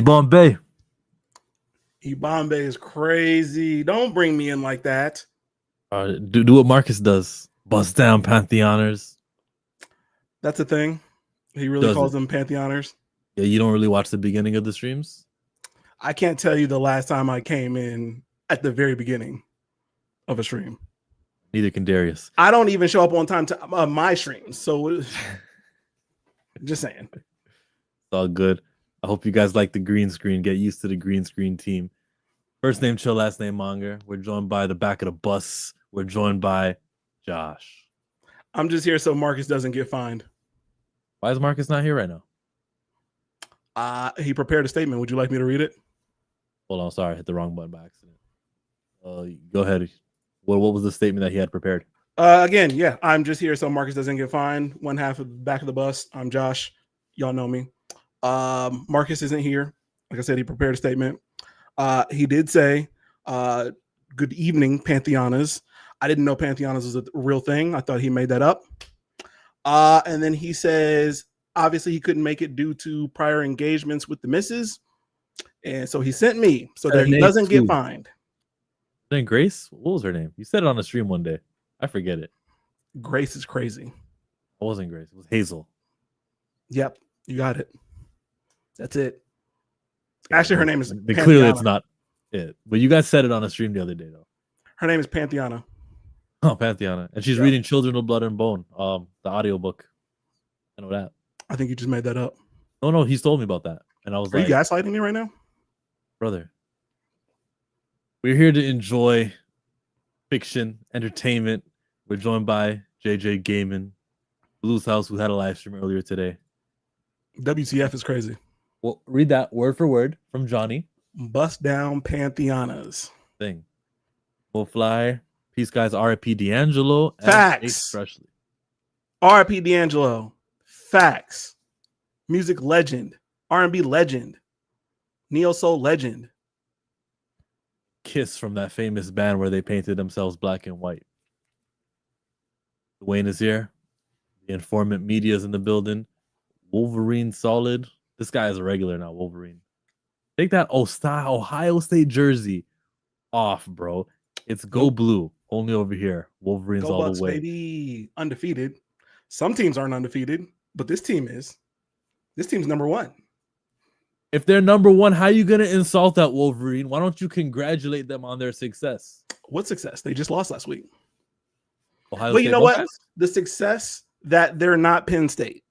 Bombay. Bombay is crazy. Don't bring me in like that. Do what Marcus does. Bust down Pantheoners. That's a thing. He really calls them Pantheoners. Yeah, you don't really watch the beginning of the streams? I can't tell you the last time I came in at the very beginning of a stream. Neither can Darius. I don't even show up on time to my streams. So just saying. It's all good. I hope you guys like the green screen. Get used to the green screen team. First name Chill, last name Monger. We're joined by the back of the bus. We're joined by Josh. I'm just here so Marcus doesn't get fined. Why is Marcus not here right now? He prepared a statement. Would you like me to read it? Hold on, sorry, I hit the wrong button by accident. Go ahead. What was the statement that he had prepared? Again, yeah, I'm just here so Marcus doesn't get fined. One half of the back of the bus. I'm Josh. Y'all know me. Marcus isn't here. Like I said, he prepared a statement. He did say, good evening, Pantheonas. I didn't know Pantheonas was a real thing. I thought he made that up. And then he says, obviously he couldn't make it due to prior engagements with the missus. And so he sent me so that he doesn't get fined. Then Grace? What was her name? You said it on the stream one day. I forget it. Grace is crazy. It wasn't Grace. It was Hazel. Yep. You got it. That's it. Actually, her name is Pantheona. Clearly it's not it. But you guys said it on a stream the other day, though. Her name is Pantheona. Oh, Pantheona. And she's reading Children of Blood and Bone, the audiobook. I know that. I think you just made that up. No, he's told me about that. And I was like, are you gaslighting me right now? Brother, we're here to enjoy fiction, entertainment. We're joined by JJ Gaiman, Blues House, who had a live stream earlier today. WTF is crazy. Well, read that word for word from Johnny. Bust down Pantheonas. Thing. We'll fly. Peace, guys. R.I.P. D'Angelo. Facts. Freshly. R.I.P. D'Angelo. Facts. Music legend. R&B legend. Neo Soul legend. Kiss from that famous band where they painted themselves black and white. Dwayne is here. The Informant Media is in the building. Wolverine solid. This guy is a regular now, Wolverine. Take that Ohio State jersey off, bro. It's go blue. Only over here. Wolverines all Bucks, the way. Baby. Undefeated. Some teams aren't undefeated, but this team is. This team's number one. If they're number one, how are you going to insult that Wolverine? Why don't you congratulate them on their success? What success? They just lost last week. Ohio but State you know what? The success that they're not Penn State.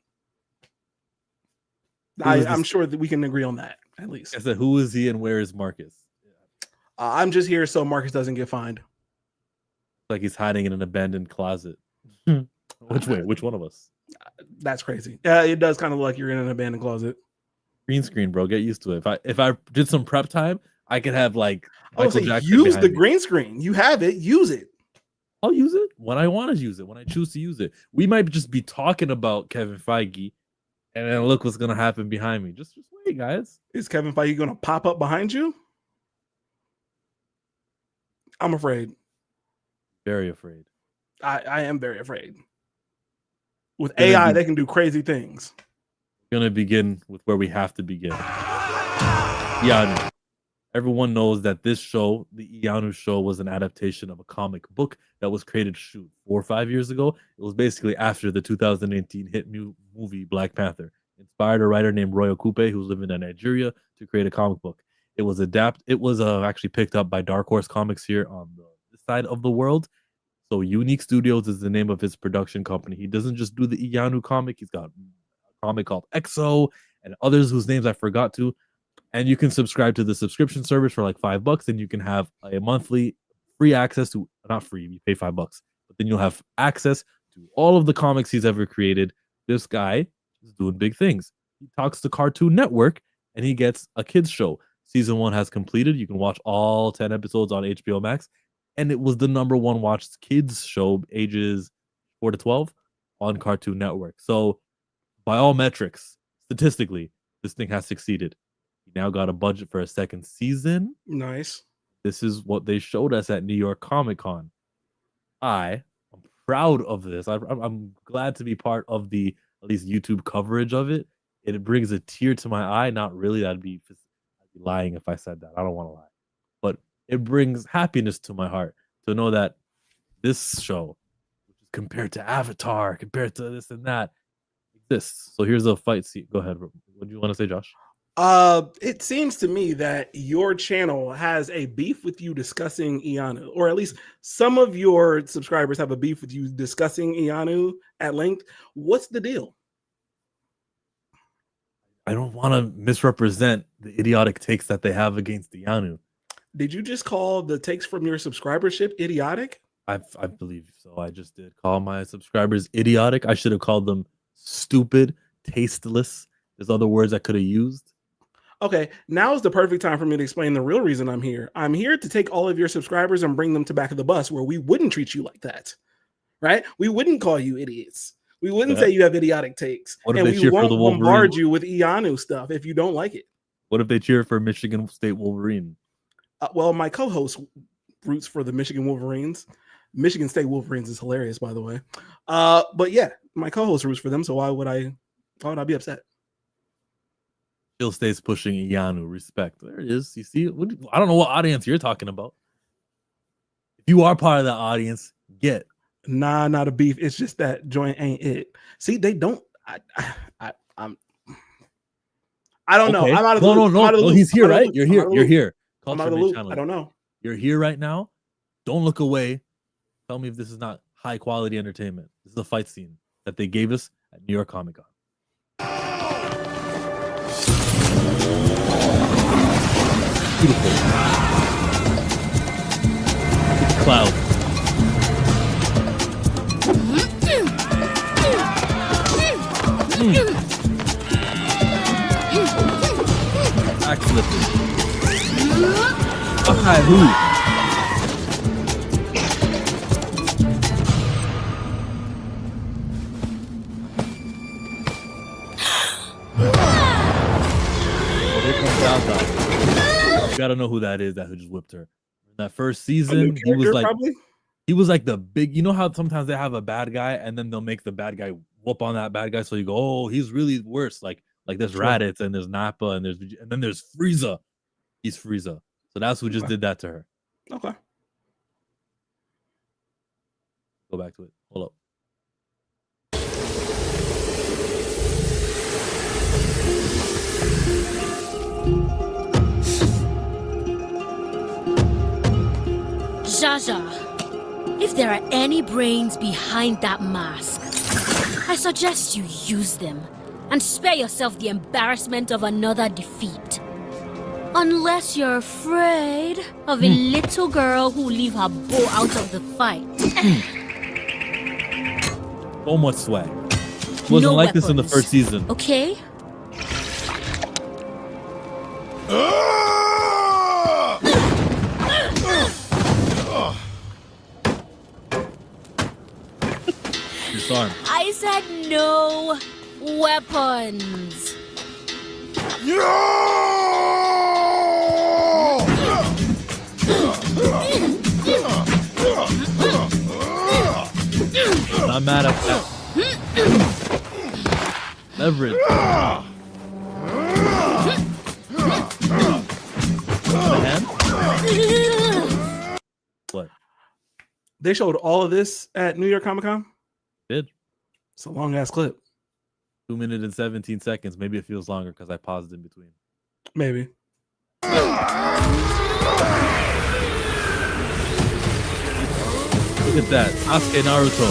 I'm sure that we can agree on that, at least. I said, who is he and where is Marcus? I'm just here so Marcus doesn't get fined. Like he's hiding in an abandoned closet. Which one of us? That's crazy. Yeah, it does kind of look like you're in an abandoned closet. Green screen, bro. Get used to it. If I did some prep time, I could have like Michael Jackson. Use the green screen. You have it. Use it. I'll use it when I want to use it. When I choose to use it. We might just be talking about Kevin Feige, and then look what's gonna happen behind me. Just wait, guys. Is Kevin Feige gonna pop up behind you? I'm afraid. Very afraid. I am very afraid. With AI, they can do crazy things. We're gonna begin with where we have to begin. Iyanu. Everyone knows that this show, the Iyanu show, was an adaptation of a comic book that was created 4 or 5 years ago. It was basically after the 2018 hit movie Black Panther. Inspired a writer named Roy Okupe, who's living in Nigeria, to create a comic book. It was actually picked up by Dark Horse Comics here on this side of the world. So Unique Studios is the name of his production company. He doesn't just do the Iyanu comic. He's got a comic called EXO and others whose names I forgot to. And you can subscribe to the subscription service for like $5, and you can have a monthly free access to, not free, you pay $5, but then you'll have access to all of the comics he's ever created. This guy is doing big things. He talks to Cartoon Network and he gets a kids show. Season 1 has completed. You can watch all 10 episodes on HBO Max. And it was the #1 watched kids show ages 4 to 12 on Cartoon Network. So by all metrics, statistically, this thing has succeeded. He now got a budget for a second season. Nice. This is what they showed us at New York Comic Con. I am proud of this. I'm glad to be part of the, at least YouTube coverage of it. It brings a tear to my eye. Not really. That'd be be lying if I said that. I don't want to lie. But it brings happiness to my heart to know that this show, which is compared to Avatar, compared to this and that, exists. So here's a fight scene. Go ahead. What do you want to say, Josh? It seems to me that your channel has a beef with you discussing Iyanu, or at least some of your subscribers have a beef with you discussing Iyanu at length. What's the deal? I don't want to misrepresent the idiotic takes that they have against Iyanu. Did you just call the takes from your subscribership idiotic? I believe so. I just did call my subscribers idiotic. I should have called them stupid, tasteless. There's other words I could have used. Okay, now is the perfect time for me to explain the real reason I'm here. I'm here to take all of your subscribers and bring them to back of the bus where we wouldn't treat you like that, right? We wouldn't call you idiots. We wouldn't say you have idiotic takes. What if and they we cheer won't for the Wolverine? bombard you with Iyanu stuff if you don't like it. What if they cheer for Michigan State Wolverine? Well, my co-host roots for the Michigan Wolverines. Michigan State Wolverines is hilarious, by the way. But yeah, my co-host roots for them, so why would I be upset? Still stays pushing Iyanu. Respect. There it is. You see, I don't know what audience you're talking about. If you are part of that audience, get. Nah, not a beef. It's just that joint ain't it. See, they don't. I don't know. I'm out of the loop. No. He's here, right? You're here. You're here. I'm out of the loop. I don't know. You're here right now. Don't look away. Tell me if this is not high quality entertainment. This is a fight scene that they gave us at New York Comic Con. Beautiful. It's cloud. Back flipping. Okay, who? You gotta know who that is that who just whipped her. In that first season, he was like the big, you know how sometimes they have a bad guy and then they'll make the bad guy whoop on that bad guy, so you go, oh, he's really worse. Like there's Raditz and there's Nappa and then there's Frieza. He's Frieza. So that's who just did that to her. Okay. Go back to it. Hold up. Jaja, if there are any brains behind that mask, I suggest you use them and spare yourself the embarrassment of another defeat. Unless you're afraid of a little girl who will leave her bow out of the fight. So much swag. Wasn't like this in the first season. Okay? Arm. I said no weapons. Not mad at that. Leverage. What? They showed all of this at New York Comic Con? Did. It's a long ass clip. 2 minutes and 17 seconds. Maybe it feels longer because I paused in between. Maybe. Look at that. Sasuke Naruto.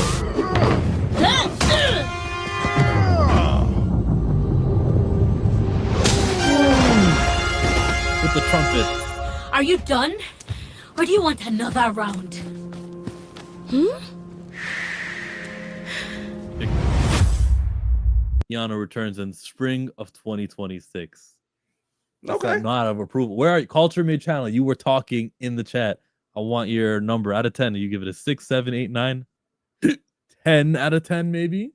With the trumpet. Are you done? Or do you want another round? Iyanu returns in spring of 2026. Okay. Not of approval. Where are you? Culture Made Channel. You were talking in the chat. I want your number out of 10. You give it a 6, 7, 8, 9, 10 out of 10, maybe.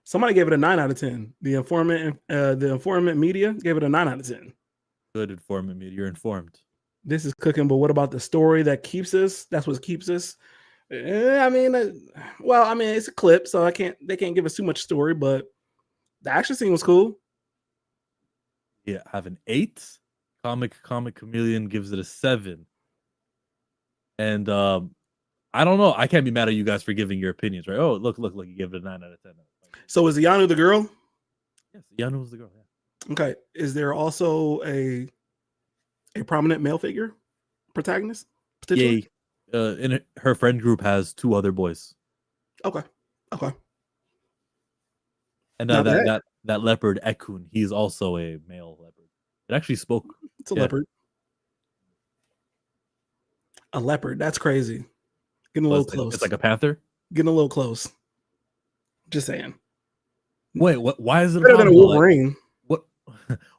Somebody gave it a 9 out of 10. The informant media gave it a 9 out of 10. Good informant media. You're informed. This is cooking, but what about the story that keeps us? That's what keeps us. I mean, it's a clip, so they can't give us too much story, but the action scene was cool. Yeah, have an 8. Comic Chameleon gives it a 7. And I don't know. I can't be mad at you guys for giving your opinions, right? Oh, look, you gave it a 9 out of 10. So is Iyanu the girl? Yes, Iyanu was the girl. Yeah. Okay. Is there also a prominent male figure protagonist? Potentially? Yeah. In her friend group has 2 other boys. Okay. And Not bad. that leopard Ekun, he's also a male leopard. It actually spoke. It's a leopard. A leopard. That's crazy. Getting a little close. It's like a panther. Getting a little close. Just saying. Wait, what? Why is it better than a Wolverine? Like,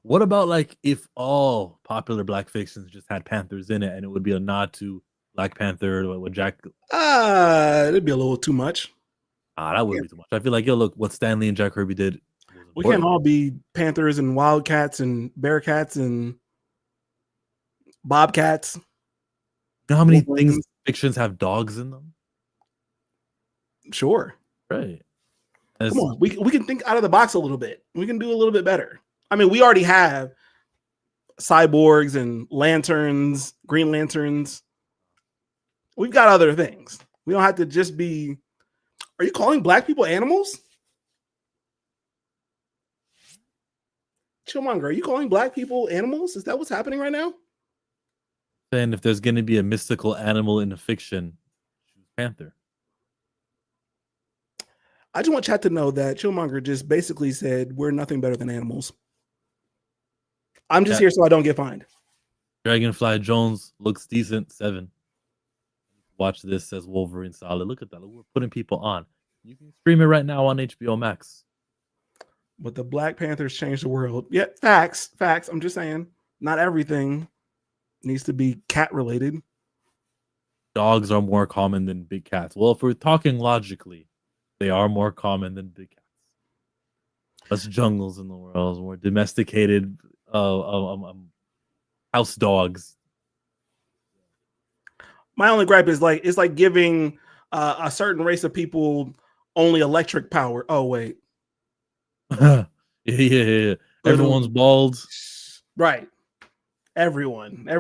what about like if all popular black fictions just had panthers in it, and it would be a nod to Black Panther with Jack? It'd be a little too much. That would be too much. I feel like, look what Stan Lee and Jack Kirby did. We can't all be panthers and wildcats and bearcats and bobcats. You know how many things fictions have dogs in them? Sure. Right. Come on, we can think out of the box a little bit. We can do a little bit better. I mean, we already have cyborgs and lanterns, Green Lanterns. We've got other things. We don't have to just be. Are you calling black people animals? Chillmonger, are you calling black people animals? Is that what's happening right now? And if there's going to be a mystical animal in a fiction, choose panther. I just want chat to know that Chillmonger just basically said we're nothing better than animals. I'm just here so I don't get fined. Dragonfly Jones looks decent, 7. Watch this, says Wolverine solid. Look at that. Look, we're putting people on. You can stream it right now on HBO Max. But the Black Panthers changed the world. Yeah, facts. I'm just saying, not everything needs to be cat related. Dogs are more common than big cats. Well, if we're talking logically, they are more common than big cats. Less jungles in the world, more domesticated house dogs. My only gripe is like it's like giving a certain race of people only electric power. Oh wait, yeah. Everyone's bald, right? Every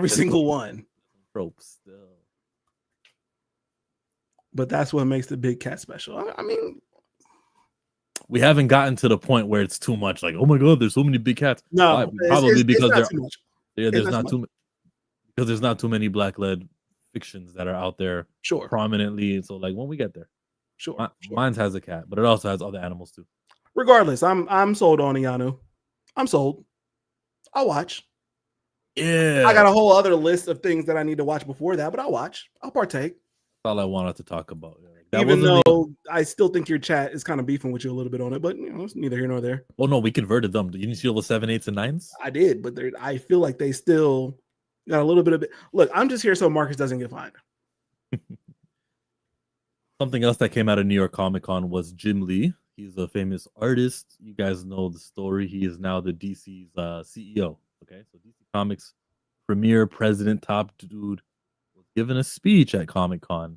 single one. Tropes still. But that's what makes the big cat special. I mean, we haven't gotten to the point where it's too much. Like, oh my god, there's so many big cats. No, probably because there's not too many black-led fictions that are out there prominently. So like when we get there, sure. Mine has a cat, but it also has other animals too. Regardless, I'm sold on Iyanu. I'm sold. I'll watch. Yeah, I got a whole other list of things that I need to watch before that, but I'll watch. I'll partake. That's all I wanted to talk about. Even though I still think your chat is kind of beefing with you a little bit on it, but it's neither here nor there. Well, no, we converted them. You didn't see all the 7, 8s, and 9s? I did, but I feel like they still got a little bit of it. Look, I'm just here so Marcus doesn't get fined. Something else that came out of New York Comic Con was Jim Lee. He's a famous artist. You guys know the story. He is now the DC's CEO. Okay, so DC Comics premier president, top dude, was given a speech at Comic Con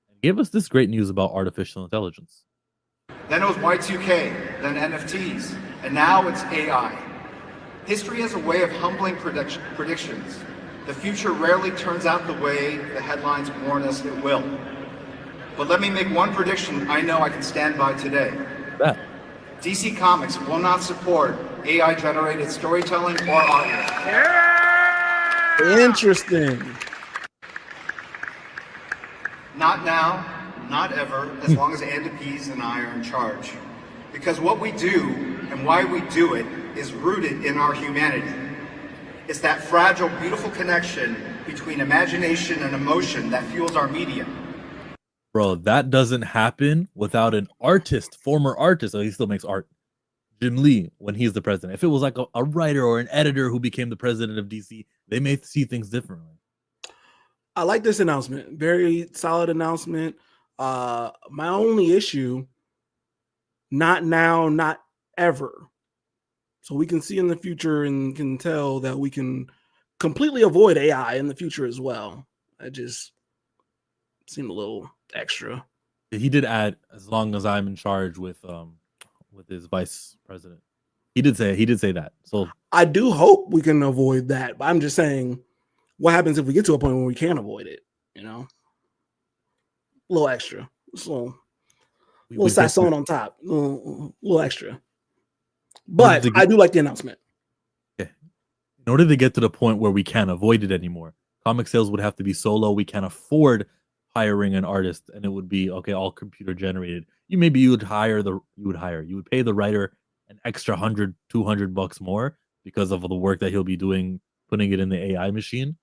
and gave us this great news about artificial intelligence. Then it was Y2K, then NFTs, and now it's AI. History has a way of humbling predictions. The future rarely turns out the way the headlines warn us it will. But let me make one prediction I know I can stand by today. That. DC Comics will not support AI-generated storytelling or art. Interesting. Not now, not ever, as long as Andy Pease and I are in charge. Because what we do and why we do it is rooted in our humanity. It's that fragile, beautiful connection between imagination and emotion that fuels our medium. Bro, that doesn't happen without an artist, former artist. So he still makes art. Jim Lee, when he's the president. If it was like a writer or an editor who became the president of DC, they may see things differently. I like this announcement. Very solid announcement. My only issue, not now, not ever. So we can see in the future and can tell that we can completely avoid AI in the future as well. That just seemed a little extra. He did add, as long as I'm in charge with his vice president. He did say that. So I do hope we can avoid that. But I'm just saying, what happens if we get to a point where we can't avoid it? You know, a little extra, little sazon on top, a little extra. But I do like the announcement. Okay. In order to get to the point where we can't avoid it anymore, comic sales would have to be so low we can't afford hiring an artist, and it would be all computer generated. You would pay the writer an extra $100-$200 more because of the work that he'll be doing putting it in the AI machine.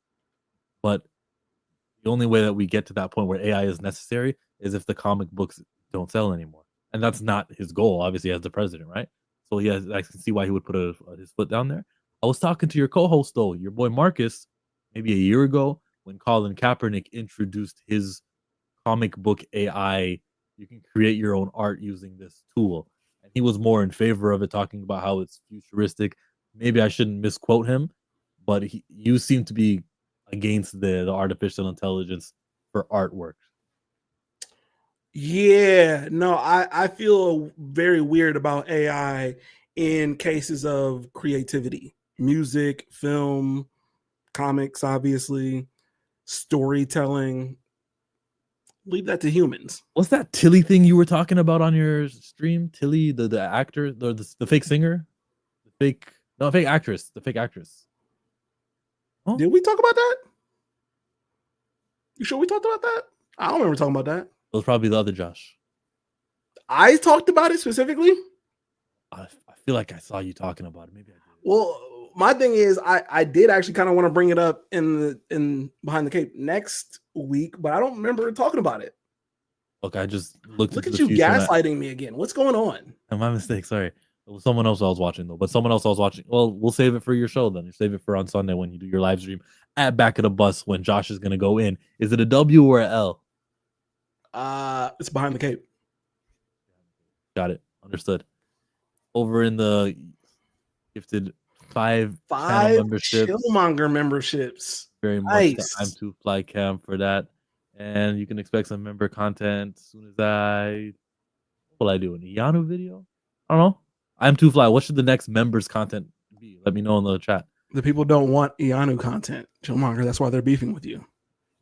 But the only way that we get to that point where AI is necessary is if the comic books don't sell anymore, and that's not his goal, obviously, as the president, right? So I can see why he would put his foot down there. I was talking to your co-host though, your boy Marcus, maybe a year ago when Colin Kaepernick introduced his comic book AI. You can create your own art using this tool. And he was more in favor of it, talking about how it's futuristic. Maybe I shouldn't misquote him, but you seem to be against the artificial intelligence for artwork. Yeah, no, I feel very weird about AI in cases of creativity, music, film, comics, obviously, storytelling. Leave that to humans. What's that Tilly thing you were talking about on your stream? Tilly, the actor, the fake singer, fake actress. Oh? Did we talk about that? You sure we talked about that? I don't remember talking about that. It was probably the other Josh. I talked about it specifically. I feel like I saw you talking about it. Maybe I did. Well, my thing is, I did actually kind of want to bring it up in Behind the Cape next week, but I don't remember talking about it. Look, I just looked at you gaslighting me again. What's going on? My mistake. Sorry. It was someone else I was watching though. But someone else I was watching. Well, we'll save it for your show then. You save it for on Sunday when you do your live stream at Back of the Bus when Josh is gonna go in. Is it a W or a L? It's Behind the Cape. Got it. Understood. Over in the gifted five memberships. Chillmonger memberships. Very nice. I'm too fly cam for that. And you can expect some member content as soon as what will I do? An Iyanu video? I don't know. I'm too fly. What should the next members content be? Let me know in the chat. The people don't want Iyanu content, Chillmonger. That's why they're beefing with you.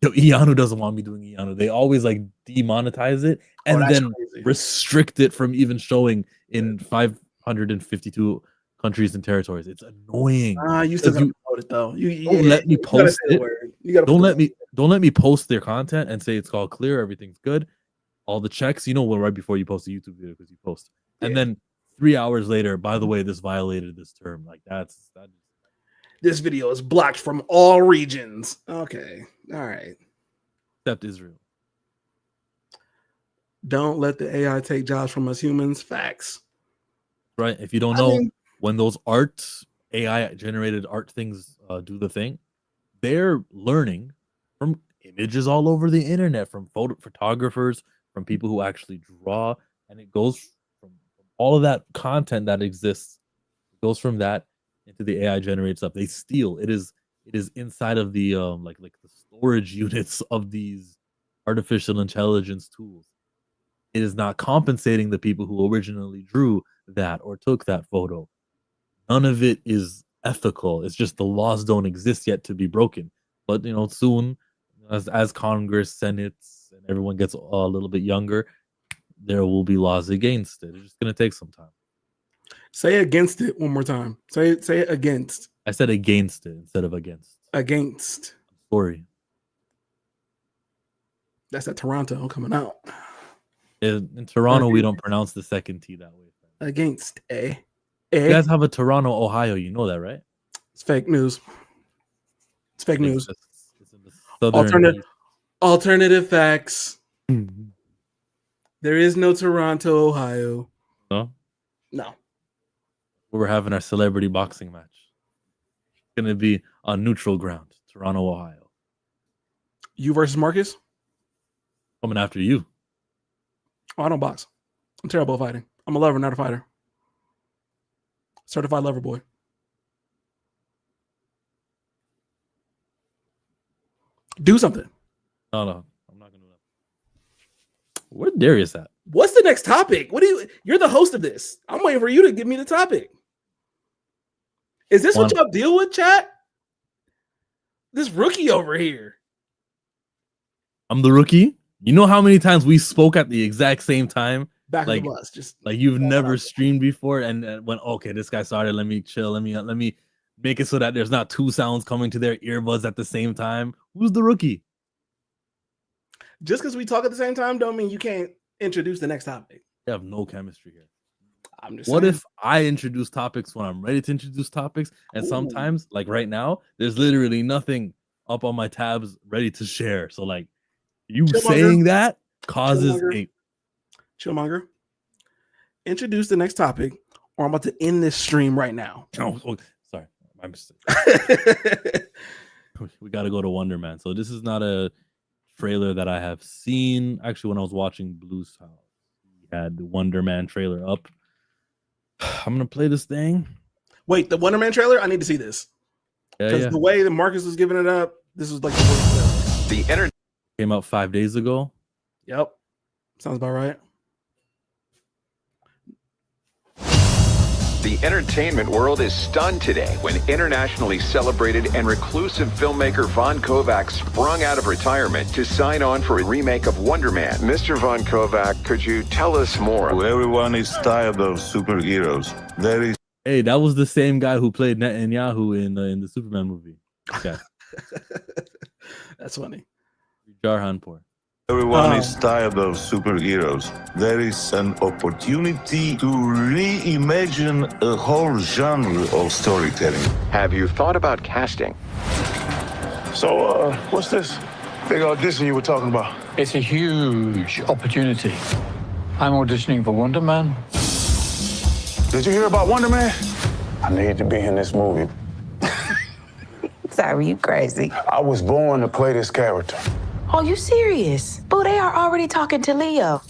Yo, Iyanu doesn't want me doing Iyanu. They always like demonetize it and then restrict it from even showing in 552 countries and territories. It's annoying. You still gotta promote it though. Don't let me post it. Don't let me post their content and say it's all clear, everything's good. All the checks, right before you post a YouTube video because you post. And then 3 hours later, by the way, this violated this term. Like that. This video is blocked from all regions. Okay. All right. Except Israel. Don't let the AI take jobs from us humans. Facts. Right. If you don't know, when those AI generated art things do the thing, they're learning from images all over the internet, from photographers, from people who actually draw, and it goes from all of that content that exists. It goes from that into the AI generated stuff. They steal. It is inside of the like the storage units of these artificial intelligence tools. It is not compensating the people who originally drew that or took that photo. None of it is ethical. It's just the laws don't exist yet to be broken. But soon, as Congress, Senate, and everyone gets a little bit younger, there will be laws against it. It's just gonna take some time. Say against it one more time. Say it against. I said against it instead of against. Against. Sorry. That's at Toronto coming out. In Toronto, we don't pronounce the second T that way. Against a. You guys have a Toronto, Ohio. You know that, right? It's fake news. It's fake news. It's in the Alternative facts. There is no Toronto, Ohio. No? No. We're having our celebrity boxing match. It's going to be on neutral ground, Toronto, Ohio. You versus Marcus? Coming after you. Oh, I don't box. I'm terrible at fighting. I'm a lover, not a fighter. Certified lover boy. Do something. No, I'm not gonna do that. Where's Darius at? What's the next topic? You're the host of this. I'm waiting for you to give me the topic. Is this what y'all deal with, chat? This rookie over here. I'm the rookie. You know how many times we spoke at the exact same time? Back like, of the bus, just like you've never streamed before, and went, okay, this guy started. Let me chill. Let me make it so that there's not two sounds coming to their earbuds at the same time. Who's the rookie? Just because we talk at the same time don't mean you can't introduce the next topic. You have no chemistry here. I'm just what saying. if I introduce topics when I'm ready to introduce topics, and sometimes, like right now, there's literally nothing up on my tabs ready to share. So like you saying that causes a Chillmonger. Introduce the next topic, or I'm about to end this stream right now. Oh, sorry, my mistake. We got to go to Wonder Man. So this is not a trailer that I have seen. Actually, when I was watching Blue's House, he had the Wonder Man trailer up. I'm gonna play this thing. Wait, the Wonder Man trailer? I need to see this. Because the way that Marcus was giving it up, this was like the worst trailer. The internet came out 5 days ago. Yep. Sounds about right. The entertainment world is stunned today when internationally celebrated and reclusive filmmaker Von Kovac sprung out of retirement to sign on for a remake of Wonder Man. Mr. Von Kovac, could you tell us more? Everyone is tired of superheroes. Hey, that was the same guy who played Netanyahu in the Superman movie. Okay. That's funny. Jarhanpur. Everyone is tired of superheroes. There is an opportunity to reimagine a whole genre of storytelling. Have you thought about casting? So, what's this big audition you were talking about? It's a huge opportunity. I'm auditioning for Wonder Man. Did you hear about Wonder Man? I need to be in this movie. Sorry, you crazy. I was born to play this character. Oh, you serious? Boo, they are already talking to Leo.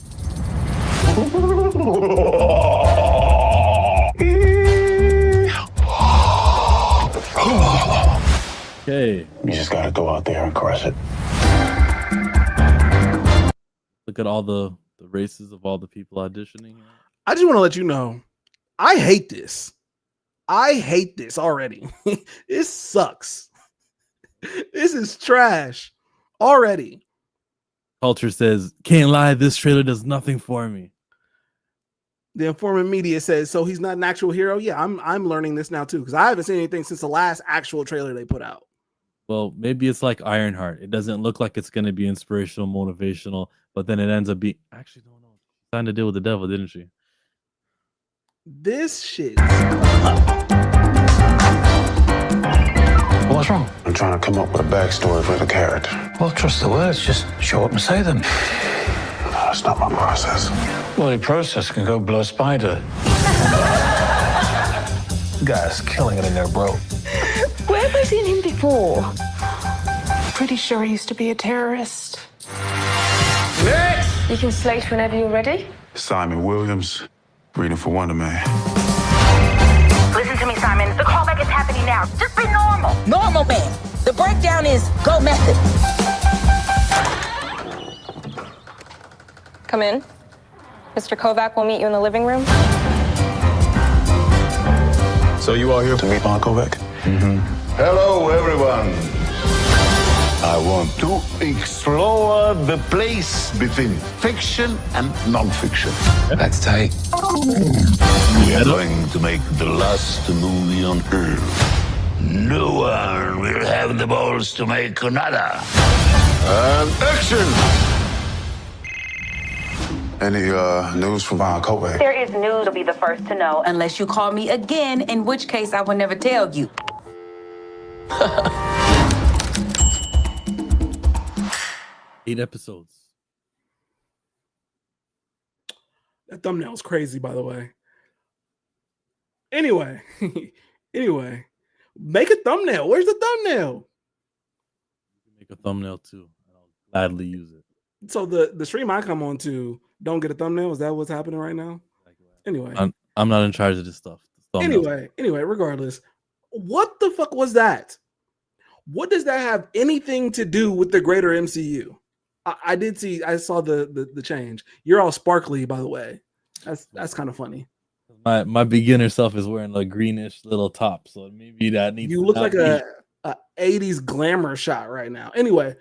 Okay. You just gotta go out there and crush it. Look at all the races of all the people auditioning. I just want to let you know, I hate this. I hate this already. It sucks. This is trash already. Culture says, can't lie, this trailer does nothing for me. The Informant Media says, so he's not an actual hero? Yeah, I'm learning this now too, because I haven't seen anything since the last actual trailer they put out. Well, maybe it's like Ironheart. It doesn't look like it's going to be inspirational, motivational, but then it ends up being... Actually, no. She signed a deal with the devil, didn't she? This shit. What's wrong? I'm trying to come up with a backstory for the character. Well, trust the words. Just show up and say them. No, that's not my process. Well, your process can go blow a spider. The guy's killing it in there, bro. Where have I seen him before? Pretty sure he used to be a terrorist. You can slate whenever you're ready. Simon Williams, reading for Wonder Man. Listen to me, Simon. The callback is happening now. Just be normal. Normal man. The breakdown is go method. Come in. Mr. Kovac will meet you in the living room. So you all here to meet Von Kovac? Mm-hmm. Hello, everyone. I want to explore the place between fiction and non-fiction. That's tight. We are going to make the last movie on Earth. No one will have the balls to make another. And action! Any news from Von Kovac? There is news. You'll be the first to know. Unless you call me again, in which case I will never tell you. 8 episodes. That thumbnail's crazy, by the way. Anyway, make a thumbnail. Where's the thumbnail? Make a thumbnail too. I'll gladly use it. So the stream I come on to don't get a thumbnail. Is that what's happening right now? Anyway, I'm not in charge of this stuff. Anyway, regardless, what the fuck was that? What does that have anything to do with the greater MCU? I saw the change. You're all sparkly, by the way. That's kind of funny. My beginner self is wearing a greenish little top, so maybe that needs. You to look not like be. a 80s glamour shot right now. Anyway,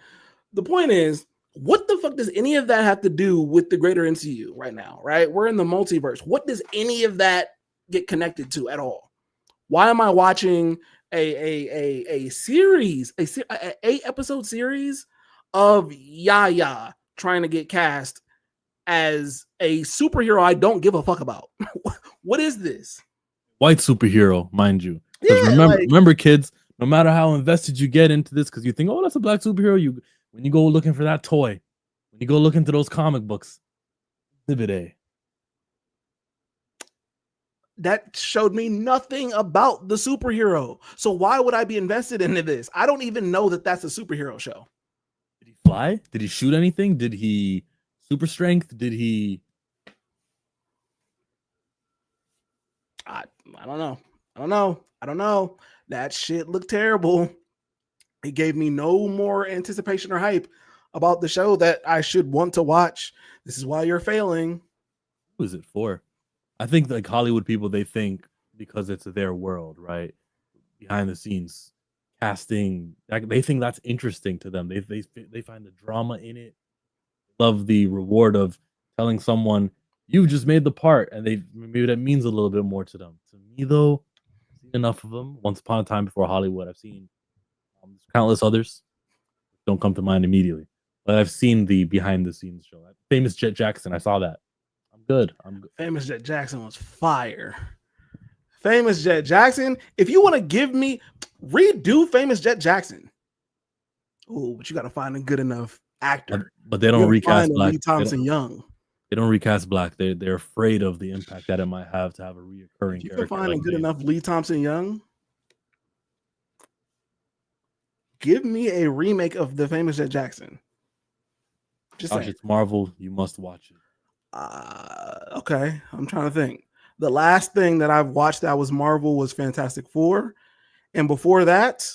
the point is, what the fuck does any of that have to do with the greater MCU right now? Right? We're in the multiverse. What does any of that get connected to at all? Why am I watching a series, a 8-episode series of Yaya trying to get cast as a superhero I don't give a fuck about? What is this? White superhero, mind you. Because Yeah, remember, kids, no matter how invested you get into this, because you think, oh, that's a black superhero, when you go looking for that toy, when you go look into those comic books, Exhibit A. That showed me nothing about the superhero. So why would I be invested into this? I don't even know that that's a superhero show. Did he fly? Did he shoot anything? Did he super strength? Did he? I don't know. That shit looked terrible. It gave me no more anticipation or hype about the show that I should want to watch. This is why you're failing. Who is it for? I think like Hollywood people, they think because it's their world, right? Behind the scenes casting, they think that's interesting to them. They find the drama in it. Love the reward of telling someone you just made the part, and maybe that means a little bit more to them. To me, though, I've seen enough of them. Once upon a time before Hollywood, I've seen countless others. Don't come to mind immediately, but I've seen the behind the scenes show. Famous Jet Jackson, I saw that. I'm good. Famous Jet Jackson was fire. Famous Jet Jackson. If you want to give me redo Famous Jet Jackson, oh, but you got to find a good enough actor. But they don't recast Black. Lee Thompson Young. They don't recast Black. They're afraid of the impact that it might have to have a reoccurring You character. can find a good enough Lee Thompson Young. Give me a remake of the Famous Jet Jackson. Just saying. It's Marvel. You must watch it. Okay, I'm trying to think. The last thing that I've watched that was Marvel was Fantastic Four, and before that,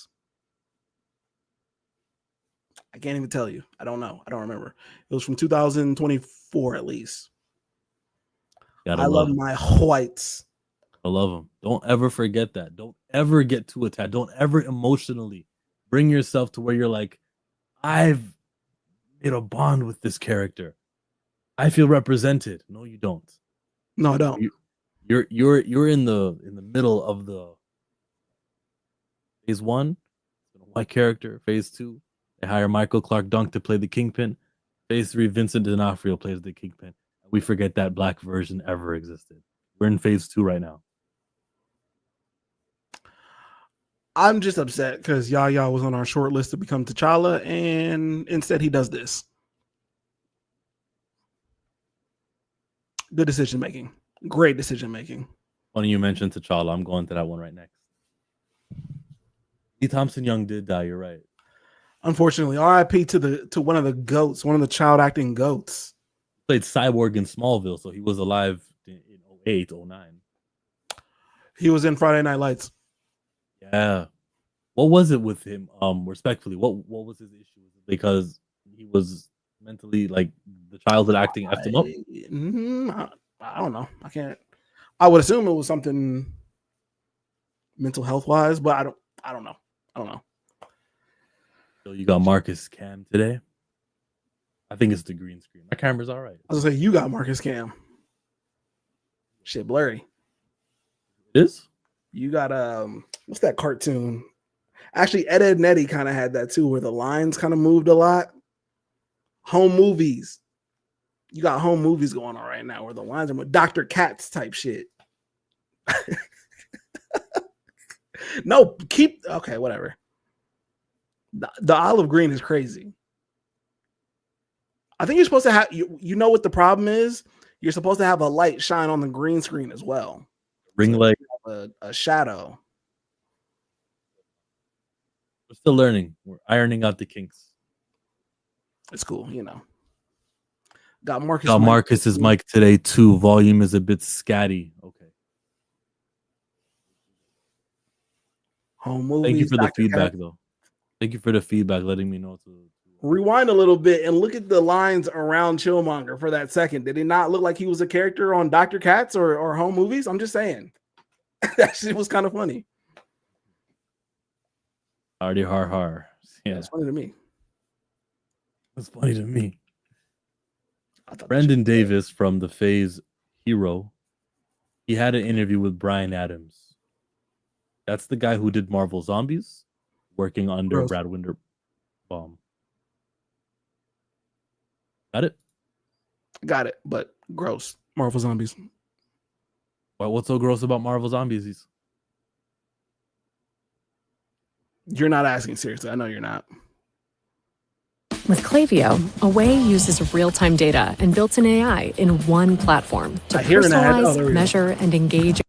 I can't even tell you. I don't know. I don't remember. It was from 2024 at least. I love my whites. I love them. Don't ever forget that. Don't ever get too attached. Don't ever emotionally bring yourself to where you're like, I've made a bond with this character. I feel represented. No, you don't. No, I don't. You're in the middle of the phase 1, white character. Phase 2, they hire Michael Clark Duncan to play the Kingpin. Phase 3, Vincent D'Onofrio plays the Kingpin. We forget that Black version ever existed. We're in phase 2 right now. I'm just upset because Yaya was on our short list to become T'Challa, and instead he does this. Good decision making. Great decision making. Funny you mentioned T'Challa. I'm going to that one right next. Lee Thompson Young did die. You're right. Unfortunately, R.I.P. to one of the goats, one of the child acting goats. Played Cyborg in Smallville, so he was alive in 08, 09. He was in Friday Night Lights. Yeah. What was it with him? Respectfully, what was his issue? Because he was mentally, like, the childhood acting effed him up? I don't know. I would assume it was something mental health wise, but I don't know. So you got Marcus Cam today? I think it's the green screen. My camera's all right. I was gonna say you got Marcus Cam. Shit blurry. It is? You got what's that cartoon? Actually, Ed, Edd n Eddy kind of had that too, where the lines kind of moved a lot. Home movies. You got home movies going on right now where the lines are with Dr. Katz type shit. No, okay, whatever. The olive green is crazy. I think you're supposed to have, you know what the problem is? You're supposed to have a light shine on the green screen as well. Ring light. A shadow. We're still learning. We're ironing out the kinks. It's cool, you know. Got Marcus's mic today too. Volume is a bit scatty. Okay. Home movies. Thank you for the feedback, though. Thank you for the feedback, letting me know to Rewind a little bit and look at the lines around Chillmonger for that second. Did it not look like he was a character on Dr. Katz or home movies? I'm just saying. That shit was kind of funny. Hardy har har. Yeah, It's funny to me. it's funny to me. Brendan Davis from the Phase Hero, he had an interview with Bryan Adams. That's the guy who did Marvel Zombies, working under Gross. Brad Winderbaum. Got it? Got it, but gross. Marvel Zombies. What's so gross about Marvel Zombies? You're not asking seriously. I know you're not. With Klaviyo, Away uses real-time data and built-in AI in one platform to personalize, measure, and engage.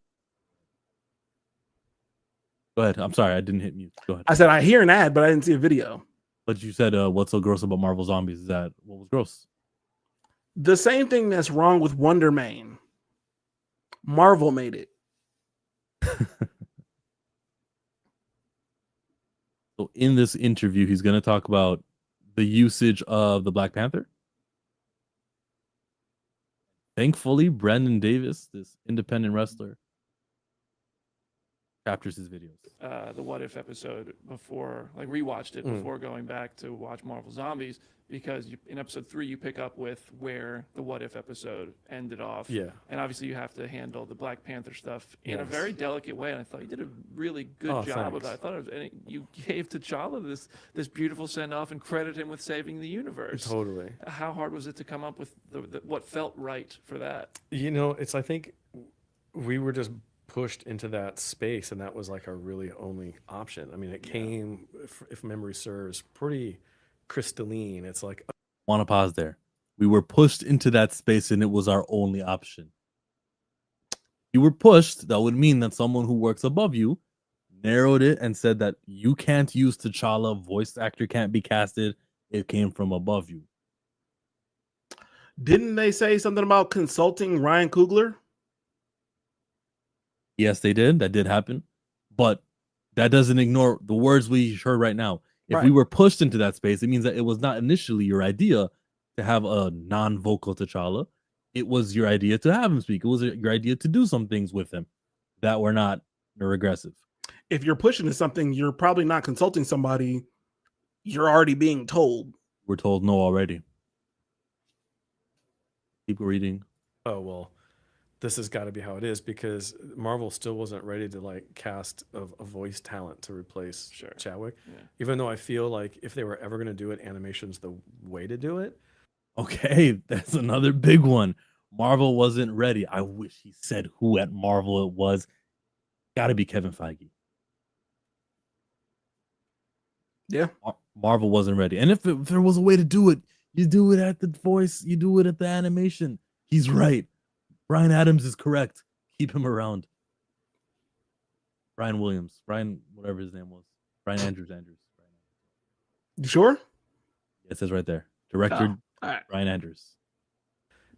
Go ahead. I'm sorry, I didn't hit mute. Go ahead. I said I hear an ad, but I didn't see a video. But you said, what's so gross about Marvel Zombies? Is that what was gross? The same thing that's wrong with Wonder Man. Marvel made it. So in this interview, he's going to talk about the usage of the Black Panther. Thankfully, Brendan Davis, this independent wrestler, captures his videos. The What If episode before, like rewatched it before going back to watch Marvel Zombies, because in episode 3 you pick up with where the What If episode ended off. Yeah. And obviously you have to handle the Black Panther stuff in a very delicate way, and I thought you did a really good job of that. I thought you gave T'Challa this beautiful send off and credit him with saving the universe. Totally. How hard was it to come up with what felt right for that? You know, I think we were just pushed into that space, and that was like our really only option. I mean, it came, if memory serves, pretty crystalline. It's like, Want to pause there. We were pushed into that space and it was our only option. You were pushed, that would mean that someone who works above you narrowed it and said that you can't use T'Challa, voice actor can't be casted, it came from above you. Didn't they say something about consulting Ryan Coogler? Yes, they did. That did happen. But that doesn't ignore the words we heard right now. If we were pushed into that space, it means that it was not initially your idea to have a non-vocal T'Challa. It was your idea to have him speak. It was your idea to do some things with him that were not regressive. If you're pushing to something, you're probably not consulting somebody. You're already being told. We're told no already. Keep reading. oh, well, this has got to be how it is, because Marvel still wasn't ready to like cast a voice talent to replace Chadwick. Yeah. Even though I feel like if they were ever going to do it, animation's the way to do it. Okay, that's another big one. Marvel wasn't ready. I wish he said who at Marvel it was. Got to be Kevin Feige. Yeah. Marvel wasn't ready. And if there was a way to do it, you do it at the voice, you do it at the animation. He's right. Bryan Adams is correct. Keep him around. Brian Williams. Brian, whatever his name was. Brian Andrews. You sure? It says right there. Director right. Brian Andrews.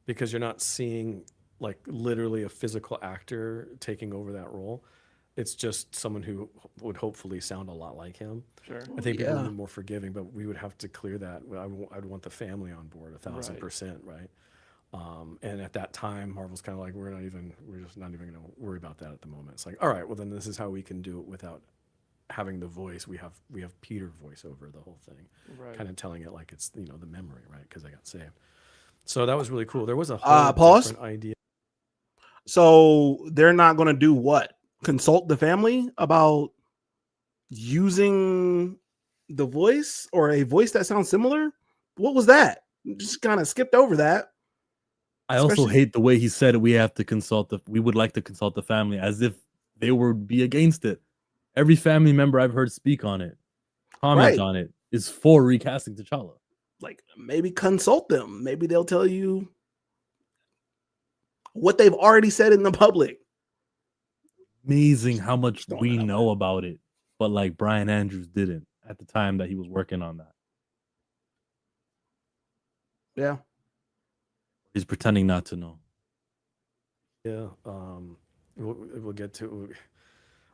Because you're not seeing like literally a physical actor taking over that role. It's just someone who would hopefully sound a lot like him. Sure. I think people would be more forgiving, but we would have to clear that. I'd want the family on board 1,000%, right? And at that time, Marvel's kind of like, we're just not even going to worry about that at the moment. It's like, all right, well then this is how we can do it without having the voice. We have Peter voice over the whole thing, kind of telling it like it's the memory, right? Because I got saved. So that was really cool. There was a whole different idea. So they're not going to do what? Consult the family about using the voice or a voice that sounds similar? What was that? Just kind of skipped over that. I also hate the way he said we have to consult we would like to consult the family, as if they would be against it. Every family member I've heard speak on it, comment on it, is for recasting T'Challa. Like, maybe consult them. Maybe they'll tell you what they've already said in the public. Amazing how much we know about it, but like Brian Andrews didn't at the time that he was working on that. Yeah. He's pretending not to know. Yeah. We'll get to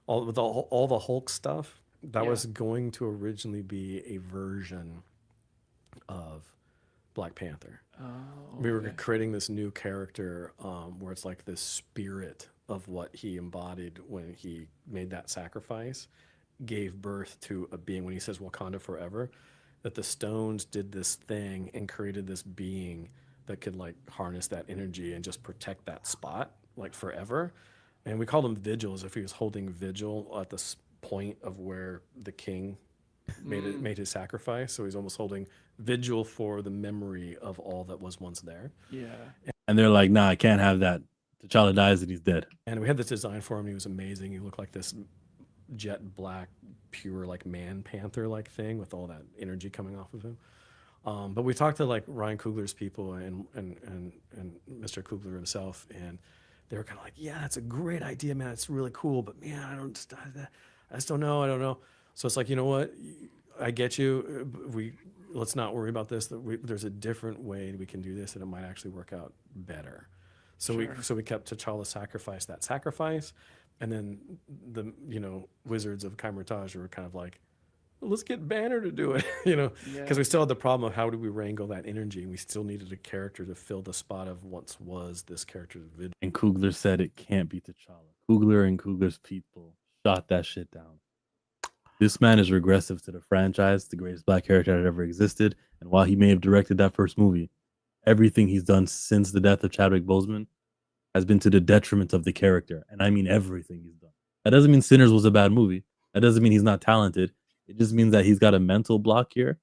all the Hulk stuff. That was going to originally be a version of Black Panther. Oh, We were creating this new character where it's like this spirit of what he embodied when he made that sacrifice, gave birth to a being. When he says Wakanda forever, that the stones did this thing and created this being that could like harness that energy and just protect that spot like forever. And we called him Vigil, as if he was holding vigil at this point of where the king made his sacrifice. So he's almost holding vigil for the memory of all that was once there. Yeah. And they're like, nah, I can't have that. T'Challa dies and he's dead. And we had this design for him. He was amazing. He looked like this jet black, pure like man panther like thing with all that energy coming off of him. But we talked to like Ryan Coogler's people and Mr. Coogler himself, and they were kind of like, yeah, that's a great idea, man. It's really cool, but man, I just don't know. I don't know. So it's like, you know what? I get you. Let's not worry about this. There's a different way we can do this, and it might actually work out better. So we kept T'Challa sacrifice, and then the Wizards of Kamertage were kind of like, let's get Banner to do it, because we still had the problem of how do we wrangle that energy, and we still needed a character to fill the spot of once was this character's video. And Coogler said it can't be T'Challa. Coogler and Coogler's people shot that shit down. This man is regressive to the franchise, the greatest black character that ever existed. And while he may have directed that first movie, everything he's done since the death of Chadwick Boseman has been to the detriment of the character. And I mean everything he's done. That doesn't mean Sinners was a bad movie. That doesn't mean he's not talented. It just means that he's got a mental block here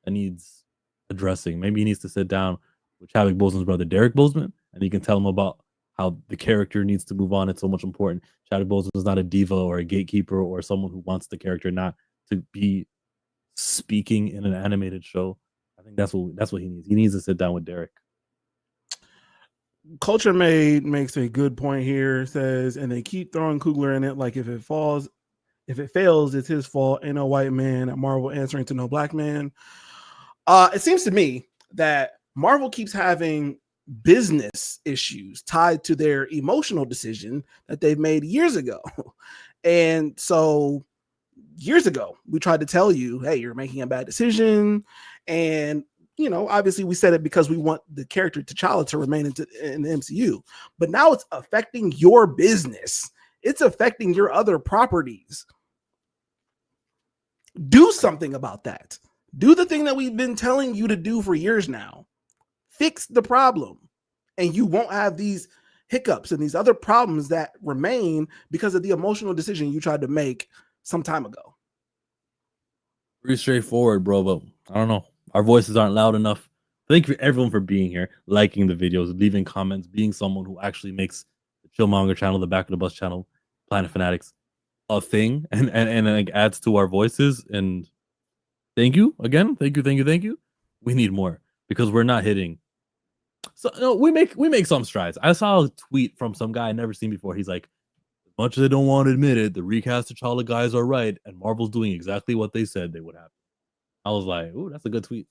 that needs addressing. Maybe he needs to sit down with Chadwick Boseman's brother, Derek Boseman, and he can tell him about how the character needs to move on. It's so much important. Chadwick Boseman is not a diva or a gatekeeper or someone who wants the character not to be speaking in an animated show. I think that's what he needs. He needs to sit down with Derek. Culture Made makes a good point here. Says, and they keep throwing Coogler in it like if it fails, it's his fault. Ain't no white man at Marvel answering to no black man. It seems to me that Marvel keeps having business issues tied to their emotional decision that they've made years ago. And so years ago, we tried to tell you, hey, you're making a bad decision. And, obviously we said it because we want the character T'Challa to remain in the MCU. But now it's affecting your business. It's affecting your other properties. Do something about that. Do the thing that we've been telling you to do for years now. Fix the problem, and you won't have these hiccups and these other problems that remain because of the emotional decision you tried to make some time ago. Pretty straightforward, bro, but I don't know. Our voices aren't loud enough. Thank you everyone for being here, liking the videos, leaving comments, being someone who actually makes the Chillmonger channel, the Back of the Bus channel, Planet Fanatics a thing and like adds to our voices. And thank you again. Thank you. We need more because we're not hitting. So no, we make some strides. I saw a tweet from some guy I never seen before. He's like, as much as they don't want to admit it, the recast T'Challa guys are right, and Marvel's doing exactly what they said they would have. I was like, ooh, that's a good tweet.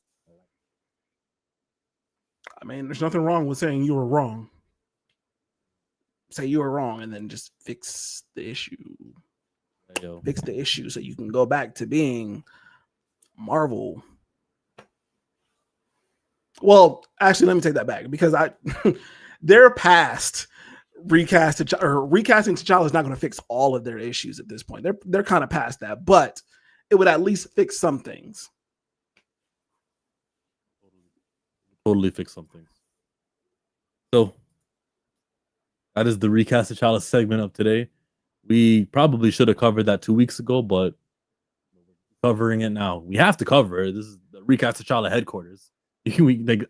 I mean, there's nothing wrong with saying you were wrong. Say you were wrong and then just fix the issue. Fix the issue so you can go back to being Marvel. Well, actually, let me take that back because they're past recasting T'Challa is not going to fix all of their issues at this point. They're kind of past that, but it would at least fix some things. Totally fix some things. So that is the recast T'Challa segment of today. We probably should have covered that 2 weeks ago, but we're covering it now. We have to cover it. This is the recast T'Challa headquarters.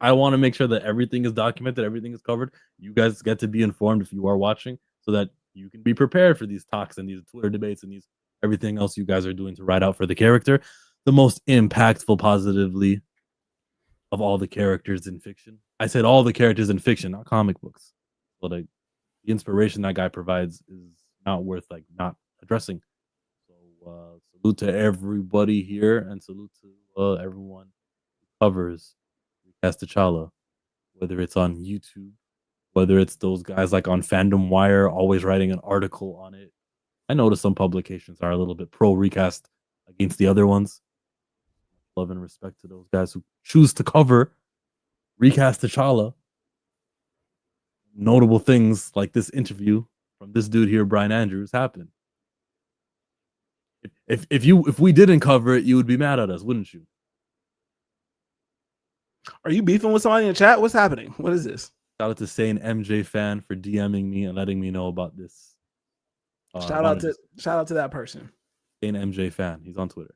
I want to make sure that everything is documented, everything is covered. You guys get to be informed if you are watching, so that you can be prepared for these talks and these Twitter debates and these everything else you guys are doing to ride out for the character, the most impactful positively of all the characters in fiction. I said all the characters in fiction, not comic books. But the inspiration that guy provides is not worth not addressing. So salute to everybody here, and salute to everyone who covers recast T'Challa, whether it's on YouTube, whether it's those guys like on Fandom Wire always writing an article on it. I noticed some publications are a little bit pro recast against the other ones. Love and respect to those guys who choose to cover, recast T'Challa. Notable things like this interview from this dude here, Brian Andrews, happened. If we didn't cover it, you would be mad at us, wouldn't you? Are you beefing with somebody in the chat? What's happening? What is this? Shout out to Sane MJ fan for DMing me and letting me know about this. Shout out to that person. Sane MJ fan. He's on Twitter.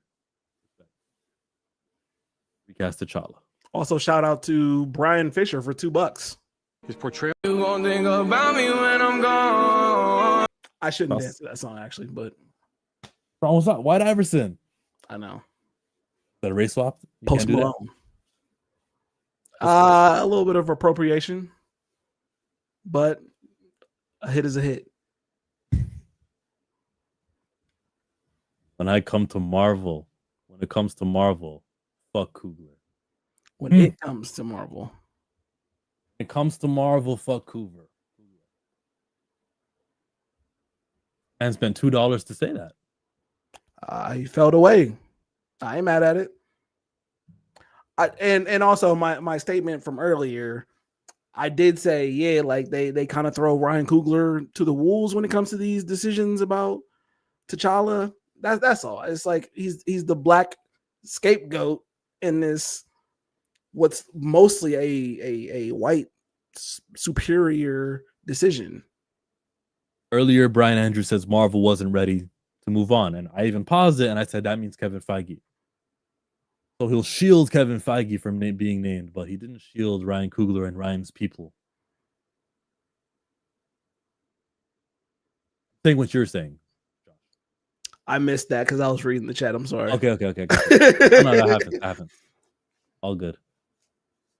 Recast T'Challa. Also, shout out to Brian Fisher for $2. His portrayal. You gon' think about me when I'm gone. I shouldn't dance to that song actually, but Bro, what's up? White Iverson. I know. Is that a race swap? Post Malone. A little bit of appropriation, but a hit is a hit. When it comes to Marvel, fuck Coogler. When it comes to Marvel. Fuck Coogler. And spent $2 to say that. He felt away. I ain't mad at it. And also my statement from earlier, I did say, yeah, like they kind of throw Ryan Coogler to the wolves when it comes to these decisions about T'Challa. That's all. It's like he's the black scapegoat in this what's mostly a white superior decision. Earlier, Brian Andrews says Marvel wasn't ready to move on. And I even paused it and I said, that means Kevin Feige. So he'll shield Kevin Feige from being named, but he didn't shield Ryan Coogler and Ryan's people. Saying what you're saying. I missed that because I was reading the chat. I'm sorry. Okay. No, that happens. All good.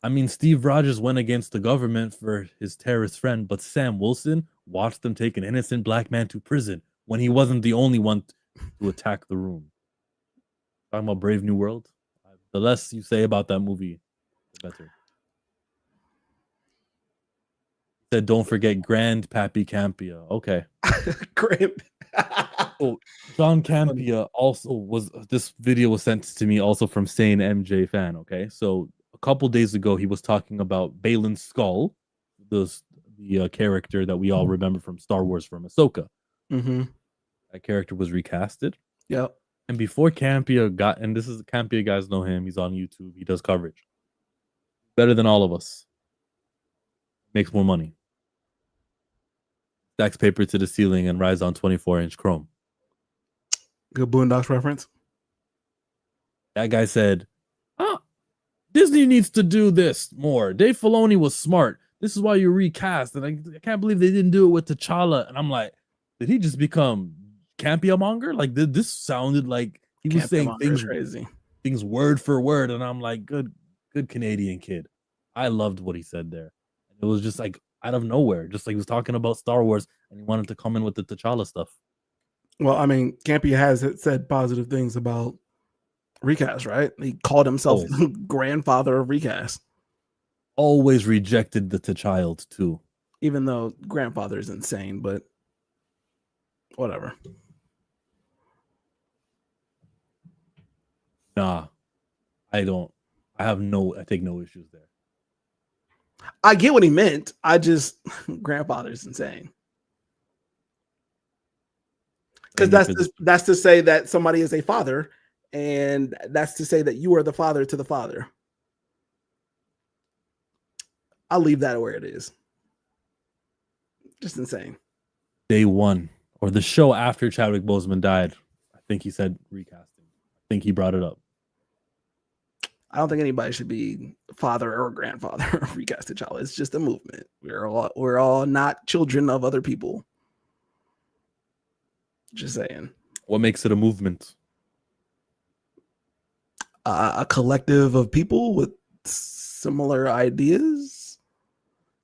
I mean, Steve Rogers went against the government for his terrorist friend, but Sam Wilson watched them take an innocent black man to prison when he wasn't the only one to attack the room. Talking about Brave New World. The less you say about that movie, the better. Said, don't forget Grand Pappy Campia. Okay. Grand. Oh, John Campia also was. This video was sent to me also from Sane MJ fan. Okay, so a couple days ago he was talking about Balin Skull, the character that we all remember from Star Wars from Ahsoka. Mm-hmm. That character was recasted. Yep. And before Campia got, and this is Campia, guys know him. He's on YouTube. He does coverage. Better than all of us. Makes more money. Stacks paper to the ceiling and rides on 24-inch chrome. Good Boondocks reference. That guy said, Disney needs to do this more. Dave Filoni was smart. This is why you recast. And I can't believe they didn't do it with T'Challa. And I'm like, did he just become Campia monger? Like this sounded like he was saying things word for word. And I'm like, good Canadian kid. I loved what he said there. It was just like out of nowhere. Just like he was talking about Star Wars and he wanted to come in with the T'Challa stuff. Well, I mean, Campia has said positive things about recast, right? He called himself the grandfather of recast. Always rejected the T'Child too. Even though grandfather is insane, but whatever. Nah, I take no issues there. I get what he meant. I just grandfather's insane. Because that's to say that somebody is a father, and that's to say that you are the father to the father. I'll leave that where it is. Just insane. Day one, or the show after Chadwick Boseman died, I think he said recasting. I think he brought it up. I don't think anybody should be father or grandfather of recast T'Challa. It's just a movement. We're all not children of other people. Just saying. What makes it a movement? A collective of people with similar ideas.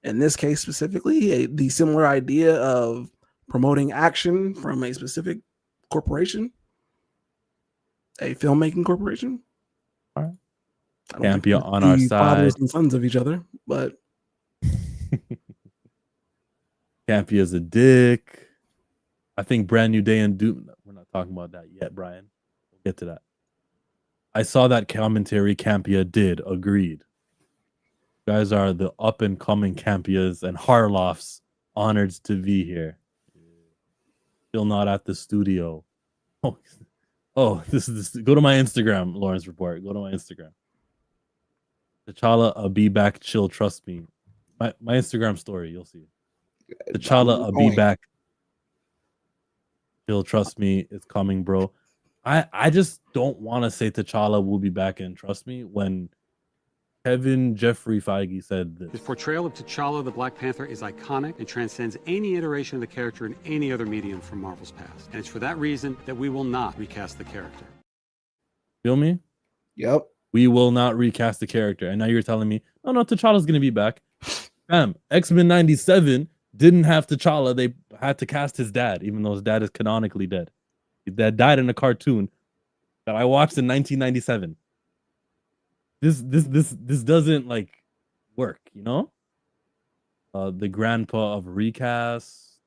In this case specifically, the similar idea of promoting action from a specific corporation, a filmmaking corporation. All right. Campia on our side. Fathers and sons of each other, but Campia's a dick. I think Brand New Day and Doom. We're not talking about that yet, Brian. We'll get to that. I saw that commentary Campia did. Agreed. You guys are the up and coming Campias and Harloffs. Honored to be here. Still not at the studio. This is go to my Instagram, Lawrence Report. Go to my Instagram. T'Challa, I'll be back. Chill, trust me. My Instagram story, you'll see. T'Challa, I'll be back. Chill, trust me. It's coming, bro. I just don't want to say T'Challa will be back and trust me when Kevin Jeffrey Feige said this. His portrayal of T'Challa, the Black Panther, is iconic and transcends any iteration of the character in any other medium from Marvel's past. And it's for that reason that we will not recast the character. Feel me? Yep. We will not recast the character. And now you're telling me, oh no, T'Challa's going to be back. Bam. X-Men 97 didn't have T'Challa. They had to cast his dad, even though his dad is canonically dead. His dad died in a cartoon that I watched in 1997. This doesn't like work, you know? The grandpa of recast.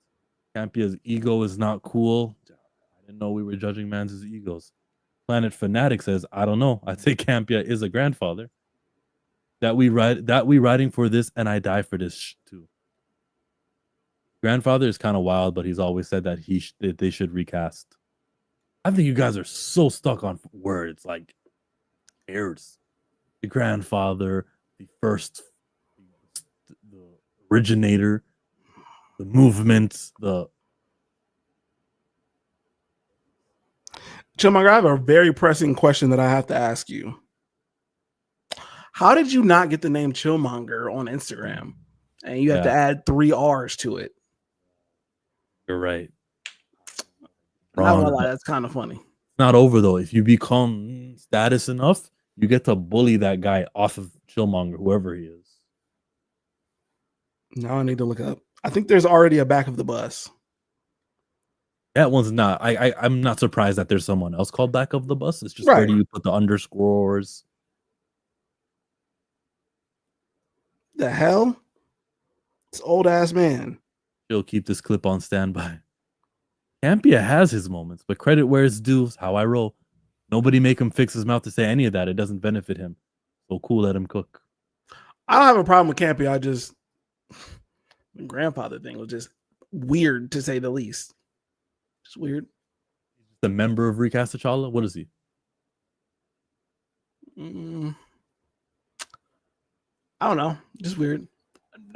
Campia's ego is not cool. I didn't know we were judging man's egos. Planet Fanatic says, I don't know. I'd say Campia is a grandfather. That we writing for this and I die for this too. Grandfather is kind of wild, but he's always said that they should recast. I think you guys are so stuck on words like heirs. The grandfather, the first, the originator, the movement, the. Chillmonger, I have a very pressing question that I have to ask you. How did you not get the name Chillmonger on Instagram? And you have to add 3 R's to it. You're right. I'm not gonna lie, that's kind of funny. It's not over though. If you become status enough, you get to bully that guy off of Chillmonger, whoever he is. Now I need to look up. I think there's already a back of the bus. That one's not. I'm not surprised that there's someone else called back of the bus. It's just Right. where do you put the underscores? The hell? This old ass man. He'll keep this clip on standby. Campia has his moments, but credit where it's due. How I roll. Nobody make him fix his mouth to say any of that. It doesn't benefit him. So cool, let him cook. I don't have a problem with Campy. I just the grandfather thing was just weird to say the least. Just weird. The member of Recast T'Challa? What is he? I don't know. Just weird.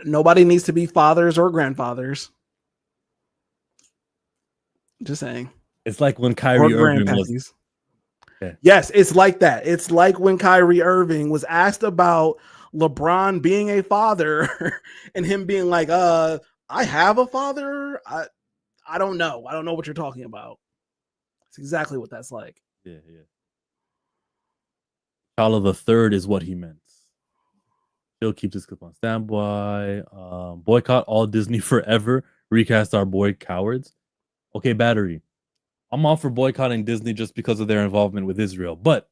Nobody needs to be fathers or grandfathers. Just saying. It's like when Kyrie Irving was. Yeah. Yes, it's like that. It's like when Kyrie Irving was asked about LeBron being a father and him being like, I have a father. I don't know. I don't know what you're talking about. It's exactly what that's like. Yeah. T'Challa the third is what he meant. He'll keep this clip on standby. Boycott all Disney forever. Recast our boy cowards. Okay, Battery. I'm all for boycotting Disney just because of their involvement with Israel. But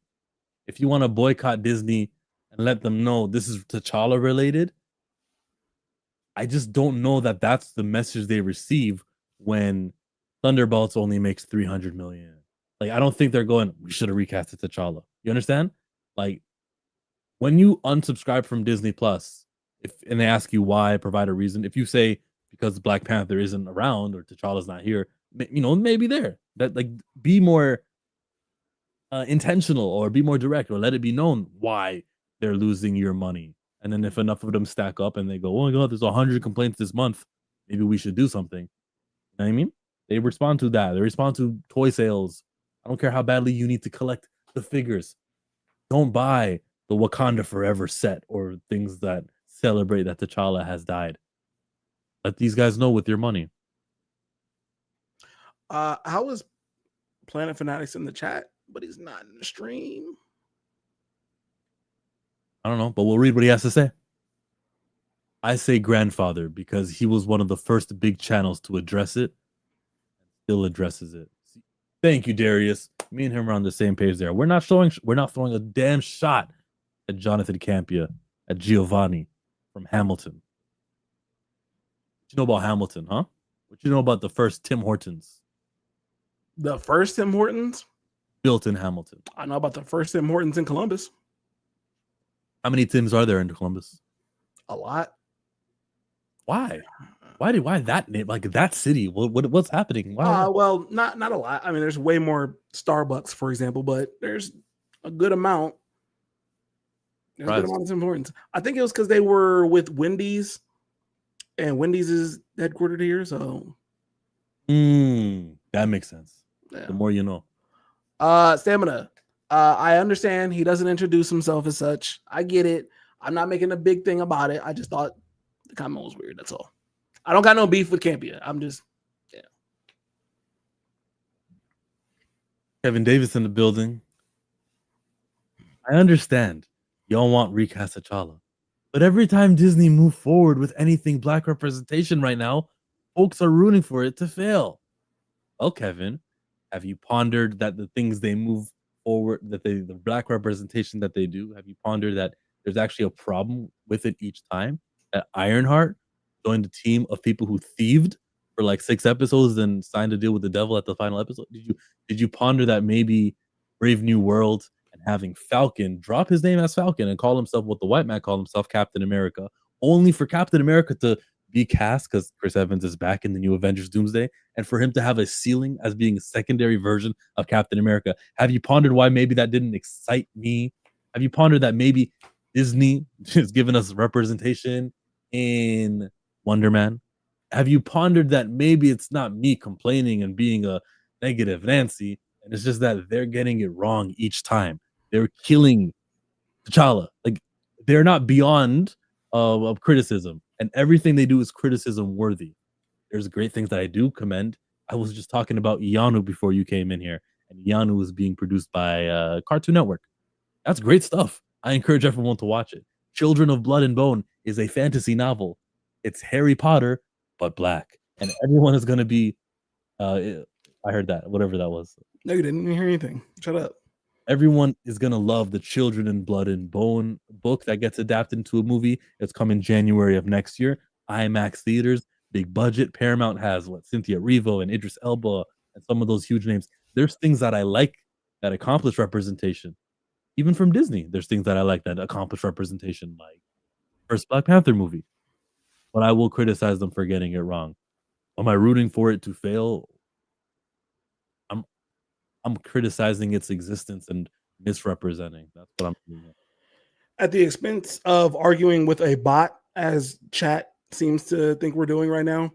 if you want to boycott Disney and let them know this is T'Challa related, I just don't know that that's the message they receive when Thunderbolts only makes 300 million. Like, I don't think they're going, we should have recasted T'Challa. You understand? Like, when you unsubscribe from Disney Plus, and they ask you why, provide a reason. If you say because Black Panther isn't around or T'Challa's not here, maybe there. That like be more intentional or be more direct or let it be known why they're losing your money. And then if enough of them stack up and they go, oh my God, there's 100 complaints this month, maybe we should do something. You know what I mean? They respond to that. They respond to toy sales. I don't care how badly you need to collect the figures. Don't buy the Wakanda Forever set or things that celebrate that T'Challa has died. Let these guys know with your money. How is Planet Fanatics in the chat, but he's not in the stream? I don't know, but we'll read what he has to say. I say grandfather because he was one of the first big channels to address it. Still addresses it. Thank you, Darius. Me and him are on the same page there. We're not throwing a damn shot at Jonathan Campia, at Giovanni from Hamilton. What you know about Hamilton, huh? What you know about the first Tim Hortons? The first Tim Hortons? built in Hamilton. I know about the first Tim Hortons in Columbus. How many Tims are there in Columbus? A lot. Why? Why that name? Like that city? What's happening? Why? Well, not a lot. I mean, there's way more Starbucks, for example, but there's a good amount. There's a good amount of Tim Hortons. I think it was because they were with Wendy's, and Wendy's is headquartered here, so that makes sense. Yeah. The more you know. Stamina. I understand he doesn't introduce himself as such. I get it. I'm not making a big thing about it. I just thought the comment was weird. That's all. I don't got no beef with Campia. I'm just, yeah. Kevin Davis in the building. I understand y'all want recast T'Challa, but every time Disney move forward with anything black representation right now, folks are rooting for it to fail. Well, Kevin, have you pondered that the things they move forward, that the black representation that they do, have you pondered that there's actually a problem with it each time? That Ironheart joined a team of people who thieved for like 6 episodes and signed a deal with the devil at the final episode. Did you ponder that maybe Brave New World and having Falcon drop his name as Falcon and call himself what the white man called himself, Captain America, only for Captain America to be cast because Chris Evans is back in the new Avengers Doomsday, and for him to have a ceiling as being a secondary version of Captain America? Have you pondered why maybe that didn't excite me? Have you pondered that maybe Disney is giving us representation in Wonder Man? Have you pondered that maybe it's not me complaining and being a negative Nancy, and it's just that they're getting it wrong each time? They're killing T'Challa. Like, they're not beyond of criticism, and everything they do is criticism worthy. There's great things that I do commend. I was just talking about Iyanu before you came in here, and Iyanu is being produced by Cartoon Network. That's great stuff. I encourage everyone to watch it. Children of Blood and Bone is a fantasy novel. It's Harry Potter, but black. And everyone is going to be, I heard that, whatever that was. No, you didn't hear anything. Shut up. Everyone is going to love the Children in Blood and Bone book that gets adapted into a movie. It's coming January of next year. IMAX theaters, big budget. Paramount has Cynthia Erivo and Idris Elba and some of those huge names. There's things that I like that accomplish representation. Even from Disney, there's things that I like that accomplish representation, like first Black Panther movie. But I will criticize them for getting it wrong. Am I rooting for it to fail? I'm criticizing its existence and misrepresenting. That's what I'm doing. At the expense of arguing with a bot, as chat seems to think we're doing right now,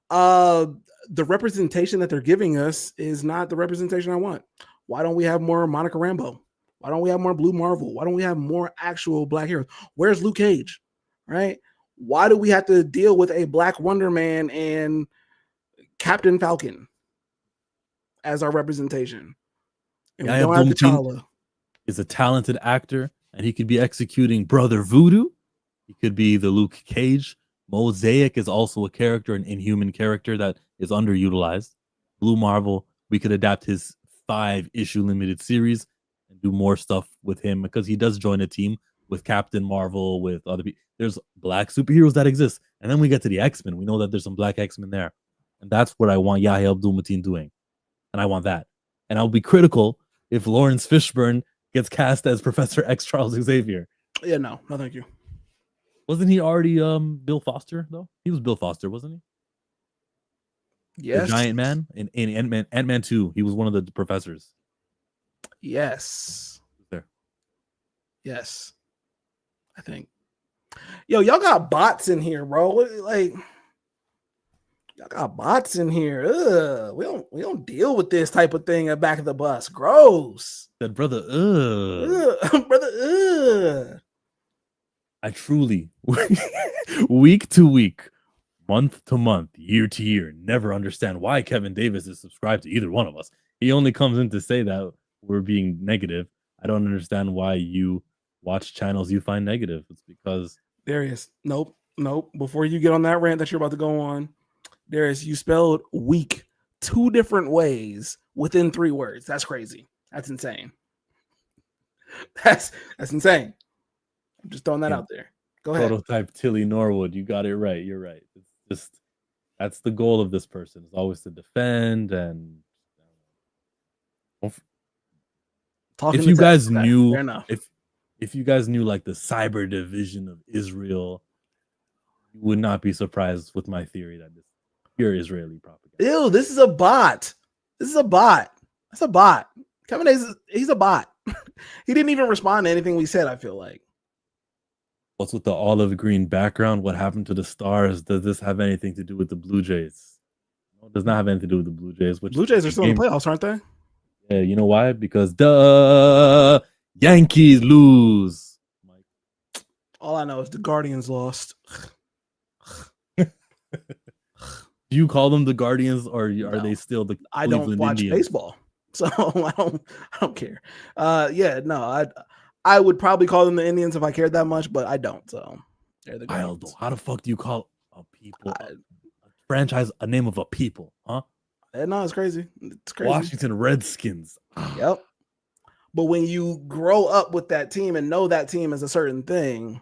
the representation that they're giving us is not the representation I want. Why don't we have more Monica Rambeau? Why don't we have more Blue Marvel? Why don't we have more actual black heroes? Where's Luke Cage? Right? Why do we have to deal with a Black Wonder Man and Captain Falcon as our representation? And we don't have T'Challa. Is a talented actor, and he could be executing Brother Voodoo. He could be the Luke Cage. Mosaic is also a character, an inhuman character that is underutilized. Blue Marvel, we could adapt his 5-issue limited series and do more stuff with him because he does join a team with Captain Marvel, with other people. There's black superheroes that exist. And then we get to the X-Men. We know that there's some black X-Men there. And that's what I want Yahya Abdul-Mateen doing. And I want that. And I'll be critical if Lawrence Fishburne gets cast as Professor X Charles Xavier. Yeah, no, thank you. Wasn't he already Bill Foster, though? He was Bill Foster, wasn't he? Yes. The Giant Man in Ant-Man 2. He was one of the professors. Yes. There. Yes. I think. Yo, y'all got bots in here, bro. Like, y'all got bots in here. Ugh. We don't deal with this type of thing at back of the bus. Gross. That brother. Ugh. Brother. Ugh. I truly, week to week, month to month, year to year, never understand why Kevin Davis is subscribed to either one of us. He only comes in to say that we're being negative. I don't understand why you watch channels you find negative. It's because Darius, nope. Before you get on that rant that you're about to go on, Darius, you spelled weak 2 different ways within 3 words. That's crazy. That's insane. That's insane. I'm just throwing that out there. Go ahead. Prototype Tilly Norwood. You got it right. You're right. It's just that's the goal of this person. Is always to defend and If you guys knew, if you guys knew like the cyber division of Israel, you would not be surprised with my theory that this is pure Israeli propaganda. Ew, this is a bot. This is a bot. That's a bot. Kevin A, he's a bot. He didn't even respond to anything we said, I feel like. What's with the olive green background? What happened to the stars? Does this have anything to do with the Blue Jays? No, it does not have anything to do with the Blue Jays. Blue Jays are still in the playoffs, aren't they? Yeah, you know why? Because the Yankees lose. All I know is the Guardians lost. Do you call them the Guardians, or are they still the I Cleveland don't watch Indians? baseball, so I don't care. I would probably call them the Indians if I cared that much, but I don't. So they're the Guardians. How the fuck do you call a people a franchise a name of a people? Huh? No, it's crazy. It's crazy. Washington Redskins. Yep. But when you grow up with that team and know that team is a certain thing,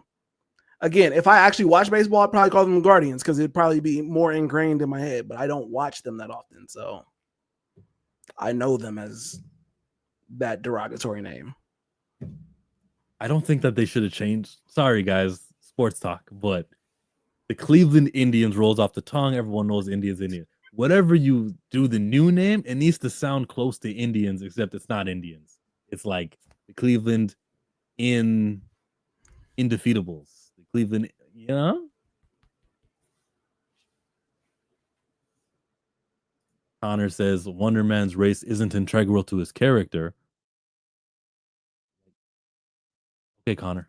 again, if I actually watch baseball, I'd probably call them the Guardians because it'd probably be more ingrained in my head. But I don't watch them that often, so I know them as that derogatory name. I don't think that they should have changed. Sorry, guys, sports talk, but the Cleveland Indians rolls off the tongue. Everyone knows Indians. Whatever you do, the new name, it needs to sound close to Indians, except it's not Indians. It's like the Cleveland Indefeatables. The Cleveland, you know? Connor says Wonder Man's race isn't integral to his character. Okay, Connor.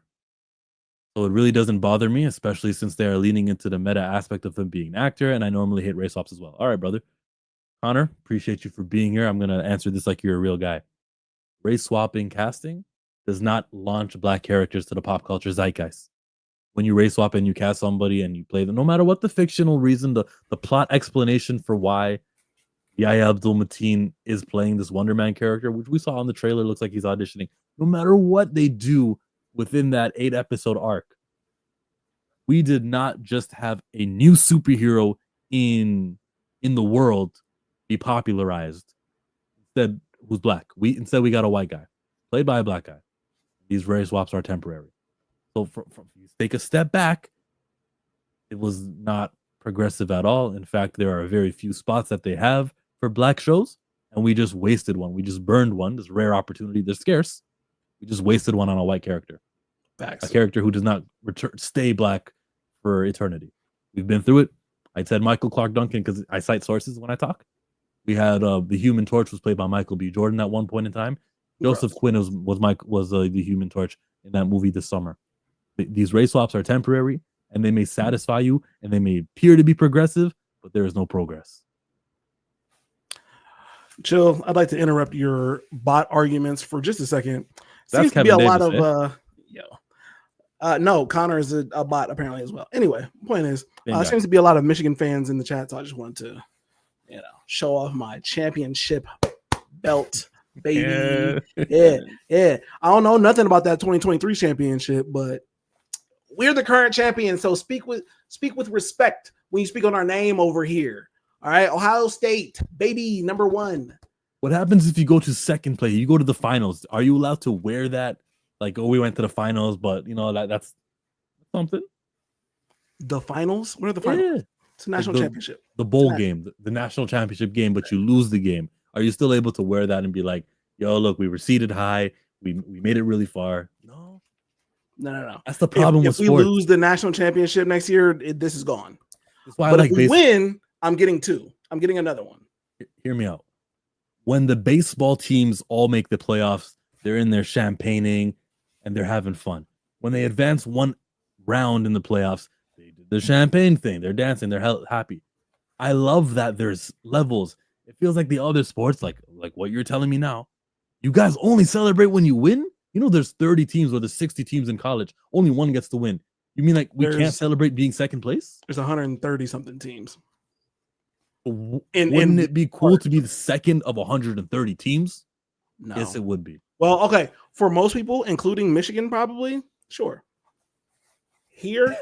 So it really doesn't bother me, especially since they are leaning into the meta aspect of him being an actor, and I normally hate race swaps as well. All right, brother. Connor, appreciate you for being here. I'm going to answer this like you're a real guy. Race swapping casting does not launch black characters to the pop culture zeitgeist. When you race swap and you cast somebody and you play them, no matter what the fictional reason, the plot explanation for why Yahya Abdul-Mateen is playing this Wonder Man character, which we saw on the trailer, looks like he's auditioning. No matter what they do within that 8-episode arc, we did not just have a new superhero in the world be popularized instead who's black. Instead we got a white guy played by a black guy. These race swaps are temporary. So you take a step back, it was not progressive at all. In fact, there are very few spots that they have for black shows, and we just wasted one. We just burned one. This rare opportunity. They're scarce. We just wasted one on a white character. Facts. A character who does not stay black for eternity. We've been through it. I said Michael Clark Duncan because I cite sources when I talk. We had the Human Torch was played by Michael B. Jordan at one point in time. Joseph Quinn was the Human Torch in that movie this summer. These race swaps are temporary, and they may satisfy you, and they may appear to be progressive, but there is no progress. Chill. I'd like to interrupt your bot arguments for just a second. That's Seems to be Kevin a lot Davis, of no, Connor is a bot apparently as well. Anyway, point is, seems to be a lot of Michigan fans in the chat, so I just wanted to, show off my championship belt, baby. Yeah. I don't know nothing about that 2023 championship, but we're the current champions, so speak with respect when you speak on our name over here. All right, Ohio State, baby, number 1. What happens if you go to second place? You go to the finals. Are you allowed to wear that? Like, we went to the finals, but that's something. The finals? What are the finals? Yeah. It's a national championship. The bowl game, the national championship game, but you lose the game. Are you still able to wear that and be like, yo, look, we were seated high. We made it really far. No. That's the problem with sports. If we lose the national championship next year, this is gone. That's why but if we win, I'm getting 2. I'm getting another one. Hear me out. When the baseball teams all make the playoffs, they're in there champagning and they're having fun. When they advance one round in the playoffs, they did the champagne thing. They're dancing. They're happy. I love that there's levels. It feels like the other sports, like what you're telling me now. You guys only celebrate when you win? There's 30 teams or there's 60 teams in college. Only one gets to win. You mean like we can't celebrate being second place? There's 130 something teams. Wouldn't it be cool to be the second of 130 teams? No. Yes, it would be. Well, okay. For most people, including Michigan, probably, sure. Here,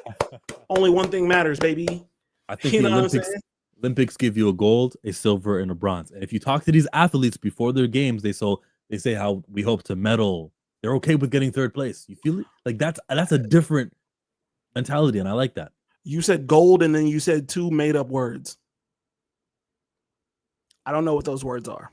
only one thing matters, baby. I think the Olympics give you a gold, a silver, and a bronze. And if you talk to these athletes before their games, they They say how we hope to medal. They're okay with getting third place. You feel it? Like that's a different mentality, and I like that. You said gold, and then you said 2 made-up words. I don't know what those words are.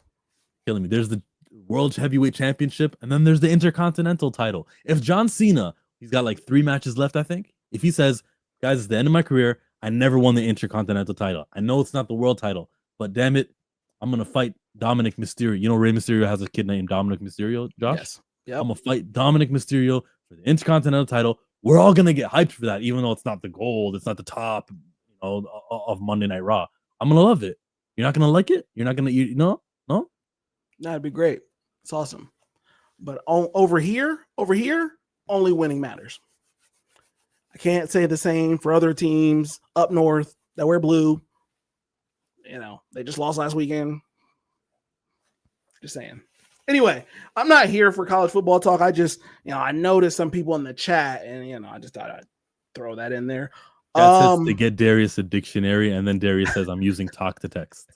Killing me. There's the World Heavyweight Championship, and then there's the Intercontinental title. If John Cena, he's got like 3 matches left, I think. If he says, guys, it's the end of my career, I never won the Intercontinental title. I know it's not the world title, but damn it, I'm gonna fight Dominic Mysterio. You know, Rey Mysterio has a kid named Dominic Mysterio, Josh? Yes. Yep. I'm gonna fight Dominic Mysterio for the Intercontinental title. We're all gonna get hyped for that, even though it's not the gold, it's not the top, of Monday Night Raw. I'm gonna love it. You're not gonna like it? You're not gonna, no? That'd be great. It's awesome. But over here, only winning matters. I can't say the same for other teams up north that wear blue. They just lost last weekend. Just saying. Anyway, I'm not here for college football talk. I just, I noticed some people in the chat, and I just thought I'd throw that in there. To get Darius a dictionary, and then Darius says, "I'm using talk to text."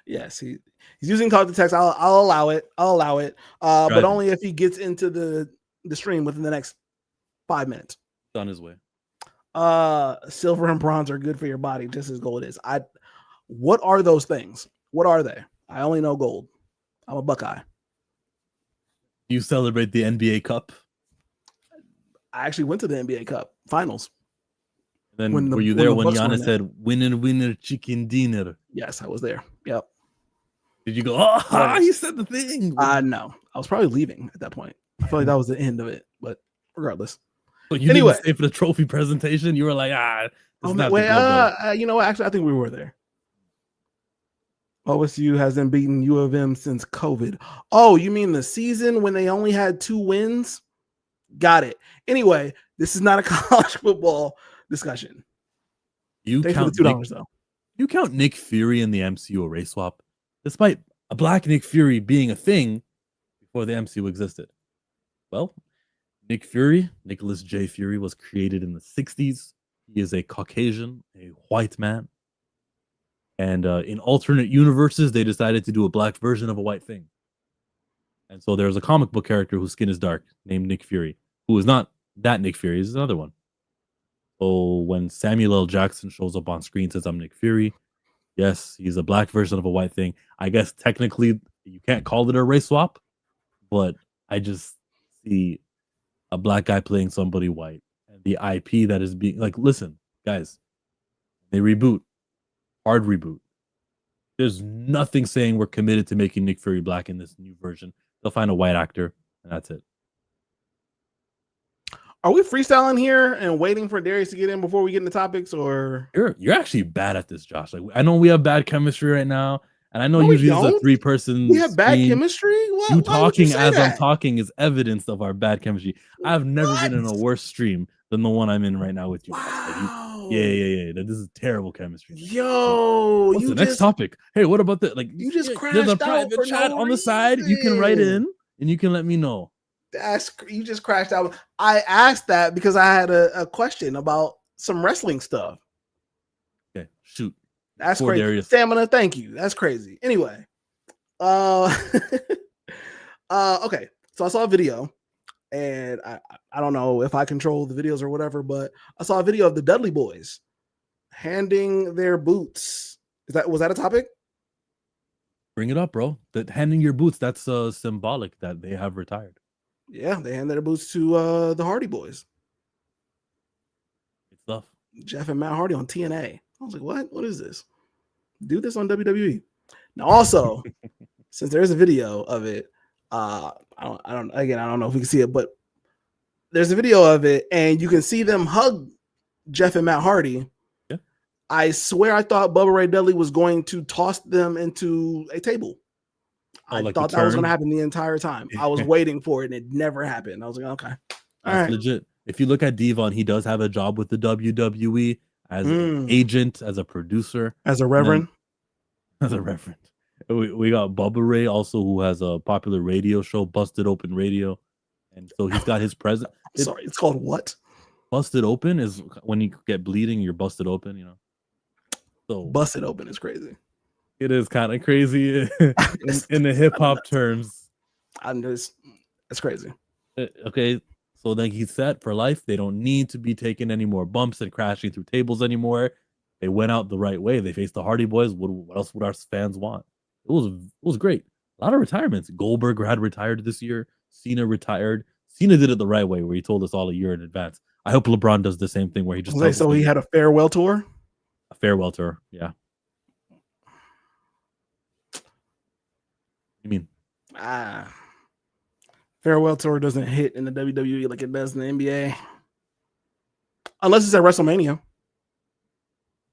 Yes, he's using talk to text. I'll allow it. But only if he gets into the stream within the next 5 minutes. It's on his way. Silver and bronze are good for your body, just as gold is. What are those things? What are they? I only know gold. I'm a Buckeye. You celebrate the NBA Cup? I actually went to the NBA Cup finals. Then were you there when Iyanu said winner chicken dinner? Yes, I was there. Yep. Did you go, you said the thing? No. I was probably leaving at that point. I feel like that was the end of it, but regardless. But you didn't stay for the trophy presentation? You were like, you know what? Actually, I think we were there. OSU hasn't beaten U of M since COVID. Oh, you mean the season when they only had 2 wins? Got it. Anyway, this is not a college football discussion. You count $2 though. You count Nick Fury in the MCU a race swap, despite a black Nick Fury being a thing before the MCU existed. Well, Nick Fury, Nicholas J. Fury, was created in the 60s. He is a Caucasian, a white man. And in alternate universes, they decided to do a black version of a white thing. And so there's a comic book character whose skin is dark named Nick Fury, who is not that Nick Fury, is another one. So when Samuel L. Jackson shows up on screen, says, "I'm Nick Fury," yes, he's a black version of a white thing. I guess technically you can't call it a race swap, but I just see a black guy playing somebody white. And the IP that is being, like, listen, guys, they reboot. Hard reboot. There's nothing saying we're committed to making Nick Fury black in this new version. They'll find a white actor, and that's it. Are we freestyling here and waiting for Darius to get in before we get into topics, or you're actually bad at this, Josh? Like, I know we have bad chemistry right now, and I know usually it's a 3-person. We have bad chemistry. What? You talking as I'm talking is evidence of our bad chemistry. I've never been in a worse stream than the one I'm in right now with you. Wow. Yeah. This is terrible chemistry. Yo, what's the next topic? Hey, what about that? Like, you just crashed there's a out private for chat no on the side. You can write in and you can let me know. You just crashed out. I asked that because I had a question about some wrestling stuff. Okay, shoot. That's crazy. Darius. Stamina, thank you. That's crazy. Anyway, okay. So I saw a video, and I don't know if I control the videos or whatever, but I saw a video of the Dudley Boys handing their boots. Was that a topic? Bring it up, bro. That handing your boots, that's symbolic that they have retired. Yeah, they handed their boots to the Hardy Boys. Good stuff. Jeff and Matt Hardy on TNA. I was like, what? What is this? Do this on WWE. Now, also, since there is a video of it, I don't know if we can see it, but there's a video of it, and you can see them hug Jeff and Matt Hardy. Yeah. I swear I thought Bubba Ray Dudley was going to toss them into a table. I thought that was going to happen the entire time. I was waiting for it, and it never happened. I was like, okay. All right. Legit. If you look at Devon, he does have a job with the WWE as an agent, as a producer. As a reverend. As a reverend. We got Bubba Ray also, who has a popular radio show, Busted Open Radio. And so he's got his present. Sorry, it's called what? Busted Open is when you get bleeding, you're busted open, you know. So Busted Open is crazy. It is kind of crazy in the hip hop terms. It's crazy. Okay, so then he's set for life. They don't need to be taking any more bumps and crashing through tables anymore. They went out the right way. They faced the Hardy Boys. What else would our fans want? It was great. A lot of retirements. Goldberg had retired this year. Cena retired. Cena did it the right way, where he told us all a year in advance. I hope LeBron does the same thing, where he just so he had a farewell tour. A farewell tour, yeah. You mean? Farewell tour doesn't hit in the WWE like it does in the NBA, unless it's at WrestleMania.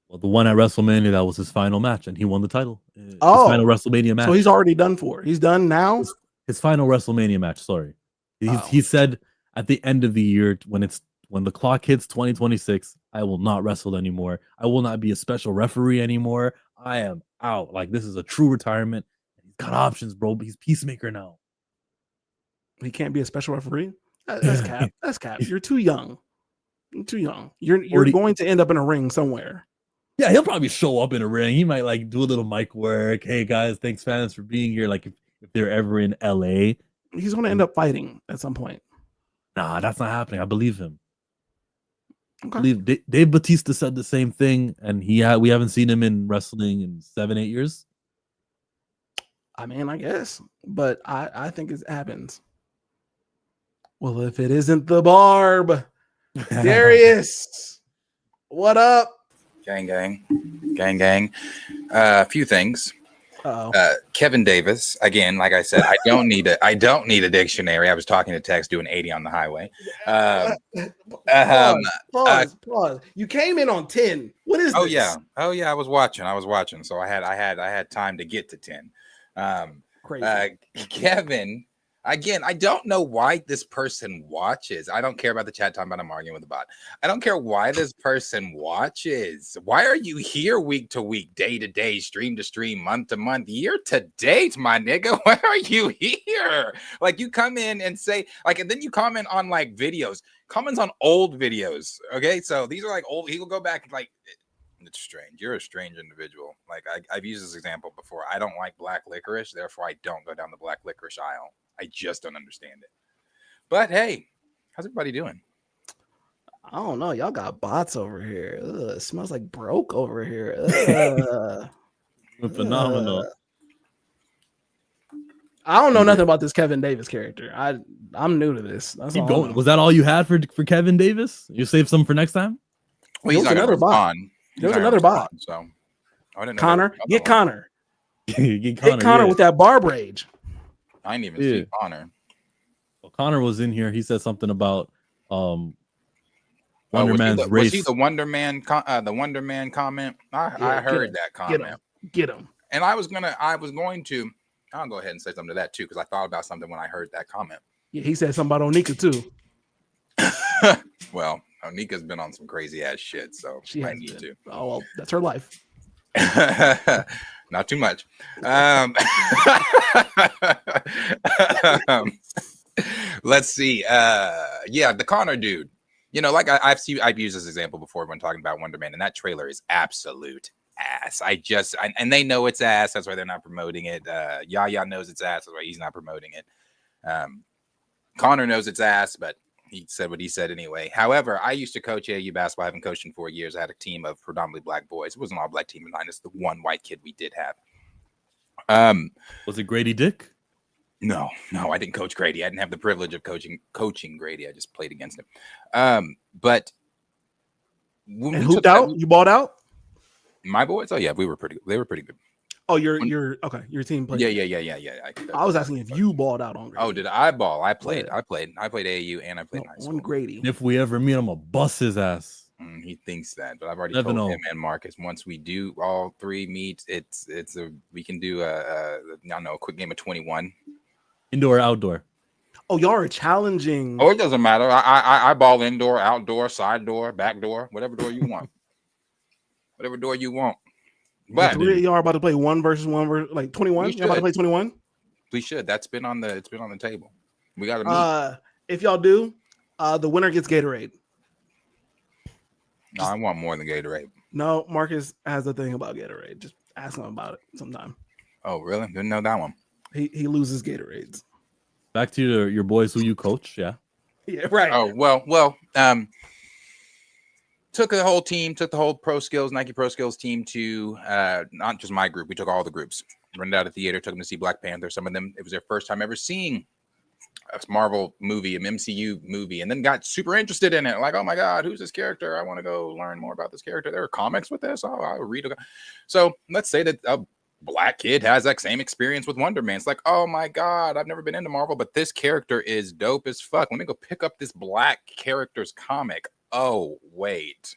Well, the one at WrestleMania, that was his final match, and he won the title. His Oh, final WrestleMania match. So he's already done for. He's done now. His final WrestleMania match. Sorry, he said at the end of the year, when the clock hits 2026, I will not wrestle anymore. I will not be a special referee anymore. I am out. Like, this is a true retirement. He's got options, bro. He's Peacemaker now. He can't be a special referee. That's cap. That's cap. You're too young. You're too young. You're going to end up in a ring somewhere. Yeah, he'll probably show up in a ring. He might like do a little mic work. Hey guys, thanks fans for being here. Like if they're ever in LA, he's going to end up fighting at some point. Nah, that's not happening. I believe him. Okay. I believe Dave Bautista said the same thing, and we haven't seen him in wrestling in 7-8 years. I mean, I guess, but I think it happens. Well, if it isn't the Barb, Darius, what up? Gang. A few things. Kevin Davis, again, like I said, I don't need a dictionary. I was talking to Tex doing 80 on the highway. Pause. You came in on 10. What is this? Oh yeah. I was watching. So I had time to get to 10. Crazy. Kevin, again, I don't know why this person watches. I don't care about the chat time, but I'm arguing with the bot. I don't care why this person watches. Why are you here week to week, day to day, stream to stream, month to month, year to date, my nigga? Why are you here? Like, you come in and say, like, and then you comment on like videos, comments on old videos. Okay, so these are like old. He will go back and like. It's strange. You're a strange individual. Like I've used this example before. I don't like black licorice, therefore I don't go down the black licorice aisle. I just don't understand it. But hey, how's everybody doing? I don't know. Y'all got bots over here. Ugh, it smells like broke over here. Phenomenal. I don't know nothing about this Kevin Davis character. I'm new to this. That's Keep going. Was that all you had for Kevin Davis? You save some for next time? Well, he's not another bot. There was another bot. So I didn't know Connor, get Connor. Get Connor with that barb rage. I didn't even see Connor. Well, Connor was in here. He said something about Wonder Man's race. Was he the Wonder Man? The Wonder Man comment. I heard that comment. Get him. And I was going to. I'll go ahead and say something to that too, because I thought about something when I heard that comment. Yeah, he said something about Onika too. Well, Onika's been on some crazy ass shit, so she might need to. Oh well, that's her life. Not too much. Let's see. The Connor dude. You know, like I've used this example before when talking about Wonder Man, and that trailer is absolute ass. And they know it's ass. That's why they're not promoting it. Yaya knows it's ass. That's why he's not promoting it. Connor knows it's ass, but he said what he said anyway. However, I used to coach AAU basketball. I haven't coached in 4 years. I had a team of predominantly black boys. It was an all black team minus the one white kid we did have. Was it Grady Dick? No, I didn't coach Grady. I didn't have the privilege of coaching Grady. I just played against him. But when and who out? You bought out? My boys? Oh yeah, they were pretty good. Oh, you're okay. Your team played. Yeah. I was asking if you balled out on Grady. Oh, did I ball? I played AAU and I played high school. On Grady. If we ever meet him, I'll bust his ass. He thinks that, but I've already told him and Marcus. Once we do all three meet, we can do a quick game of 21. Indoor or outdoor? Oh, y'all are challenging. Oh, it doesn't matter. I ball indoor, outdoor, side door, back door, whatever door you want. Whatever door you want. But the three of y'all are about to play 1 versus 1 like 21. Y'all about to play 21? We should. It's been on the table. We got to meet. If y'all do, the winner gets Gatorade. No, I want more than Gatorade. No, Marcus has a thing about Gatorade. Just ask him about it sometime. Oh, really? Didn't know that one. He loses Gatorades. Back to your boys who you coach. Yeah. Yeah. Right. Oh well. Took the whole team, took the whole Nike Pro Skills team to not just my group. We took all the groups. Rented out a theater, took them to see Black Panther. Some of them, it was their first time ever seeing a Marvel movie, an MCU movie, and then got super interested in it. Like, oh my God, who's this character? I want to go learn more about this character. There are comics with this. Oh, I'll read. So let's say that a Black kid has that same experience with Wonder Man. It's like, oh my God, I've never been into Marvel, but this character is dope as fuck. Let me go pick up this Black character's comic. Oh, wait.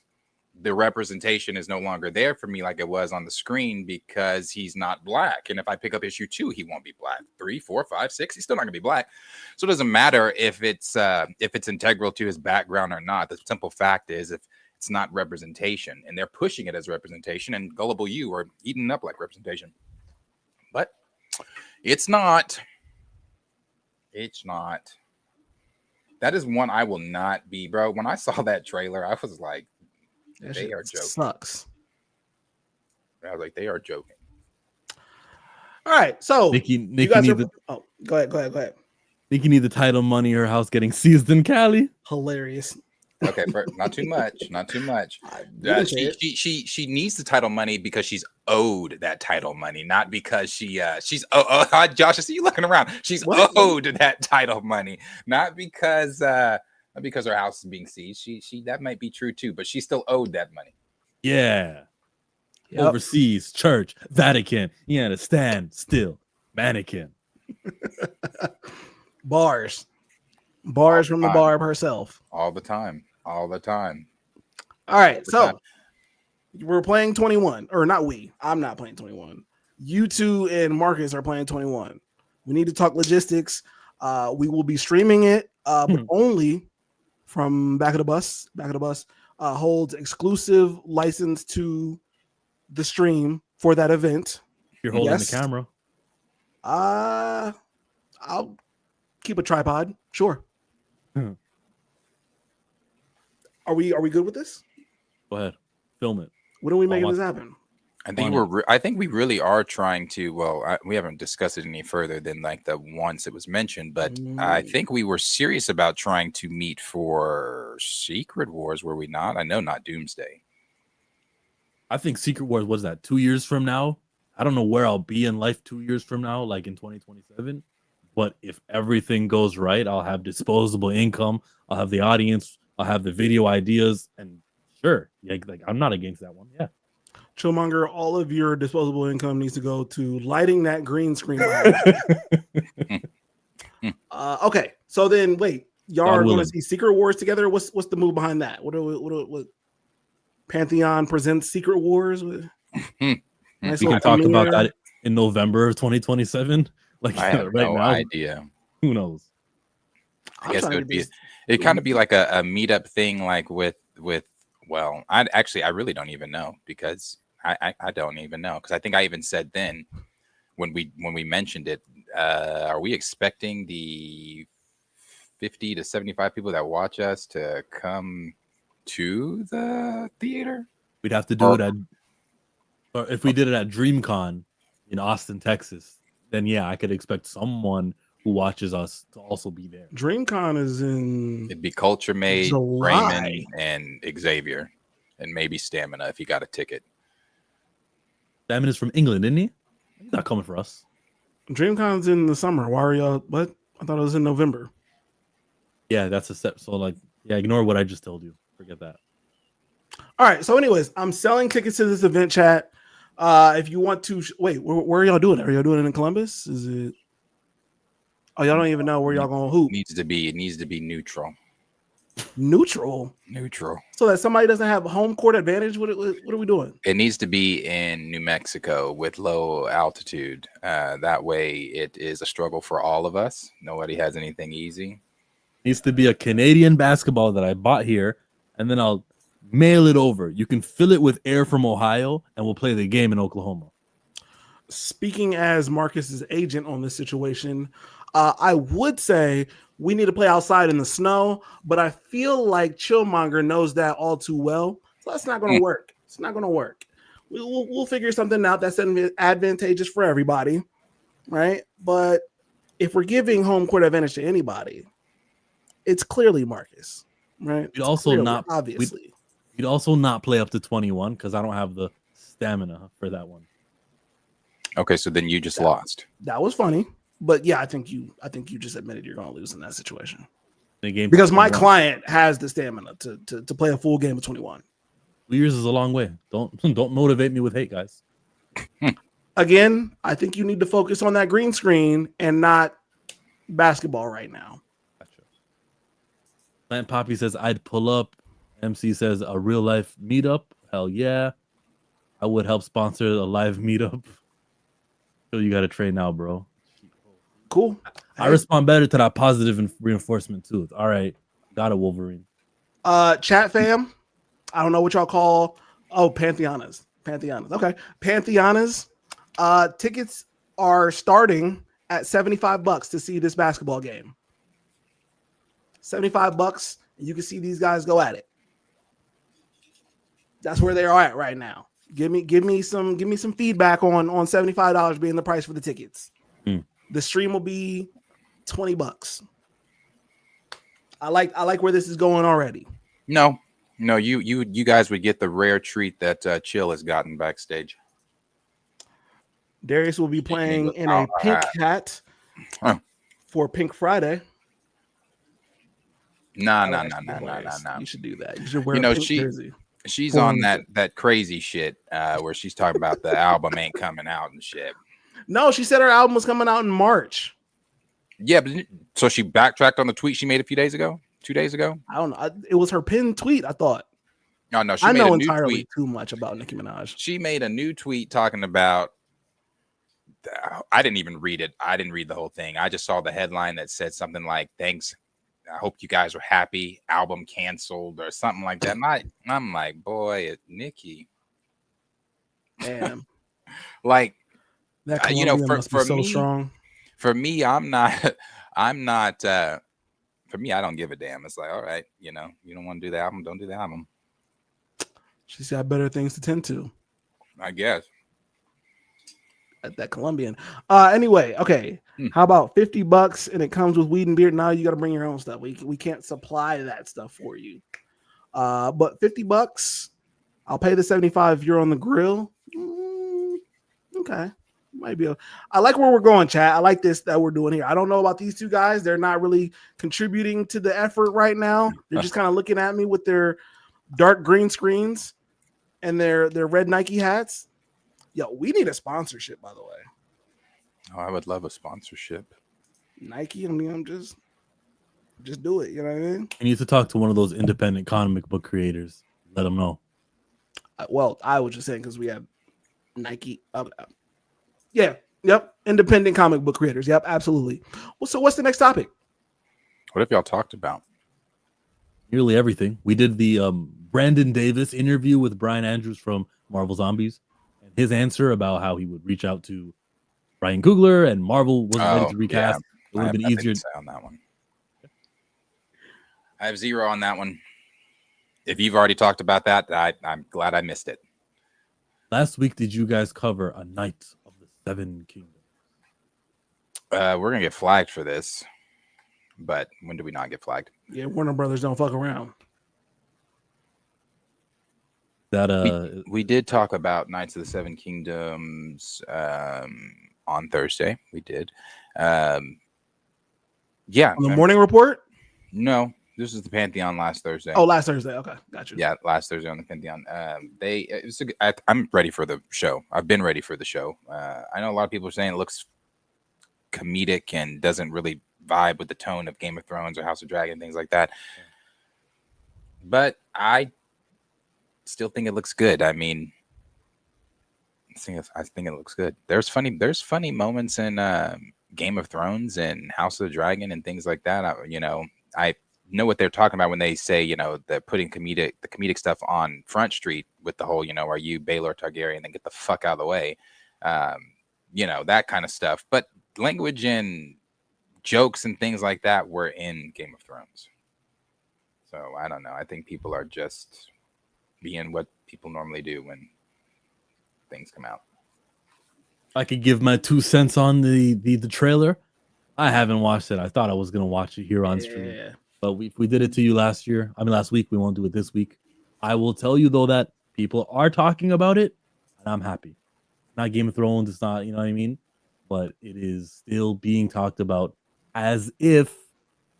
The representation is no longer there for me like it was on the screen because he's not Black. And if I pick up issue 2, he won't be Black. 3, 4, 5, 6, he's still not gonna be Black. So it doesn't matter if it's integral to his background or not. The simple fact is, if it's not representation, and they're pushing it as representation, and gullible you are eating up like representation, but it's not. It's not. That is one I will not be, bro. When I saw that trailer, I was like, they are joking. Sucks. I was like, they are joking. All right, so Nikki you guys need oh, go ahead. Nikki need the title money. Her house getting seized in Cali. Hilarious. Okay, not too much. Not too much. She needs the title money because she's owed that title money, not because she's Josh, I see you looking around. She's owed that title money, not because her house is being seized. She that might be true too, but she's still owed that money. Yeah. Yep. Overseas, church, Vatican. You had to stand still. Mannequin. Bars from the Barb herself. All the time. All right, so we're playing 21, or not we. I'm not playing 21. You two and Marcus are playing 21. We need to talk logistics. We will be streaming it, but only from Back of the Bus. Back of the Bus holds exclusive license to the stream for that event. You're holding the camera. I'll keep a tripod. Sure. Are we good with this? Go ahead, film it. When are we making this happen? I think we really are trying to. Well, we haven't discussed it any further than like the once it was mentioned, but I think we were serious about trying to meet for Secret Wars. Were we not? I know not Doomsday. I think Secret Wars was that 2 years from now. I don't know where I'll be in life 2 years from now, like in 2027. But if everything goes right, I'll have disposable income. I'll have the audience. I'll have the video ideas, and sure, like I'm not against that one. Yeah, Chillmonger, all of your disposable income needs to go to lighting that green screen. Okay, so then wait, y'all are going to see Secret Wars together. What's the move behind that? What Pantheon presents Secret Wars with? We can talk about that in November of 2027. Like I have right no now, idea. Who knows? I guess it would be. It'd kind of be like a meetup thing, like with. Well, I really don't even know because I don't even know because I think I even said then when we mentioned it. Are we expecting the 50 to 75 people that watch us to come to the theater? We'd have to do it at, or if we did it at DreamCon in Austin, Texas, then yeah, I could expect someone who watches us to also be there. DreamCon is in. It'd be Culture Made, July. Raymond, and Xavier, and maybe Stamina if he got a ticket. Stamina's from England, isn't he? He's not coming for us. DreamCon's in the summer. Why are y'all? What? I thought it was in November. Yeah, that's a step. So like, yeah, ignore what I just told you. Forget that. All right. So, anyways, I'm selling tickets to this event, chat. If you want to, wait, where are y'all doing it? Are y'all doing it in Columbus? Is it? Oh, y'all don't even know where y'all gonna hoop. It needs to be neutral. Neutral. So that somebody doesn't have home court advantage. What are we doing? It needs to be in New Mexico with low altitude. That way, it is a struggle for all of us. Nobody has anything easy. Needs to be a Canadian basketball that I bought here, and then I'll mail it over. You can fill it with air from Ohio, and we'll play the game in Oklahoma. Speaking as Marcus's agent on this situation, I would say we need to play outside in the snow, but I feel like Chillmonger knows that all too well. So that's not going to work. It's not going to work. We'll figure something out that's advantageous for everybody, right? But if we're giving home court advantage to anybody, it's clearly Marcus, right? We'd also clearly, not obviously. We'd also not play up to 21 because I don't have the stamina for that one. Okay, so then you just lost. That was funny, but yeah, I think you just admitted you're going to lose in that situation. The game Because my client has the stamina to play a full game of 21. 2 years is a long way. Don't motivate me with hate, guys. Again, I think you need to focus on that green screen and not basketball right now. Gotcha. Plant Poppy says I'd pull up. MC says a real life meetup. Hell yeah. I would help sponsor a live meetup. So you got to train now, bro. Cool. I respond better to that positive reinforcement too. All right. Got it, Wolverine. Chat fam. I don't know what y'all call. Oh, Pantheonas. Okay. Pantheonas. Tickets are starting at $75 to see this basketball game. $75, and you can see these guys go at it. That's where they are at right now. Give me some feedback on $75 being the price for the tickets. The stream will be $20. I like where this is going already. No, you guys would get the rare treat that Chill has gotten backstage. Darius will be playing in a pink hat for Pink Friday. No. You should do that. You should wear a pink jersey. She's on that crazy shit where she's talking about the album ain't coming out and shit. No, she said her album was coming out in March. Yeah, but so she backtracked on the tweet she made a few days ago, 2 days ago. I don't know. It was her pinned tweet, I thought. No, I know entirely too much about Nicki Minaj. She made a new tweet talking about. I didn't even read it. I didn't read the whole thing. I just saw the headline that said something like, "Thanks. I hope you guys were happy. Album canceled," or something like that. And I'm like, boy, Nicki. Damn. Like, that for so me, strong. For me, I'm not. For me, I don't give a damn. It's like, all right, you don't want to do the album, don't do the album. She's got better things to tend to, I guess. At that Colombian. Anyway, okay. How about $50 and it comes with weed and beer? Now you got to bring your own stuff. We can't supply that stuff for you. But $50, I'll pay the $75 if you're on the grill. Okay. Might be. I like where we're going, chat. I like this that we're doing here. I don't know about these two guys. They're not really contributing to the effort right now. They're just kind of looking at me with their dark green screens and their red Nike hats. Yo, we need a sponsorship, by the way. Oh, I would love a sponsorship. Nike, I mean, I'm just do it. You know what I mean? You need to talk to one of those independent comic book creators. Let them know. Well, I was just saying because we have Nike. Yeah. Yep. Independent comic book creators. Yep. Absolutely. Well, so what's the next topic? What have y'all talked about? Nearly everything. We did the Brandon Davis interview with Brian Andrews from Marvel Zombies. And his answer about how he would reach out to Ryan Coogler and Marvel wasn't ready to recast. It would have been easier on that one. I have 0 on that one. If you've already talked about that, I'm glad I missed it. Last week, did you guys cover a Knight of the Seven Kingdoms? We're gonna get flagged for this, but when do we not get flagged? Yeah, Warner Brothers don't fuck around. That we did talk about Knights of the Seven Kingdoms on Thursday. We did. Yeah. On the morning report? No. This is the Pantheon last Thursday. Oh, last Thursday. Okay, gotcha. Yeah, last Thursday on the Pantheon. I'm ready for the show. I've been ready for the show. I know a lot of people are saying it looks comedic and doesn't really vibe with the tone of Game of Thrones or House of Dragon, things like that. But I still think it looks good. I mean, I think it looks good. There's funny moments in Game of Thrones and House of the Dragon and things like that. I know what they're talking about when they say, they're putting the comedic stuff on Front Street with the whole, are you Baelor Targaryen, then get the fuck out of the way. That kind of stuff. But language and jokes and things like that were in Game of Thrones. So I don't know. I think people are just being what people normally do when things come out. I could give my 2 cents on the trailer. I haven't watched it. I thought I was gonna watch it here on stream, but we did it to you last week. We won't do it this week. I will tell you though that people are talking about it, and I'm happy. Not Game of Thrones. It's not, you know what I mean, but it is still being talked about as if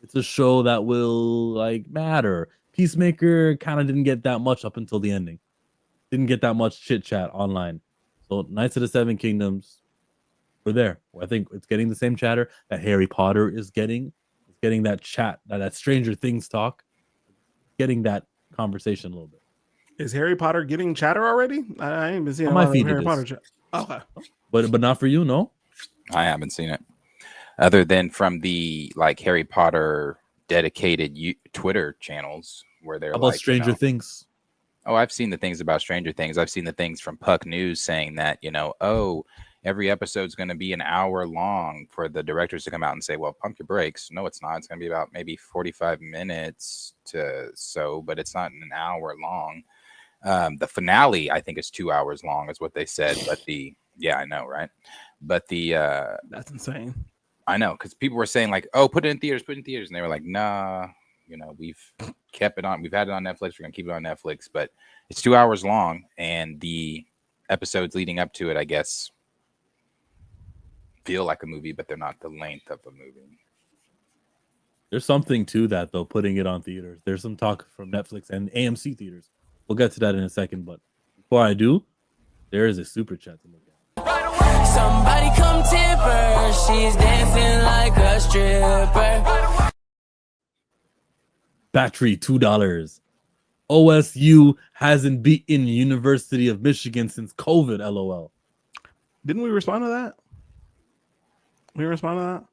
it's a show that will like matter. Peacemaker kind of didn't get that much up until the ending. Didn't get that much chit chat online. So Knights of the Seven Kingdoms, we're there. I think it's getting the same chatter that Harry Potter is getting. It's getting that chat, that Stranger Things talk, getting that conversation a little bit. Is Harry Potter getting chatter already? I ain't been seeing On a my lot of feed Harry it Potter is. chat. Okay. But not for you, no? I haven't seen it. Other than from the like Harry Potter dedicated Twitter channels where they're How about like Stranger Things? Oh, I've seen the things about Stranger Things. I've seen the things from Puck News saying that, every episode's going to be an hour long for the directors to come out and say, well, pump your brakes. No, it's not. It's going to be about maybe 45 minutes but it's not an hour long. The finale, I think, is 2 hours long, is what they said. But I know, right? But that's insane. I know, because people were saying like, oh, put it in theaters. And they were like, nah, we've kept it on. We've had it on Netflix. We're going to keep it on Netflix. But it's 2 hours long. And the episodes leading up to it, I guess, feel like a movie, but they're not the length of a movie. There's something to that, though, putting it on theaters. There's some talk from Netflix and AMC theaters. We'll get to that in a second. But before I do, there is a super chat to look at. Somebody come tip her. She's dancing like a stripper. Battery $2. OSU hasn't beaten University of Michigan since COVID. LOL. Didn't we respond to that? We respond to that?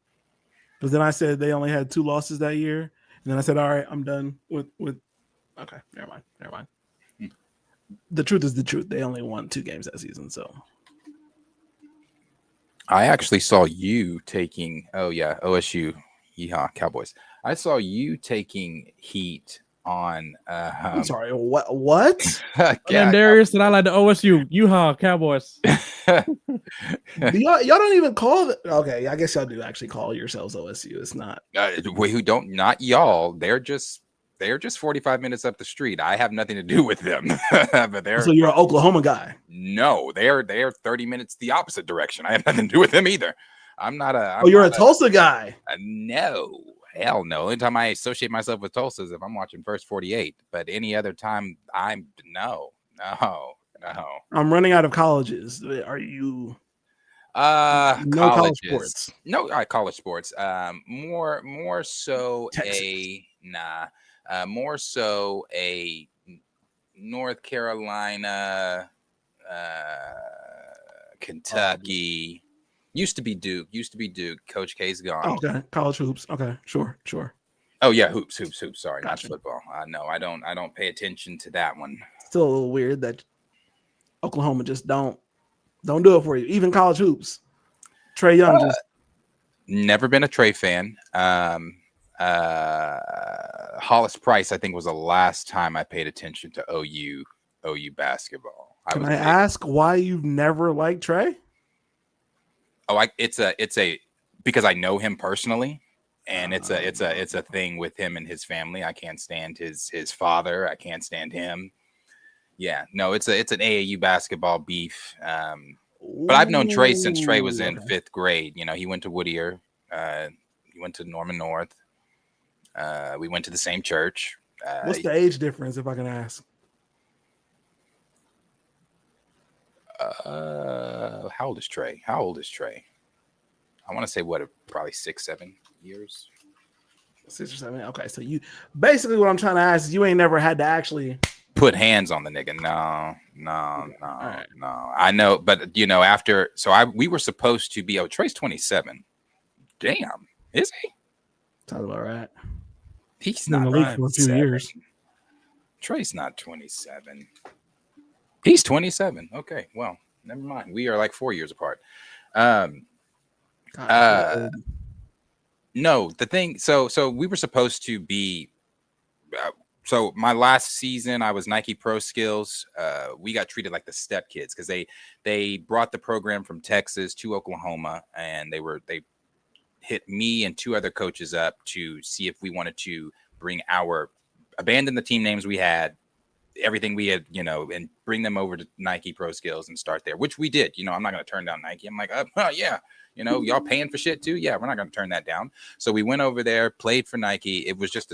Because then I said they only had 2 losses that year. And then I said, all right, I'm done with okay, never mind. The truth is the truth. They only won 2 games that season, so I actually saw you taking OSU, yeehaw, Cowboys. I saw you taking heat on I'm sorry, what? And Darius and I like the OSU, yeehaw, Cowboys. y'all don't even call it. Okay, I guess y'all do actually call yourselves OSU. It's not not y'all. They're just 45 minutes up the street. I have nothing to do with them. But so you're an Oklahoma guy. No, they're 30 minutes the opposite direction. I have nothing to do with them either. I'm not a you're a Tulsa guy. No, hell no. Only time I associate myself with Tulsa is if I'm watching First 48. But any other time, I'm no. I'm running out of colleges. Are you no college sports? No, college sports. More so Texas. More so a North Carolina, Kentucky. Used to be Duke. Coach K's gone. Okay, college hoops. Okay, sure. Oh yeah, hoops. Sorry, Gotcha. not football. No, I don't pay attention to that one. Still a little weird that Oklahoma just don't do it for you. Even college hoops. Trae Young just never been a Trae fan. Hollis Price, I think, was the last time I paid attention to OU basketball. Can I ask why you've never liked Trae? Oh, it's a because I know him personally, and it's a thing with him and his family. I can't stand his father. I can't stand him. Yeah, no, it's an AAU basketball beef. But I've known Trae since Trae was in 5th grade. He went to Whittier. He went to Norman North. We went to the same church. What's the age difference, if I can ask? How old is Trae? I want to say probably 6-7 years. 6 or 7. Okay, so you basically what I'm trying to ask is you ain't never had to actually put hands on the nigga. No. I know, but after we were supposed to be. Trae's 27. Damn, is he? Sounds about right. He's not in the league for a few years. Trae's not 27. He's 27. Okay, well, never mind. We are like 4 years apart. No, the thing. So we were supposed to be. So my last season, I was Nike Pro Skills. We got treated like the step kids because they brought the program from Texas to Oklahoma, and they hit me and 2 other coaches up to see if we wanted to abandon the team names we had, everything we had, and bring them over to Nike Pro Skills and start there, which we did. I'm not going to turn down Nike. I'm like, oh yeah, y'all paying for shit too. Yeah, we're not going to turn that down. So we went over there, played for Nike. It was just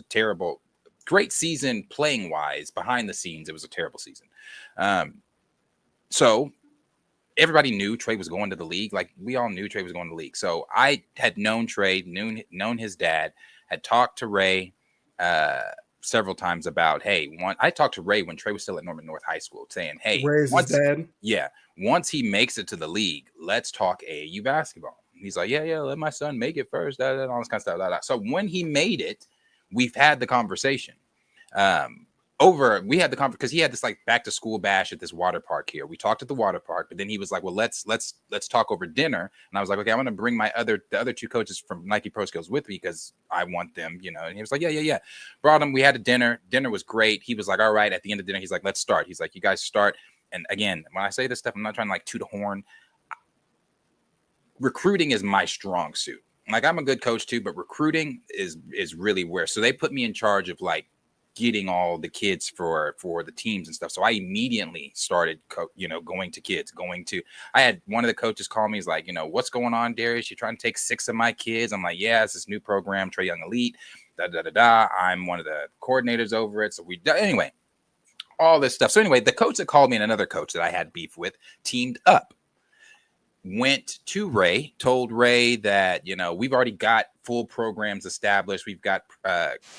great season playing wise. Behind the scenes, it was a terrible season. So everybody knew Trey was going to the league. Like, we all knew Trey was going to the league. So I had known Trey, known his dad, had talked to Ray several times about, I talked to Ray when Trey was still at Norman North High School, saying, hey, Ray's his dad? Yeah, once he makes it to the league, let's talk AAU basketball. He's like, yeah, let my son make it first, all this kind of stuff. So when he made it, we've had the conversation. We had the conversation because he had this like back to school bash at this water park here. We talked at the water park, but then he was like, well, let's talk over dinner. And I was like, okay, I'm going to bring the other 2 coaches from Nike Pro Skills with me because I want them, and he was like, yeah. Brought him. We had a dinner. Dinner was great. He was like, all right. At the end of dinner, he's like, let's start. He's like, you guys start. And again, when I say this stuff, I'm not trying to like toot a horn. Recruiting is my strong suit. Like, I'm a good coach too, but recruiting is really where. So they put me in charge of like getting all the kids for the teams and stuff. So I immediately started, going to kids, I had one of the coaches call me. He's like, what's going on, Darius? You're trying to take 6 of my kids. I'm like, yeah, it's this new program, Trey Young Elite, I'm one of the coordinators over it. So anyway, all this stuff. So anyway, the coach that called me and another coach that I had beef with teamed up. Went to Ray, told Ray that, we've already got full programs established. We've got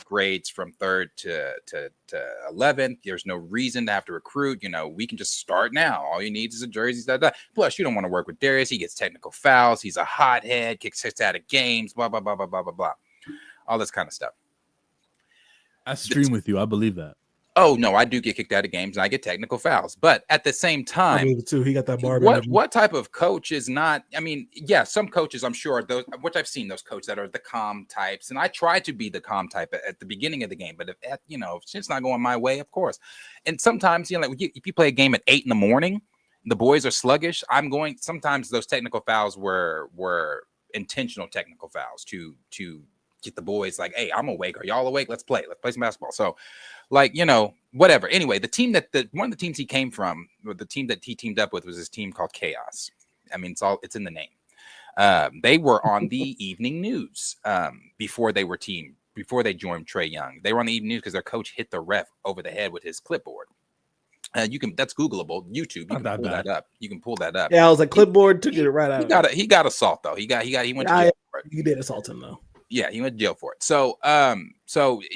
grades from 3rd to 11th. There's no reason to have to recruit. We can just start now. All you need is a jersey. Plus, you don't want to work with Darius. He gets technical fouls. He's a hothead, kicks hits out of games, blah, blah, blah, blah, blah, blah, blah. All this kind of stuff. I stream with you. I believe that. Oh, no, I do get kicked out of games and I get technical fouls. But at the same time, too. He got that bar. What type of coach is not? I mean, yeah, some coaches, I'm sure, which I've seen those coaches that are the calm types. And I try to be the calm type at the beginning of the game. But if it's not going my way, of course. And sometimes, if you play a game at 8 a.m, the boys are sluggish. Sometimes those technical fouls were intentional technical fouls to get the boys like, hey, I'm awake. Are y'all awake? Let's play some basketball. So, whatever. Anyway, one of the teams he came from, or the team that he teamed up with, was this team called Chaos. I mean, it's in the name. They were on the evening news before they joined Trey Young. They were on the evening news because their coach hit the ref over the head with his clipboard. That's Googleable. YouTube. You can pull that up. You can pull that up. Yeah, I was like, clipboard took it right out. He got assault though. He went to jail for it. He did assault him though. Yeah, he went to jail for it. So,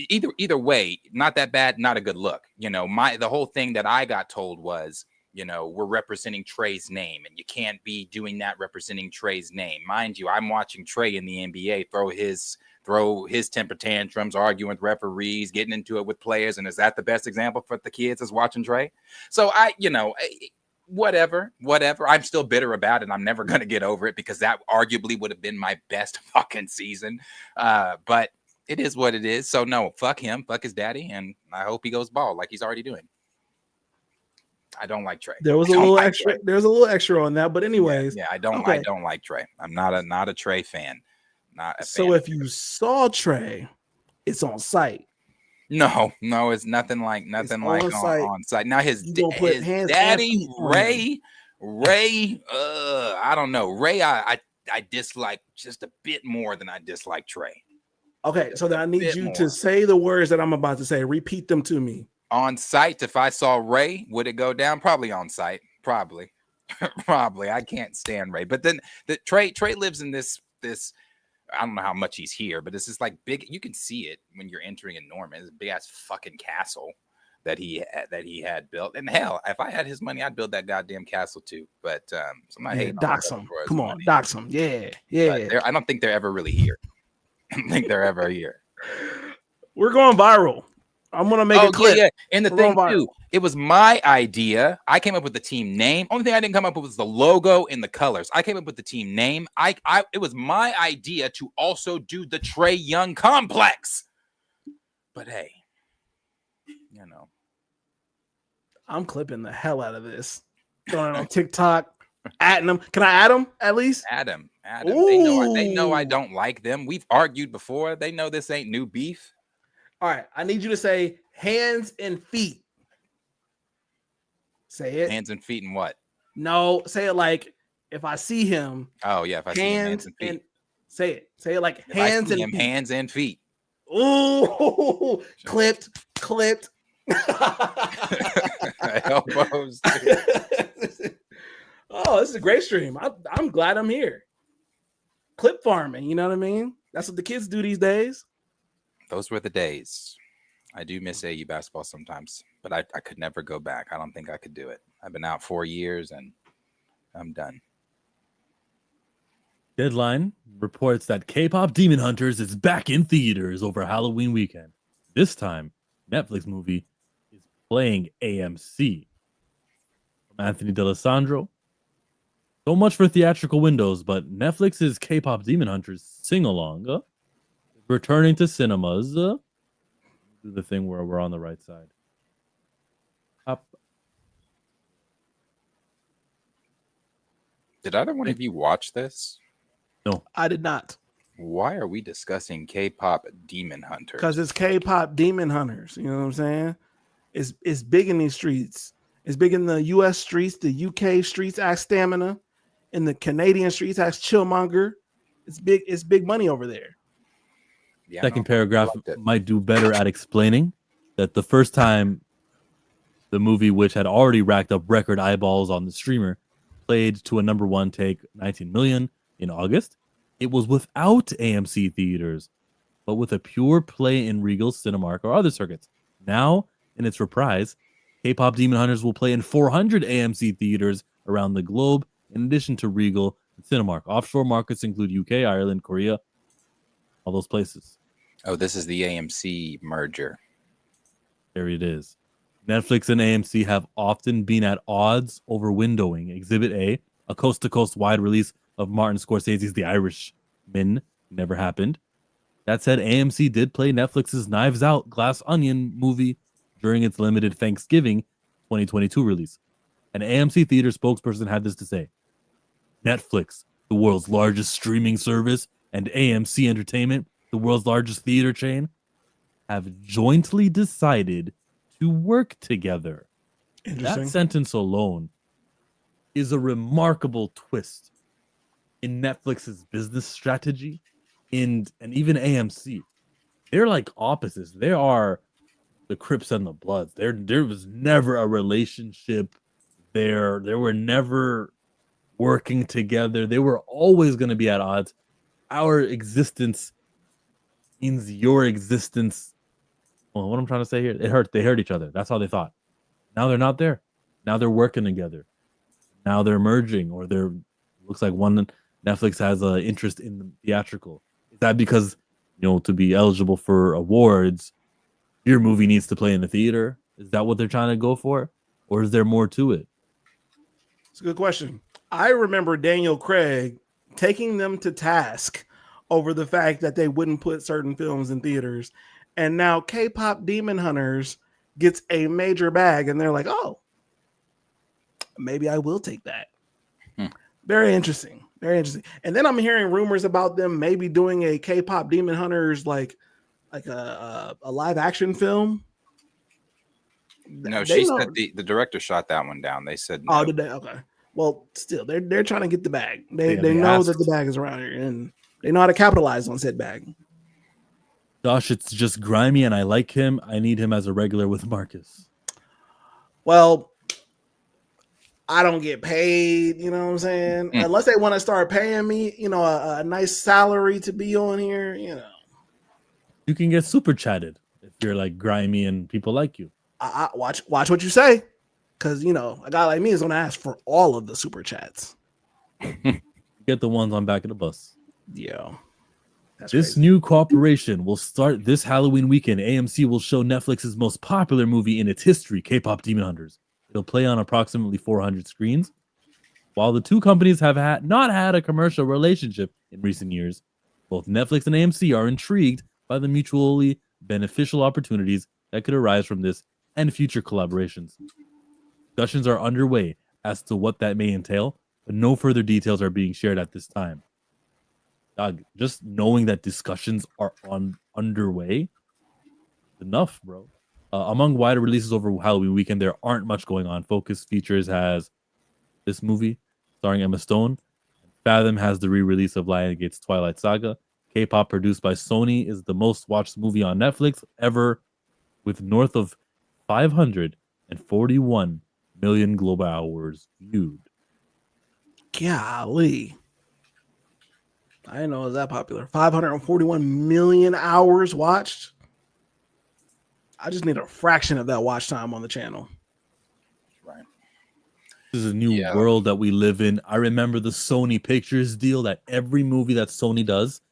either way, not that bad, not a good look. The whole thing that I got told was, we're representing Trey's name, and you can't be doing that representing Trey's name. Mind you, I'm watching Trey in the NBA throw his temper tantrums, arguing with referees, getting into it with players, and is that the best example for the kids is watching Trey? So whatever. I'm still bitter about it. I'm never going to get over it because that arguably would have been my best fucking season. But it is what it is. So no, fuck him, fuck his daddy. And I hope he goes bald like he's already doing. I don't like Trey. There was a little extra. There's a little extra on that. But anyways. Yeah, I don't like Trey. I'm not a Trey fan. Not a fan. So if you saw Trey, it's on site. No, it's nothing like on site. Now his daddy, Ray, I don't know. Ray, I dislike just a bit more than I dislike Trey. Okay, so then I need you to say the words that I'm about to say. Repeat them to me. On site, if I saw Ray, would it go down? Probably on site. Probably. I can't stand Ray. But then Trey lives in this I don't know how much he's here, but this is like big. You can see it when you're entering in Norman. It's a big ass fucking castle that he had built. And hell, if I had his money, I'd build that goddamn castle too. But so I'm not hating. Dox him. Come on, dox him. Yeah. I don't think they're ever really here. I don't think they're ever here. We're going viral. I'm gonna make a clip. Yeah. And the thing too, it was my idea. I came up with the team name. Only thing I didn't come up with was the logo and the colors. I came up with the team name. It was my idea to also do the Trey Young complex. But hey, I'm clipping the hell out of this. Throwing it on TikTok, adding them. Can I add them at least? Add him. Adam, they know I don't like them. We've argued before. They know this ain't new beef. All right, I need you to say hands and feet. Say it. Hands and feet and what? No, say it like if I see him. Oh yeah, if I see him, hands and feet. Say it. Say it like if hands I see and him, feet. hands and feet. Ooh, clipped. Elbows. Oh, this is a great stream. I'm glad I'm here. Clip farming, you know what I mean? That's what the kids do these days. Those were the days. I do miss AU basketball sometimes, but I could never go back. I don't think I could do it. I've been out 4 years and I'm done. Deadline reports that K-pop Demon Hunters is back in theaters over Halloween weekend. This time, Netflix movie is playing AMC. From Anthony D'Alessandro. So much for theatrical windows, but Netflix's K-pop Demon Hunters sing-along returning to cinemas. Do the thing where we're on the right side. Up. Did either one of you watch this? No, I did not. Why are we discussing K-pop Demon Hunters? Because it's K-pop Demon Hunters. You know what I'm saying? It's big in these streets. It's big in the U.S. streets. The UK streets ask Stamina. In the Canadian streets ask Chillmonger. It's big. It's big money over there. Yeah, Second paragraph might do better at explaining that the first time the movie, which had already racked up record eyeballs on the streamer, played to a number one take 19 million in August, it was without AMC theaters, but with a pure play in Regal, Cinemark, or other circuits. Now, in its reprise, K-pop Demon Hunters will play in 400 AMC theaters around the globe, in addition to Regal and Cinemark. Offshore markets include UK, Ireland, Korea, all those places. Oh, this is the AMC merger. There it is. Netflix and AMC have often been at odds over windowing. Exhibit A, a coast-to-coast wide release of Martin Scorsese's The Irishman, never happened. That said, AMC did play Netflix's Knives Out Glass Onion movie during its limited Thanksgiving 2022 release. An AMC theater spokesperson had this to say: Netflix, the world's largest streaming service, and AMC Entertainment, the world's largest theater chain, have jointly decided to work together. That sentence alone is a remarkable twist in Netflix's business strategy and even AMC. They're like opposites. They are the Crips and the Bloods. There was never a relationship there. They were never working together. They were always going to be at odds. Our existence means your existence. Well, what I'm trying to say here, they hurt each other. That's how they thought. Now they're not there. Now they're working together. Now they're merging, or looks like one Netflix has an interest in the theatrical. Is that because, to be eligible for awards, your movie needs to play in the theater? Is that what they're trying to go for? Or is there more to it? It's a good question. I remember Daniel Craig taking them to task over the fact that they wouldn't put certain films in theaters. And now K-pop Demon Hunters gets a major bag, and they're like, oh, maybe I will take that. Very interesting. Very interesting. And then I'm hearing rumors about them maybe doing a K-pop Demon Hunters like a live action film. No, she said the director shot that one down. They said no. Oh, did they? Okay. Well, still, they're trying to get the bag. They know that the bag is around here, and they know how to capitalize on said bag. Josh, it's just grimy, and I like him. I need him as a regular with Marcus. Well, I don't get paid, you know what I'm saying? Unless they want to start paying me, a nice salary to be on here, You can get super chatted if you're like grimy and people like you. I watch what you say, because a guy like me is going to ask for all of the super chats. Get the ones on back of the bus. Yeah. This crazy. New cooperation will start this Halloween weekend. AMC will show Netflix's most popular movie in its history, K-pop Demon Hunters. It'll play on approximately 400 screens. While the two companies have not had a commercial relationship in recent years, both Netflix and AMC are intrigued by the mutually beneficial opportunities that could arise from this and future collaborations. Discussions are underway as to what that may entail, but no further details are being shared at this time. dog, just knowing that discussions are underway, enough, bro. Among wider releases over Halloween weekend, there aren't much going on. Focus Features has this movie starring Emma Stone. Fathom has the re-release of Lionsgate's Twilight Saga. K-pop produced by Sony is the most watched movie on Netflix ever, with north of 541 million global hours viewed. Golly. I didn't know it was that popular. 541 million hours watched. I just need a fraction of that watch time on the channel. Right. This is a new world that we live in. I remember the Sony Pictures deal that every movie that Sony does,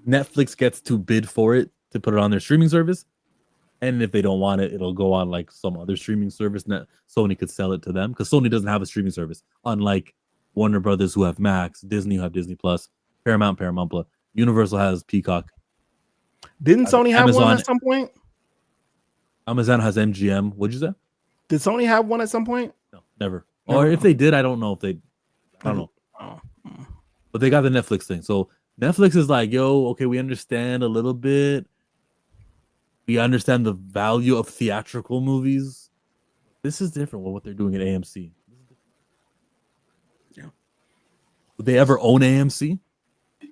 Netflix gets to bid for it to put it on their streaming service. And if they don't want it, it'll go on like some other streaming service. Sony could sell it to them because Sony doesn't have a streaming service. Unlike Warner Brothers, who have Max, Disney, who have Disney Plus, Paramount Plus, Universal has Peacock. Didn't Sony have one at some point? Amazon has MGM. What'd you say? Did Sony have one at some point? No, never. Or if they did, I don't know if they. I don't know. But they got the Netflix thing. So Netflix is like, yo, okay, we understand a little bit. We understand the value of theatrical movies. This is different with what they're doing at AMC. Yeah. Would they ever own AMC?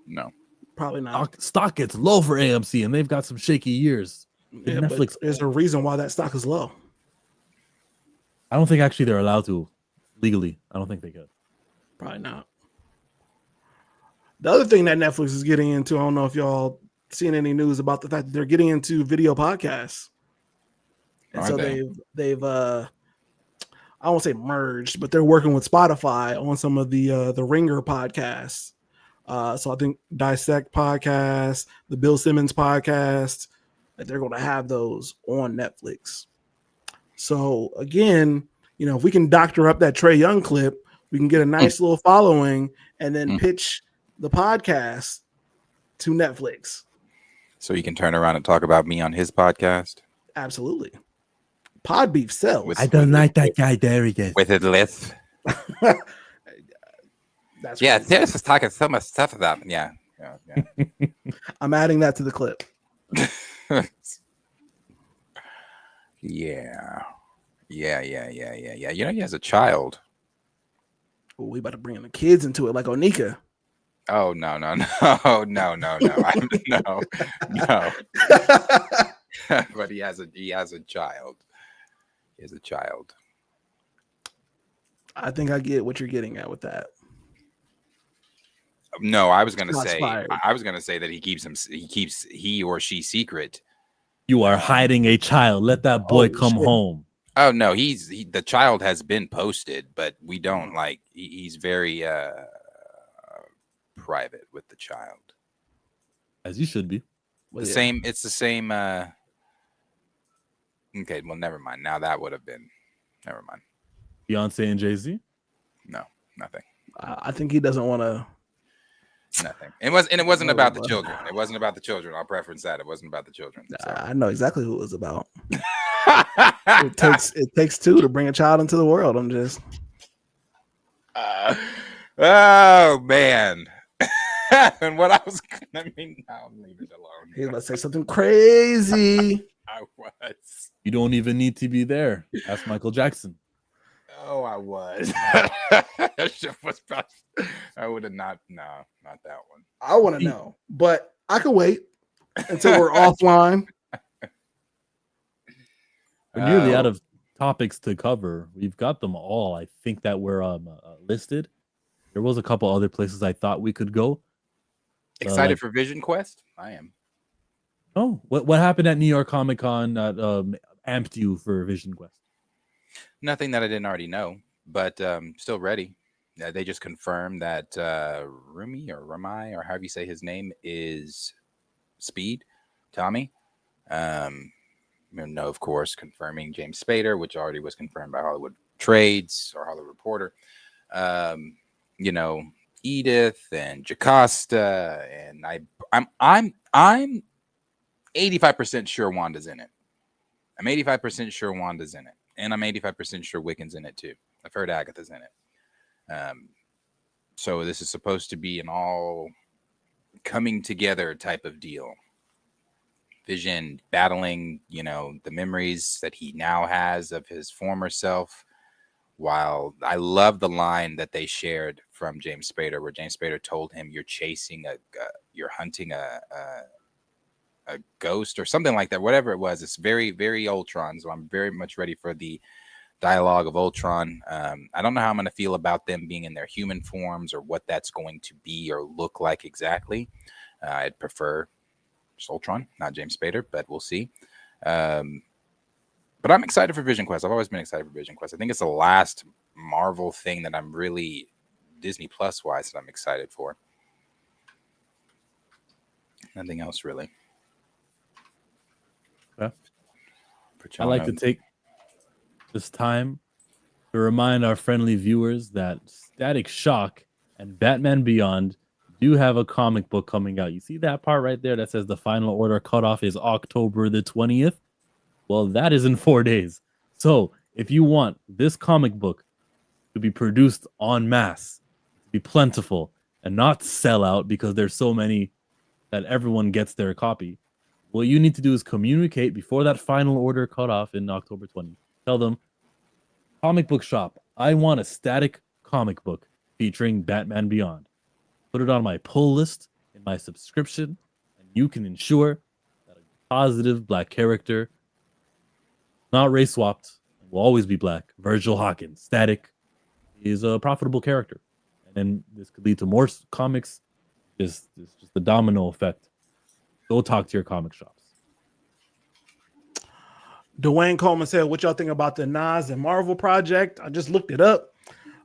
No. Probably not. Stock gets low for AMC, and they've got some shaky years. Yeah, Netflix. There's a reason why that stock is low. I don't think actually they're allowed to legally. I don't think they could. Probably not. The other thing that Netflix is getting into, I don't know if y'all seen any news about the fact that they're getting into video podcasts. And so they've I won't say merged, but they're working with Spotify on some of the Ringer podcasts. So I think Dissect podcast, the Bill Simmons podcast, that they're going to have those on Netflix. So again, if we can doctor up that Trae Young clip, we can get a nice little following and then pitch the podcast to Netflix. So you can turn around and talk about me on his podcast? Absolutely. Pod beef sells. I don't like that guy there again. With his list. That's There's just talking so much stuff about him. Yeah. I'm adding that to the clip. Yeah. He has a child. Ooh, we about to bring in the kids into it like Onika. Oh no. No. But he has a child. He has a child. I think I get what you're getting at with that. No, I was gonna say that he or she secret. You are hiding a child. Let that boy come home. Oh no, the child has been posted, but we don't like. He's very private with the child, as you should be. Same. It's the same. Okay, well, never mind. Now that would have been. Never mind. Beyonce and Jay-Z? No, nothing. I think he doesn't want to. Nothing. It wasn't about the children. It wasn't about the children. I'll preference that. It wasn't about the children. So. I know exactly who it was about. It takes two to bring a child into the world. I'm just. Oh man. And what I was I'll leave it alone. He was about to say something crazy. I was. You don't even need to be there. Ask Michael Jackson. Oh, I was. I would have not. No, not that one. I want to know, but I could wait until we're offline. We're nearly out of topics to cover. We've got them all. I think that we're listed. There was a couple other places I thought we could go. Excited for Vision Quest? I am. Oh, what happened at New York Comic Con that amped you for Vision Quest? Nothing that I didn't already know, but still ready. They just confirmed that Rumi or Ramai or however you say his name is Speed, Tommy. No, of course, confirming James Spader, which already was confirmed by Hollywood Trades or Hollywood Reporter. Edith and Jocasta, and I'm 85% sure Wanda's in it. I'm 85% sure Wanda's in it, and I'm 85% sure Wiccan's in it too. I've heard Agatha's in it. So this is supposed to be an all coming together type of deal. Vision battling, the memories that he now has of his former self. While I love the line that they shared from James Spader, where James Spader told him, "You're you're hunting a ghost or something like that." Whatever it was, it's very, very Ultron. So I'm very much ready for the dialogue of Ultron. I don't know how I'm going to feel about them being in their human forms or what that's going to be or look like exactly. I'd prefer just Ultron, not James Spader, but we'll see. But I'm excited for Vision Quest. I've always been excited for Vision Quest. I think it's the last Marvel thing that I'm really Disney Plus wise that I'm excited for. Nothing else really. Yeah. I like to take this time to remind our friendly viewers that Static Shock and Batman Beyond do have a comic book coming out. You see that part right there that says the final order cutoff is October the 20th? Well, that is in 4 days. So if you want this comic book to be produced en masse, to be plentiful, and not sell out because there's so many that everyone gets their copy, what you need to do is communicate before that final order cutoff in October 20th. Tell them, comic book shop, I want a static comic book featuring Batman Beyond. Put it on my pull list in my subscription, and you can ensure that a positive black character, not race swapped, will always be black, Virgil Hawkins, static, is a profitable character. And then this could lead to more comics. It's just a domino effect. Go talk to your comic shops. Dwayne Coleman said, what y'all think about the Nas and Marvel project? I just looked it up.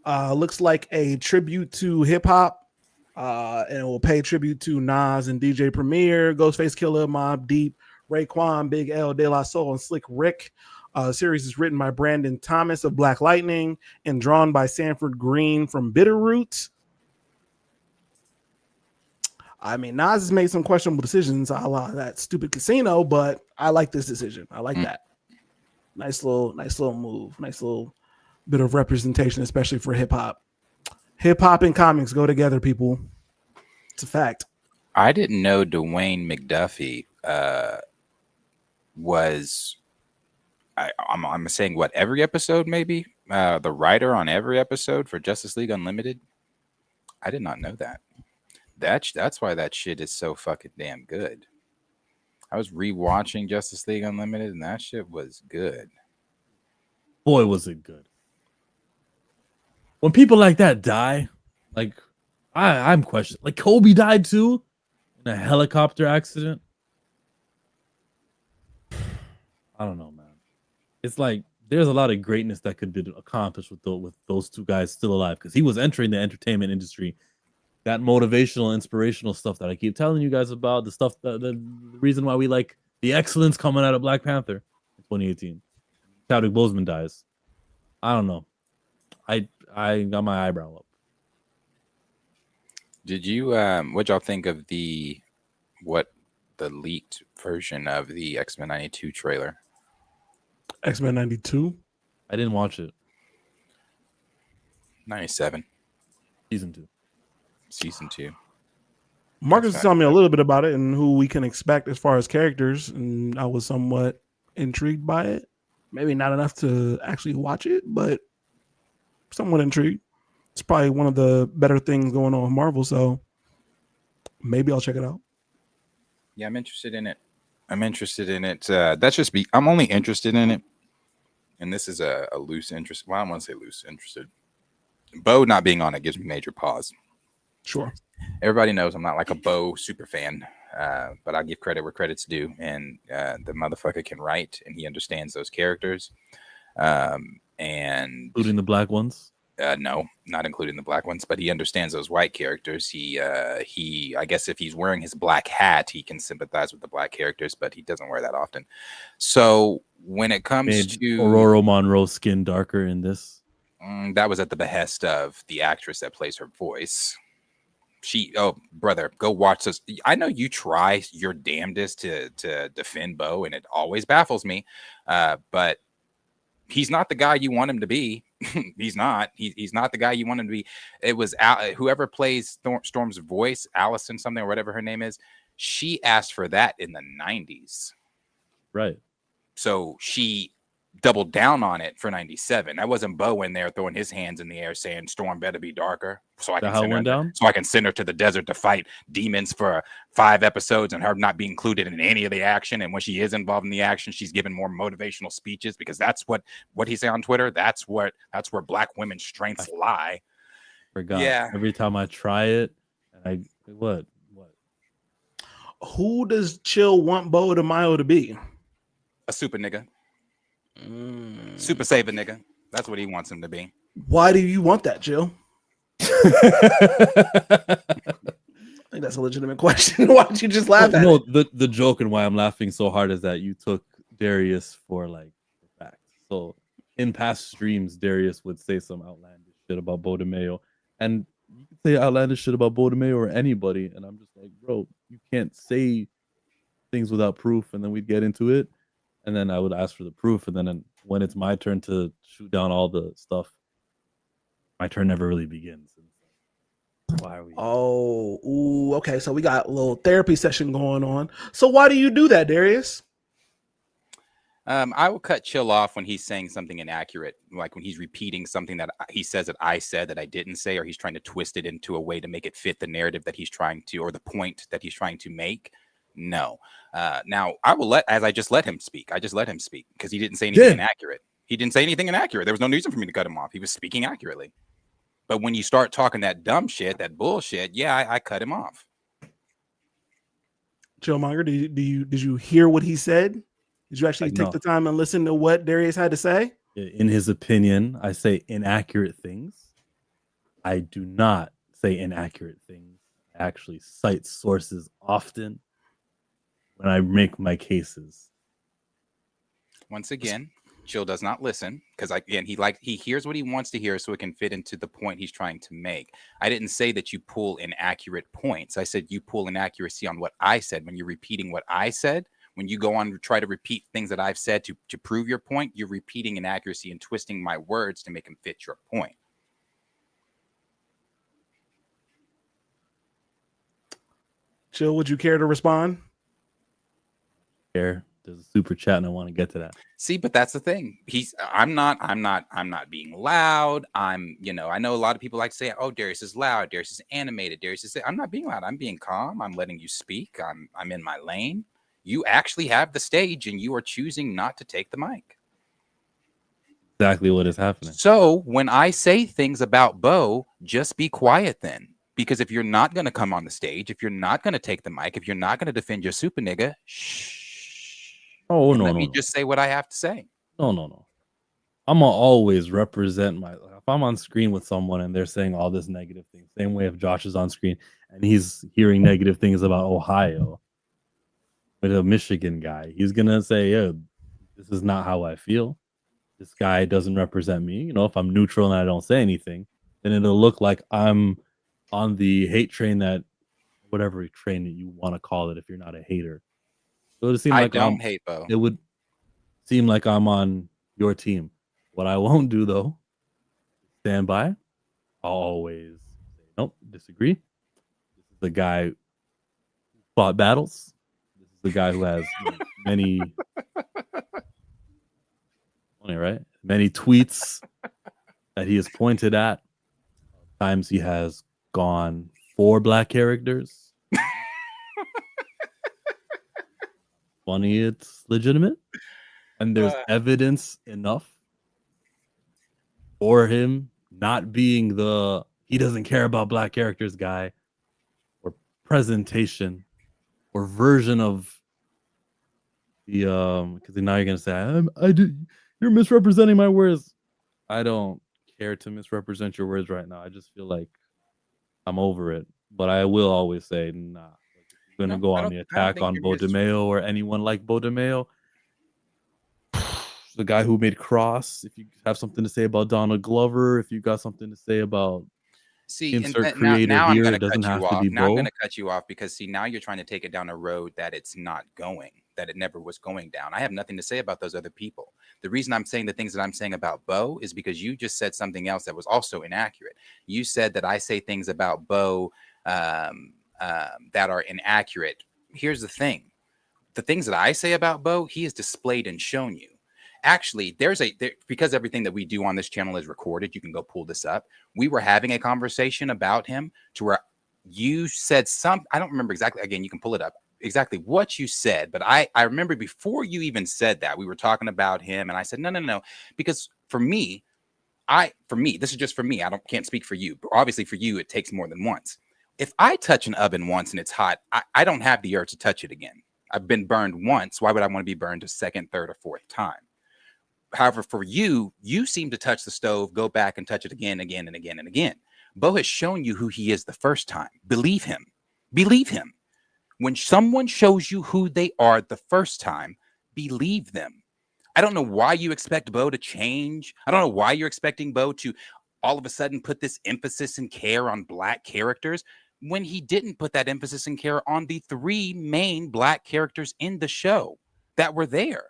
Looks like a tribute to hip hop. And it will pay tribute to Nas and DJ Premier, Ghostface Killah, Mobb Deep, Raekwon, Big L, De La Soul, and Slick Rick. The series is written by Brandon Thomas of Black Lightning and drawn by Sanford Green from Bitterroot. I mean, Nas has made some questionable decisions a la that stupid casino, but I like this decision. I like that. Nice little move. Nice little bit of representation, especially for hip hop. Hip hop and comics go together, people. It's a fact. I didn't know Dwayne McDuffie was. I'm saying what, every episode maybe the writer on every episode for Justice League Unlimited. I did not know that. That's why that shit is so fucking damn good. I was rewatching Justice League Unlimited and that shit was good. Boy, was it good. When people like that die, like I'm questioning. Like Kobe died too in a helicopter accident. I don't know, man. It's like there's a lot of greatness that could be accomplished with those two guys still alive, because he was entering the entertainment industry. That motivational, inspirational stuff that I keep telling you guys about, the stuff that the reason why we like the excellence coming out of Black Panther in 2018. Chadwick Boseman dies. I don't know. I got my eyebrow up. Did you what'd y'all think of the leaked version of the X-Men 92 trailer? X-Men 92? I didn't watch it. 97. Season 2. Marcus is telling me a little bit about it and who we can expect as far as characters, and I was somewhat intrigued by it. Maybe not enough to actually watch it, but somewhat intrigued. It's probably one of the better things going on with Marvel, so maybe I'll check it out. Yeah, I'm interested in it. That's just I'm only interested in it, and this is a loose interest. Well, I don't want to say loose interested. Bo not being on it gives me major pause. Sure. Everybody knows I'm not like a Bo super fan, but I give credit where credit's due, and the motherfucker can write, and he understands those characters. And including the black ones? No, not including the black ones, but he understands those white characters. He I guess if he's wearing his black hat, he can sympathize with the black characters, but he doesn't wear that often. So when it comes to Aurora Monroe's skin darker in this, that was at the behest of the actress that plays her voice. Oh, brother, go watch this. I know you try your damnedest to defend Bo, and it always baffles me. But he's not the guy you want him to be. He's not. He's not the guy you want him to be. It was whoever plays Storm's voice, Allison something or whatever her name is. She asked for that in the 90s. Right. So she doubled down on it for 97. That wasn't Bo in there throwing his hands in the air saying Storm better be darker. So I can send her to the desert to fight demons for 5 episodes and her not be included in any of the action. And when she is involved in the action, she's given more motivational speeches because that's what he say on Twitter. That's where Black women's strengths lie. Forgot. Yeah. Every time I try it, and what? Who does Chill want Bo de Mayo to be? A super nigga. Super saver nigga. That's what he wants him to be. Why do you want that, Jill? I think that's a legitimate question. Why don't you just laugh at it? The joke and why I'm laughing so hard is that you took Darius for like the fact. So in past streams, Darius would say some outlandish shit about Bo de Mayo, and you could say outlandish shit about Bo de Mayo or anybody, and I'm just like, bro, you can't say things without proof. And then we'd get into it. And then I would ask for the proof. And then when it's my turn to shoot down all the stuff, my turn never really begins. Why are we? Oh, ooh, okay. So we got a little therapy session going on. So why do you do that, Darius? I will cut Chill off when he's saying something inaccurate, like when he's repeating something that he says that I said that I didn't say, or he's trying to twist it into a way to make it fit the narrative that he's trying to, or the point that he's trying to make. No. Now I just let him speak. I just let him speak because he didn't say anything inaccurate. He didn't say anything inaccurate. There was no reason for me to cut him off. He was speaking accurately. But when you start talking that dumb shit, that bullshit, I cut him off. Chillmonger, did you hear what he said? Did you actually take the time and listen to what Darius had to say? In his opinion, I say inaccurate things. I do not say inaccurate things. I actually cite sources often when I make my cases. Once again, Chill does not listen because he hears what he wants to hear so it can fit into the point he's trying to make. I didn't say that you pull inaccurate points. I said you pull inaccuracy on what I said. When you're repeating what I said, when you go on to try to repeat things that I've said to prove your point, you're repeating inaccuracy and twisting my words to make them fit your point. Chill, would you care to respond? There's a super chat and I want to get to that. See, but that's the thing. I'm not being loud. I know a lot of people like to say, oh, Darius is loud, Darius is animated, I'm not being loud. I'm being calm. I'm letting you speak. I'm in my lane. You actually have the stage and you are choosing not to take the mic. Exactly what is happening. So when I say things about Bo, just be quiet then. Because if you're not going to come on the stage, if you're not going to take the mic, if you're not going to defend your super nigga, let me just say what I have to say. No. I'm going to always represent if I'm on screen with someone and they're saying all this negative things, same way if Josh is on screen and he's hearing negative things about Ohio with a Michigan guy, he's going to say, yeah, this is not how I feel. This guy doesn't represent me. If I'm neutral and I don't say anything, then it'll look like I'm on the hate train, that whatever train that you want to call it if you're not a hater. So it seems like I don't hate Bo. It would seem like I'm on your team. What I won't do though, stand by. I'll always say, nope, disagree. This is the guy who fought battles. This is the guy who has many tweets that he has pointed at. Times he has gone for black characters. Funny, it's legitimate, and there's evidence enough for him not being he doesn't care about black characters guy, or presentation, or version of the because now you're gonna say you're misrepresenting my words. I don't care to misrepresent your words right now. I just feel like I'm over it, but I will always say, nah. Going to go on the attack on Bo de Mayo or anyone like Bo de Mayo. The guy who made Cross. If you have something to say about Donald Glover, if you got something to say about insert creator now here, I'm it doesn't have to be Now I'm Bo. going to cut you off because now you're trying to take it down a road that it's not going. that it never was going down. I have nothing to say about those other people. The reason I'm saying the things that I'm saying about Bo is because you just said something else that was also inaccurate. You said that I say things about Bo that are inaccurate. Here's the thing. The things that I say about Bo, he has displayed and shown you. Actually, because everything that we do on this channel is recorded, you can go pull this up. We were having a conversation about him to where you said I don't remember exactly. Again, you can pull it up exactly what you said. But I remember before you even said that, we were talking about him. And I said, no. Because for me, this is just for me. Can't speak for you. But obviously for you, it takes more than once. If I touch an oven once and it's hot, I don't have the urge to touch it again. I've been burned once. Why would I want to be burned a second, third, or fourth time? However, for you seem to touch the stove, go back and touch it again. Bo has shown you who he is the first time. Believe him. When someone shows you who they are the first time, believe them. I don't know why you expect Bo to change. I don't know why you're expecting Bo to all of a sudden put this emphasis and care on Black characters when he didn't put that emphasis and care on the 3 main Black characters in the show that were there.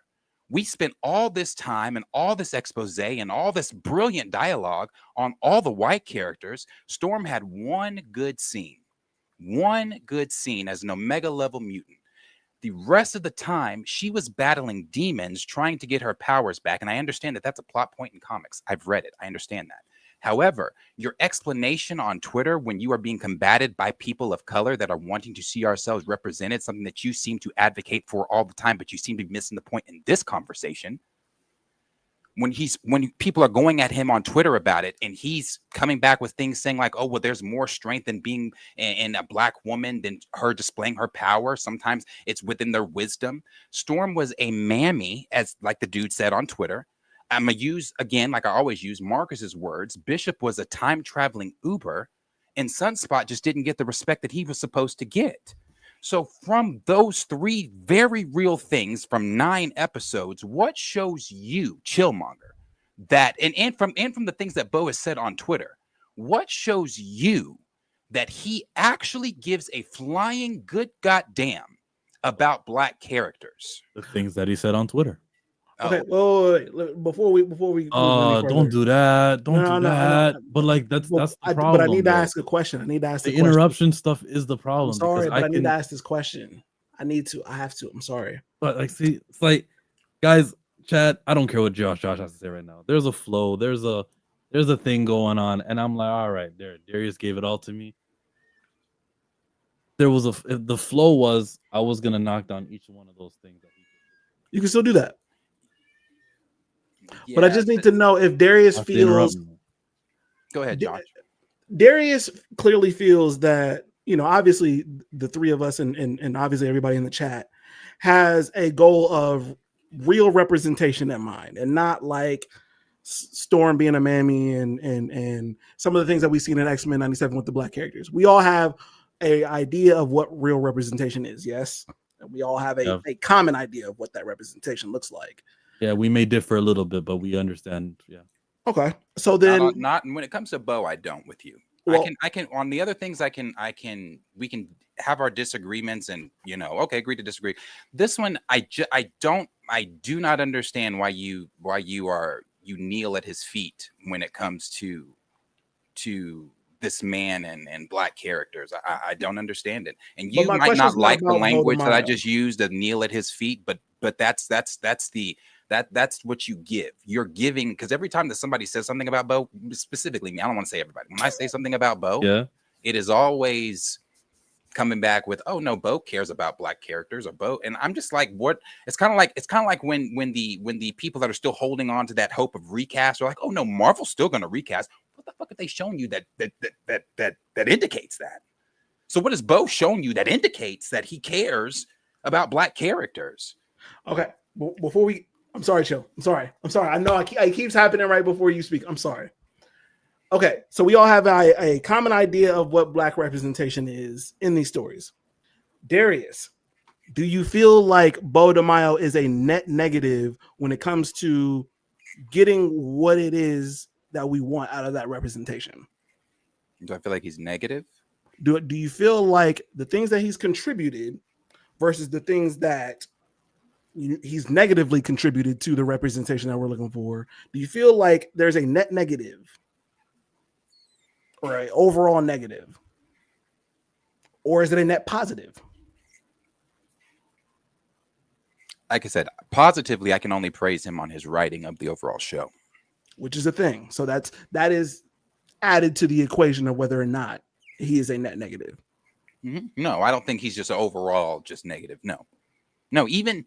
We spent all this time and all this expose and all this brilliant dialogue on all the white characters. Storm had one good scene as an Omega level mutant. The rest of the time, she was battling demons, trying to get her powers back. And I understand that that's a plot point in comics. I've read it. I understand that. However, your explanation on Twitter when you are being combated by people of color that are wanting to see ourselves represented, something that you seem to advocate for all the time, but you seem to be missing the point in this conversation. When people are going at him on Twitter about it, and he's coming back with things saying like, oh, well, there's more strength in being in a Black woman than her displaying her power. Sometimes it's within their wisdom. Storm was a mammy, as like the dude said on Twitter. I'm going to use, again, like I always use, Marcus's words. Bishop was a time-traveling Uber, and Sunspot just didn't get the respect that he was supposed to get. So from those 3 very real things from 9 episodes, what shows you, Chillmonger, that, and from the things that Bo has said on Twitter, what shows you that he actually gives a flying good goddamn about Black characters? The things that he said on Twitter. Okay, wait. Before we don't do that. Don't do that. But like that's the problem. But I need to ask a question. The interruption stuff is the problem. I'm sorry, but I need to ask this question. I have to. I'm sorry. But like, see, it's like, guys, chat. I don't care what Josh has to say right now. There's a flow. There's a thing going on, and I'm like, all right, Darius gave it all to me. The flow was I was gonna knock down each one of those things that he did. You can still do that. Yeah, but I just need to know if Darius feels. Go ahead, Josh. Darius clearly feels that, obviously the 3 of us and obviously everybody in the chat has a goal of real representation in mind, and not like Storm being a mammy and some of the things that we've seen in X-Men 97 with the Black characters. We all have a idea of what real representation is. Yes. And we all have a common idea of what that representation looks like. Yeah, we may differ a little bit, but we understand. Yeah. Okay. So then, not when it comes to Bo, I don't with you. Well, I can on the other things we can have our disagreements and agree to disagree. This one, I do not understand why you kneel at his feet when it comes to this man and Black characters. I don't understand it. And you might not like the language that I just used to kneel at his feet, but that's what you give. You're giving, because every time that somebody says something about Bo, specifically me, I don't want to say everybody. When I say something about Bo, it is always coming back with, oh no, Bo cares about Black characters or Bo, and I'm just like, what? It's kind of like when the people that are still holding on to that hope of recast are like, oh no, Marvel's still going to recast. What the fuck have they shown you that indicates that? So what has Bo shown you that indicates that he cares about Black characters? Okay, before we. I'm sorry, Chill. I'm sorry. I know it keeps happening right before you speak. I'm sorry. Okay, so we all have a common idea of what Black representation is in these stories. Darius, do you feel like Bo DeMaio is a net negative when it comes to getting what it is that we want out of that representation? Do I feel like he's negative? Do you feel like the things that he's contributed versus the things that he's negatively contributed to the representation that we're looking for. Do you feel like there's a net negative or an overall negative? Or is it a net positive? Like I said, positively, I can only praise him on his writing of the overall show. Which is a thing. So that is added to the equation of whether or not he is a net negative. Mm-hmm. No, I don't think he's just overall just negative. No, even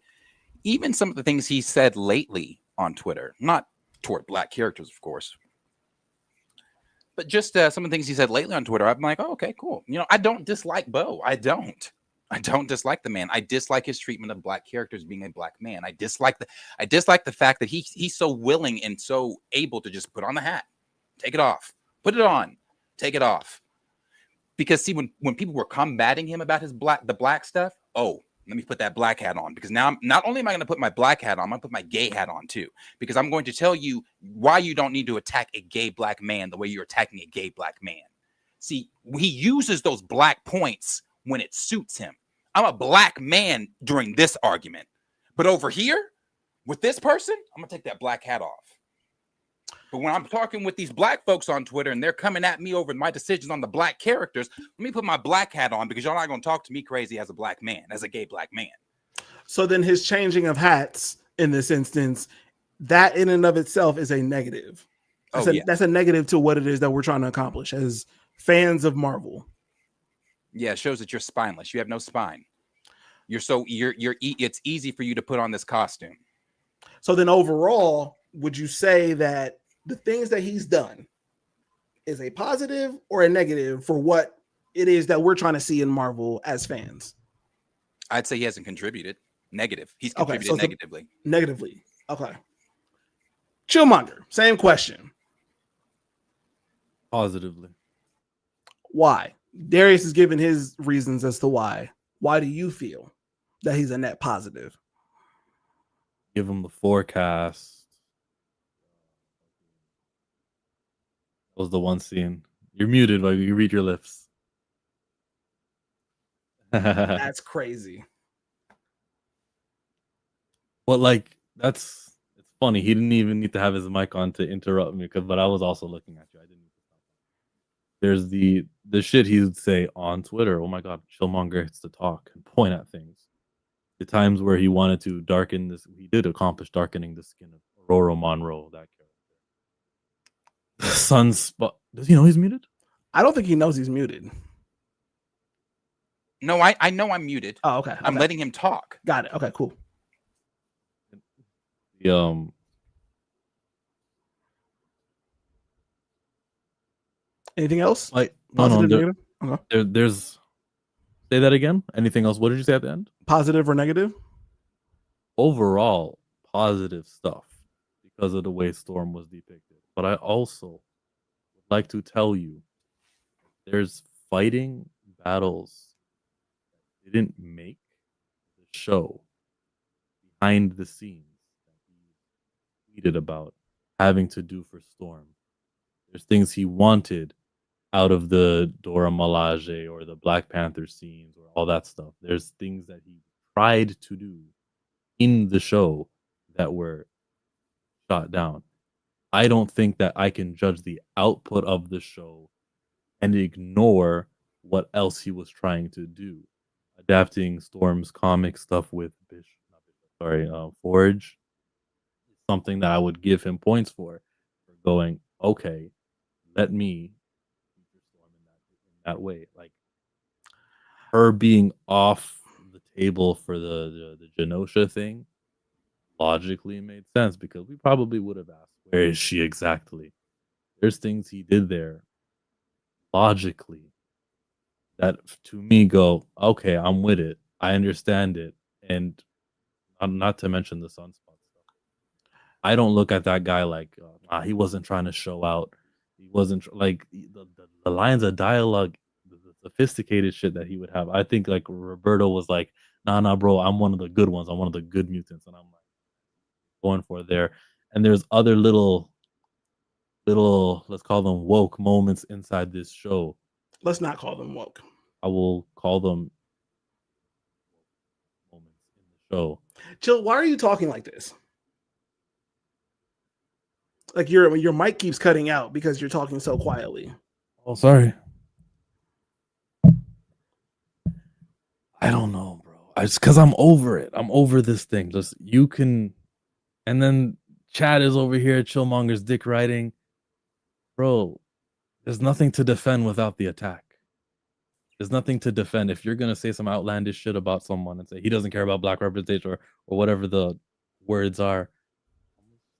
some of the things he said lately on Twitter, not toward black characters, of course, but just some of the things he said lately on Twitter, I'm like, oh, okay, cool. I don't dislike Bo. I don't dislike the man. I dislike his treatment of black characters being a black man. I dislike the fact that he's so willing and so able to just put on the hat, take it off, put it on, take it off. Because see, when people were combating him about the black stuff, oh, let me put that black hat on, because now not only am I going to put my black hat on, I'm going to put my gay hat on too, because I'm going to tell you why you don't need to attack a gay black man the way you're attacking a gay black man. See, he uses those black points when it suits him. I'm a black man during this argument, but over here with this person, I'm going to take that black hat off. But when I'm talking with these black folks on Twitter and they're coming at me over my decisions on the black characters, let me put my black hat on, because y'all not going to talk to me crazy as a black man, as a gay black man. So then his changing of hats in this instance, that in and of itself is a negative. That's a negative to what it is that we're trying to accomplish as fans of Marvel. Yeah, it shows that you're spineless. You have no spine. It's easy for you to put on this costume. So then overall, would you say that the things that he's done is a positive or a negative for what it is that we're trying to see in Marvel as fans? I'd say he hasn't contributed. Negative. He's contributed negatively. Negatively. Okay. Chillmonger, same question. Positively. Why? Darius is giving his reasons as to why. Why do you feel that he's a net positive? Give him the forecast. That was the one scene. You're muted, but you read your lips. That's crazy. Well, it's funny. He didn't even need to have his mic on to interrupt me, but I was also looking at you. I didn't need to stop. There's the shit he would say on Twitter. Oh my God, Chillmonger gets to talk and point at things. The times where he wanted to darken this, he did accomplish darkening the skin of Aurora Monroe, that character. Sunspot. Does he know he's muted? I don't think he knows he's muted. No, I know I'm muted. Oh, okay. I'm letting him talk. Got it. Okay, cool. Anything else? There's. Say that again. Anything else? What did you say at the end? Positive or negative? Overall, positive stuff because of the way Storm was depicted. But I also would like to tell you, there's fighting battles that didn't make the show behind the scenes that he tweeted about having to do for Storm. There's things he wanted out of the Dora Milaje or the Black Panther scenes or all that stuff. There's things that he tried to do in the show that were shot down. I don't think that I can judge the output of the show and ignore what else he was trying to do. Adapting Storm's comic stuff with Forge, something that I would give him points for going, okay, let me that way. Like her being off the table for the Genosha thing logically made sense, because we probably would have asked, where is she exactly? There's things he did there logically that to me go, okay, I'm with it. I understand it. And not to mention the Sunspot stuff. I don't look at that guy like he wasn't trying to show out. He wasn't like the lines of dialogue, the sophisticated shit that he would have. I think like Roberto was like, nah, bro, I'm one of the good ones. I'm one of the good mutants. And I'm like going for it there. And there's other little, let's call them woke moments inside this show. Let's not call them woke. I will call them moments in the show. Chill, why are you talking like this? Like your mic keeps cutting out because you're talking so quietly. Oh, sorry. I don't know, bro. It's because I'm over it. I'm over this thing. Just you can, and then Chad is over here. Chillmonger's dick riding, bro. There's nothing to defend without the attack. There's nothing to defend. If you're gonna say some outlandish shit about someone and say he doesn't care about black representation or whatever the words are,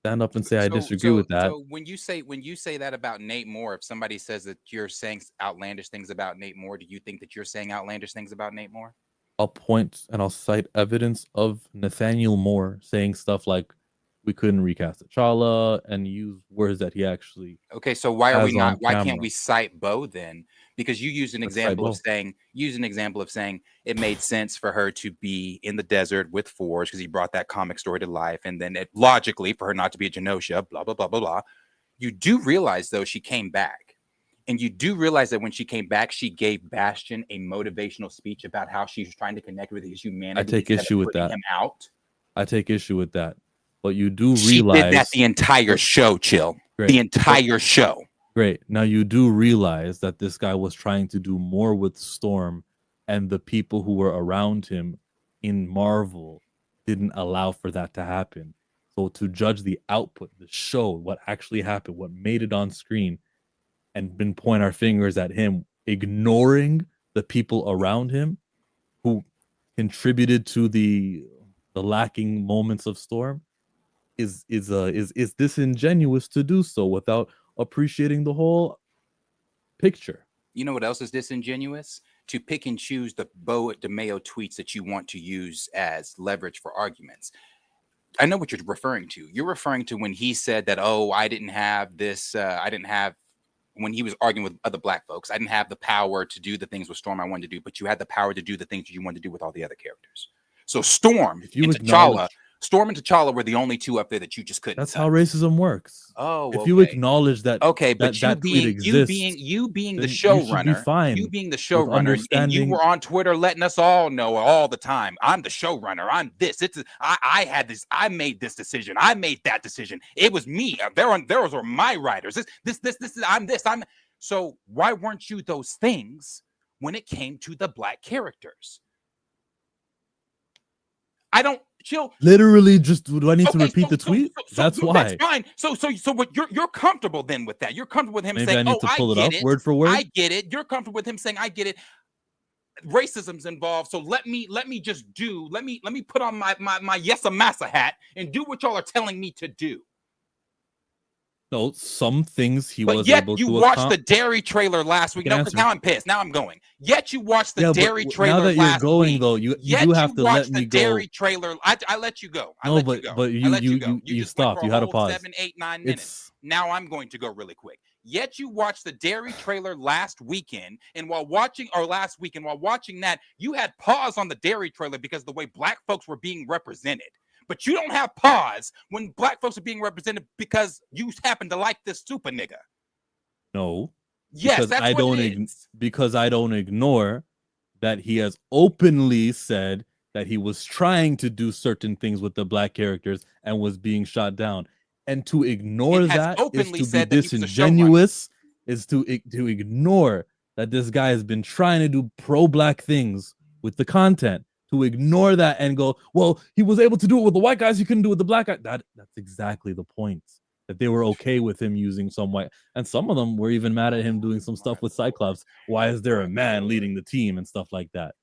stand up and say I disagree with that. So when you say that about Nate Moore, if somebody says that you're saying outlandish things about Nate Moore, do you think that you're saying outlandish things about Nate Moore? I'll point and I'll cite evidence of Nathaniel Moore saying stuff like we couldn't recast T'Challa and use words that he actually. Okay, so why are we not? Why can't we cite Bo then? Because you used an example of saying it made sense for her to be in the desert with Forge because he brought that comic story to life, and then logically for her not to be a Genosha, blah blah blah blah blah. You do realize though she came back, and you do realize that when she came back, she gave Bastion a motivational speech about how she was trying to connect with his humanity. I take issue with that. Him out. I take issue with that. But you do realize she did that the entire show, Chill. Great. The entire show. Great. Now you do realize that this guy was trying to do more with Storm, and the people who were around him in Marvel didn't allow for that to happen. So to judge the output, the show, what actually happened, what made it on screen, and then point our fingers at him, ignoring the people around him who contributed to the lacking moments of Storm, is disingenuous to do so without appreciating the whole picture. You know what else is disingenuous? To pick and choose the Bo DeMayo tweets that you want to use as leverage for arguments. I know what you're referring to. You're referring to when he said that, oh, I didn't have this, when he was arguing with other black folks, I didn't have the power to do the things with Storm I wanted to do, but you had the power to do the things you wanted to do with all the other characters. So Storm and T'Challa were the only two up there that you just couldn't. That's how racism works. Oh, if you acknowledge that, but you being the showrunner, and you were on Twitter letting us all know all the time, I'm the showrunner. I'm this. I had this. I made this decision. I made that decision. It was me. Those were my writers. This is. I'm this. I'm. So why weren't you those things when it came to the black characters? I don't. Chill. Literally, just do I need to repeat the tweet? That's why. That's fine. So what you're comfortable then with that? You're comfortable with him Maybe saying, I need to pull it up word for word. I get it. You're comfortable with him saying, I get it. Racism's involved. So let me put on my yes a massa hat and do what y'all are telling me to do. No, some things he but was yet able you to watched the Dairy trailer last week. No, because now I'm pissed. Now I'm going. Yet you watched the Dairy trailer. Now that last you're going week. though, you do have to let me go. Dairy trailer. I let you go. But you stopped. You had to pause. 7, 8, 9 minutes. Now I'm going to go really quick. Yet you watched the Dairy trailer last weekend, and while watching that, you had pause on the Dairy trailer because of the way black folks were being represented. But you don't have pause when black folks are being represented because you happen to like this super nigga. No. Yes, because that's what it is. Because I don't ignore that he has openly said that he was trying to do certain things with the black characters and was being shot down. And to ignore that is to be disingenuous, is to ignore that this guy has been trying to do pro-black things with the content. To ignore that and go, well, he was able to do it with the white guys, he couldn't do it with the black guys. That's exactly the point. That they were okay with him using some white, and some of them were even mad at him doing some stuff with Cyclops. Why is there a man leading the team and stuff like that?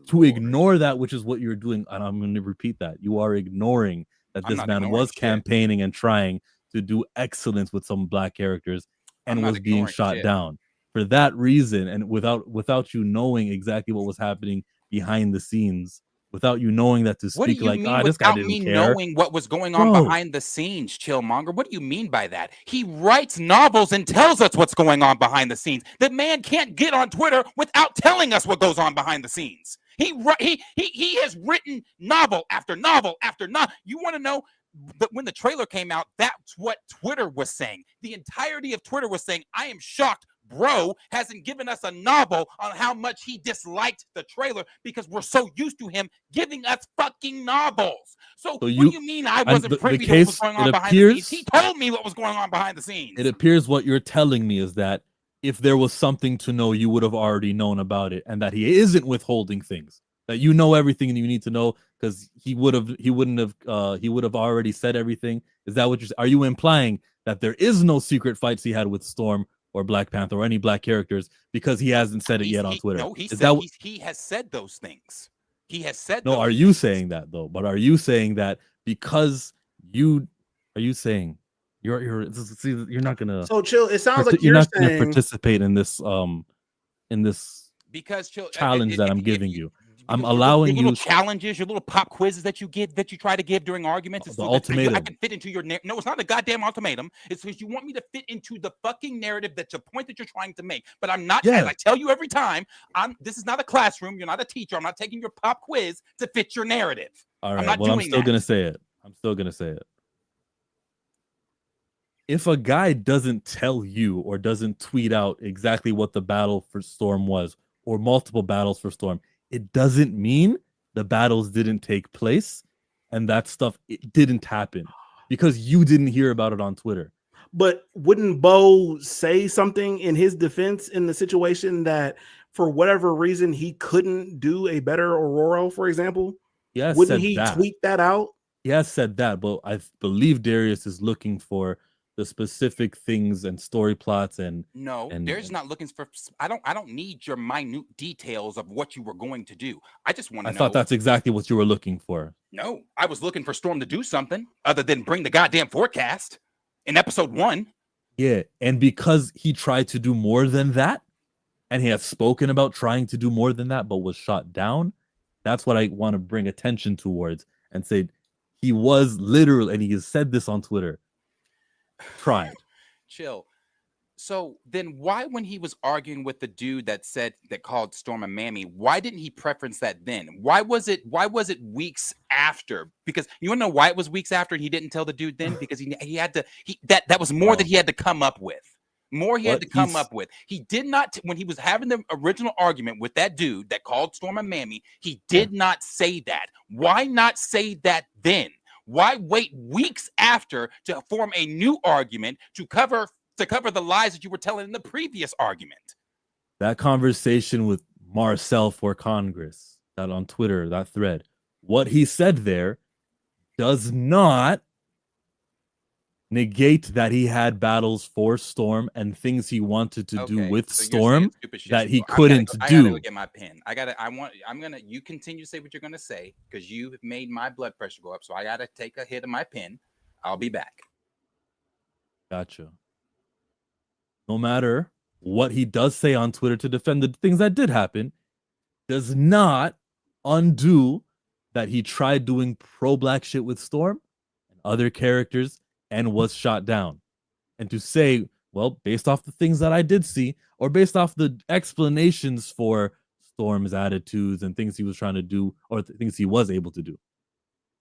To ignore that, which is what you're doing, and I'm going to repeat that. You are ignoring that this man was campaigning and trying to do excellence with some black characters and was being shot down. For that reason, and without you knowing exactly what was happening behind the scenes, without you knowing that to speak like, this guy didn't care. Knowing what was going on behind the scenes, Chillmonger. What do you mean by that? He writes novels and tells us what's going on behind the scenes. The man can't get on Twitter without telling us what goes on behind the scenes. He has written novel after novel after novel. You want to know that when the trailer came out, that's what Twitter was saying. The entirety of Twitter was saying, I am shocked bro hasn't given us a novel on how much he disliked the trailer because we're so used to him giving us fucking novels. So what do you mean I wasn't privy to what was going on behind the scenes? He told me what was going on behind the scenes. It appears what you're telling me is that if there was something to know, you would have already known about it, and that he isn't withholding things. That you know everything you need to know because he would have already said everything. Is that what are you implying that there is no secret fights he had with Storm or Black Panther or any black characters because he hasn't said it yet on Twitter? No, he has said those things. He has said. No, are you saying that though? But are you saying that because you're not gonna? So chill. It sounds like you're not saying, gonna participate in this because challenge that I'm giving you. I'm allowing your little you challenges, your little pop quizzes that you try to give during arguments. It's the so ultimatum. I can fit into your no, it's not a goddamn ultimatum. It's because you want me to fit into the fucking narrative that's the point that you're trying to make. But I'm not. As I tell you every time, this is not a classroom. You're not a teacher. I'm not taking your pop quiz to fit your narrative. All right. I'm still gonna say it. I'm still gonna say it. If a guy doesn't tell you or doesn't tweet out exactly what the battle for Storm was, or multiple battles for Storm, it doesn't mean the battles didn't take place and that stuff it didn't happen because you didn't hear about it on Twitter. But wouldn't Bo say something in his defense in the situation that for whatever reason he couldn't do a better Aurora, for example? Yes, wouldn't he tweet that out? He has said that, but I believe Darius is looking for the specific things and story plots and Darius not looking for. I don't need your minute details of what you were going to do. I just want to know. I thought that's exactly what you were looking for. No, I was looking for Storm to do something other than bring the goddamn forecast in episode 1. Yeah, and because he tried to do more than that, and he has spoken about trying to do more than that, but was shot down. That's what I want to bring attention towards and say he was literal, and he has said this on Twitter. Tried. Chill. So then why, when he was arguing with the dude that called Storm a mammy, why didn't he preference that then? Why was it weeks after? Because you want to know why it was weeks after and he didn't tell the dude then? Because that was more that he had to come up with. He did not, when he was having the original argument with that dude that called Storm a mammy, he did not say that. Why not say that then? Why wait weeks after to form a new argument to cover the lies that you were telling in the previous argument? That conversation with Marcel for Congress, that on Twitter, that thread, what he said there does not negate that he had battles for Storm and things he wanted to do with Storm that he couldn't do. I gotta go get my pen. You continue to say what you're gonna say because you have made my blood pressure go up. So I gotta take a hit of my pen. I'll be back. Gotcha. No matter what he does say on Twitter to defend the things that did happen, does not undo that he tried doing pro-black shit with Storm and other characters and was shot down. And to say, well, based off the things that I did see, or based off the explanations for Storm's attitudes and things he was trying to do, or things he was able to do,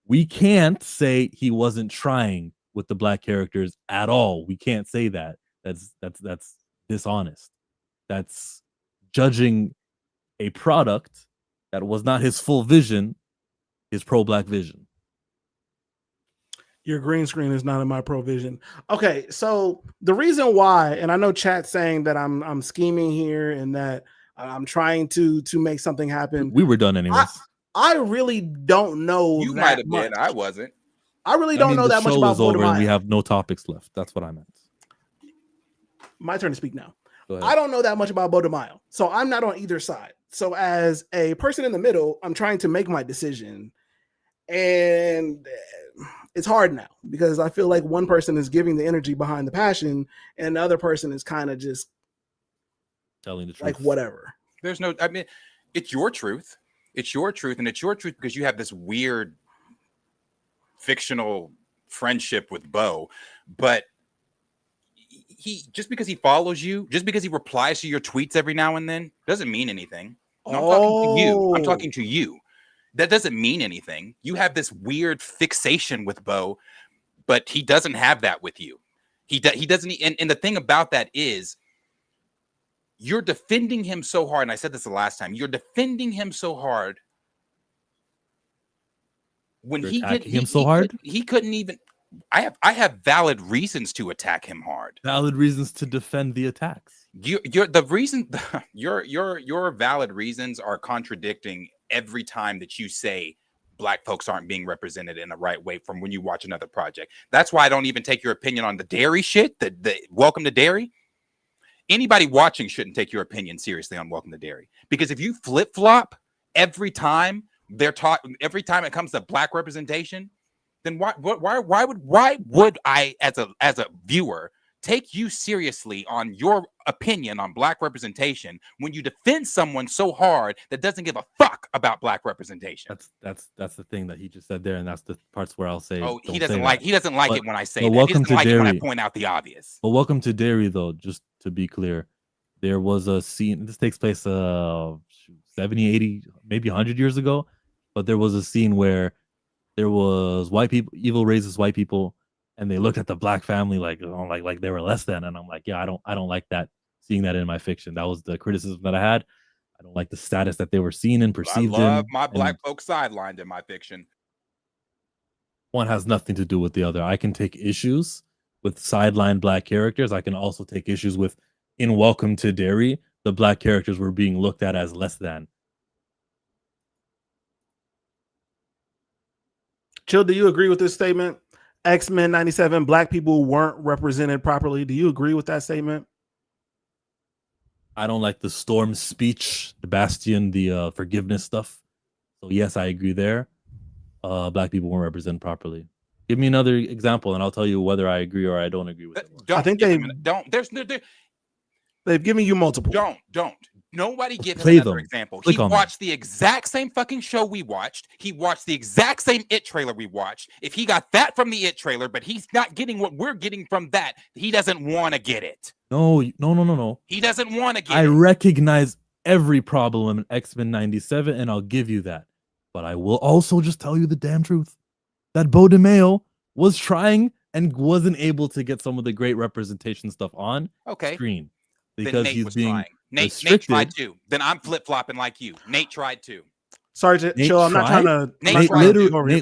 we can't say he wasn't trying with the black characters at all. We can't say that. That's dishonest. That's judging a product that was not his full vision, his pro-black vision. Your green screen is not in my provision. Okay, so the reason why, and I know chat's saying that I'm scheming here and that I'm trying to make something happen. We were done anyways. I really don't know. You might have been. I wasn't. I really don't know that much about over and we have no topics left. That's what I meant. My turn to speak now. I don't know that much about Bo DeMaio, so I'm not on either side. So as a person in the middle, I'm trying to make my decision, and it's hard now because I feel like one person is giving the energy behind the passion, and the other person is kind of just telling the truth, like whatever. There's no. I mean, it's your truth. It's your truth, and it's your truth because you have this weird fictional friendship with Bo, but he just because he follows you, just because he replies to your tweets every now and then, doesn't mean anything. No, I'm talking to you. I'm talking to you. That doesn't mean anything. You have this weird fixation with Bo, but he doesn't have that with you. He doesn't. And the thing about that is, you're defending him so hard, and I said this the last time, you're defending him so hard when You're he attacking him so hard. He couldn't even. I have valid reasons to attack him hard. Valid reasons to defend the attacks. You're the reason. Your valid reasons are contradicting every time that you say Black folks aren't being represented in the right way from when you watch another project. That's why I don't even take your opinion on the dairy shit. The Welcome to Dairy. Anybody watching shouldn't take your opinion seriously on Welcome to Dairy, because if you flip flop every time every time it comes to Black representation, then why would I as a viewer take you seriously on your opinion on Black representation when you defend someone so hard that doesn't give a fuck about Black representation? That's the thing that he just said there, and that's the parts where I'll say. Oh, he doesn't like it when I say that. Welcome He doesn't like to it when I Dairy. point out the obvious. But Welcome to Dairy, though, just to be clear, there was a scene. This takes place 70, 80, maybe 100 years ago, but there was a scene where there was white people, evil racist white people, and they looked at the Black family like they were less than. And I'm like, yeah, I don't like that, seeing that in my fiction. That was the criticism that I had. I don't like the status that they were seen and perceived in. I love my Black folks sidelined in my fiction. One has nothing to do with the other. I can take issues with sidelined Black characters. I can also take issues with, in Welcome to Dairy, the Black characters were being looked at as less than. Chill, do you agree with this statement? X-Men 97, Black people weren't represented properly. Do you agree with that statement? I don't like the Storm speech, the Bastion, the forgiveness stuff. So yes, I agree there. Black people weren't represented properly. Give me another example, and I'll tell you whether I agree or I don't agree with it. I think they've given you multiple. Don't. Nobody give him Play another them. example. Click He on watched the exact same fucking show we watched. He watched the exact same It trailer we watched. If he got that from the It trailer, but he's not getting what we're getting from that, he doesn't want to get it. No. He doesn't want to get I it. recognize every problem in X-Men 97, and I'll give you that. But I will also just tell you the damn truth. That Beau DeMayo was trying and wasn't able to get some of the great representation stuff on screen. Because he's being Nate tried to. Then I'm flip-flopping like you. Nate tried to. Sorry, Chill, I'm not trying to. Nate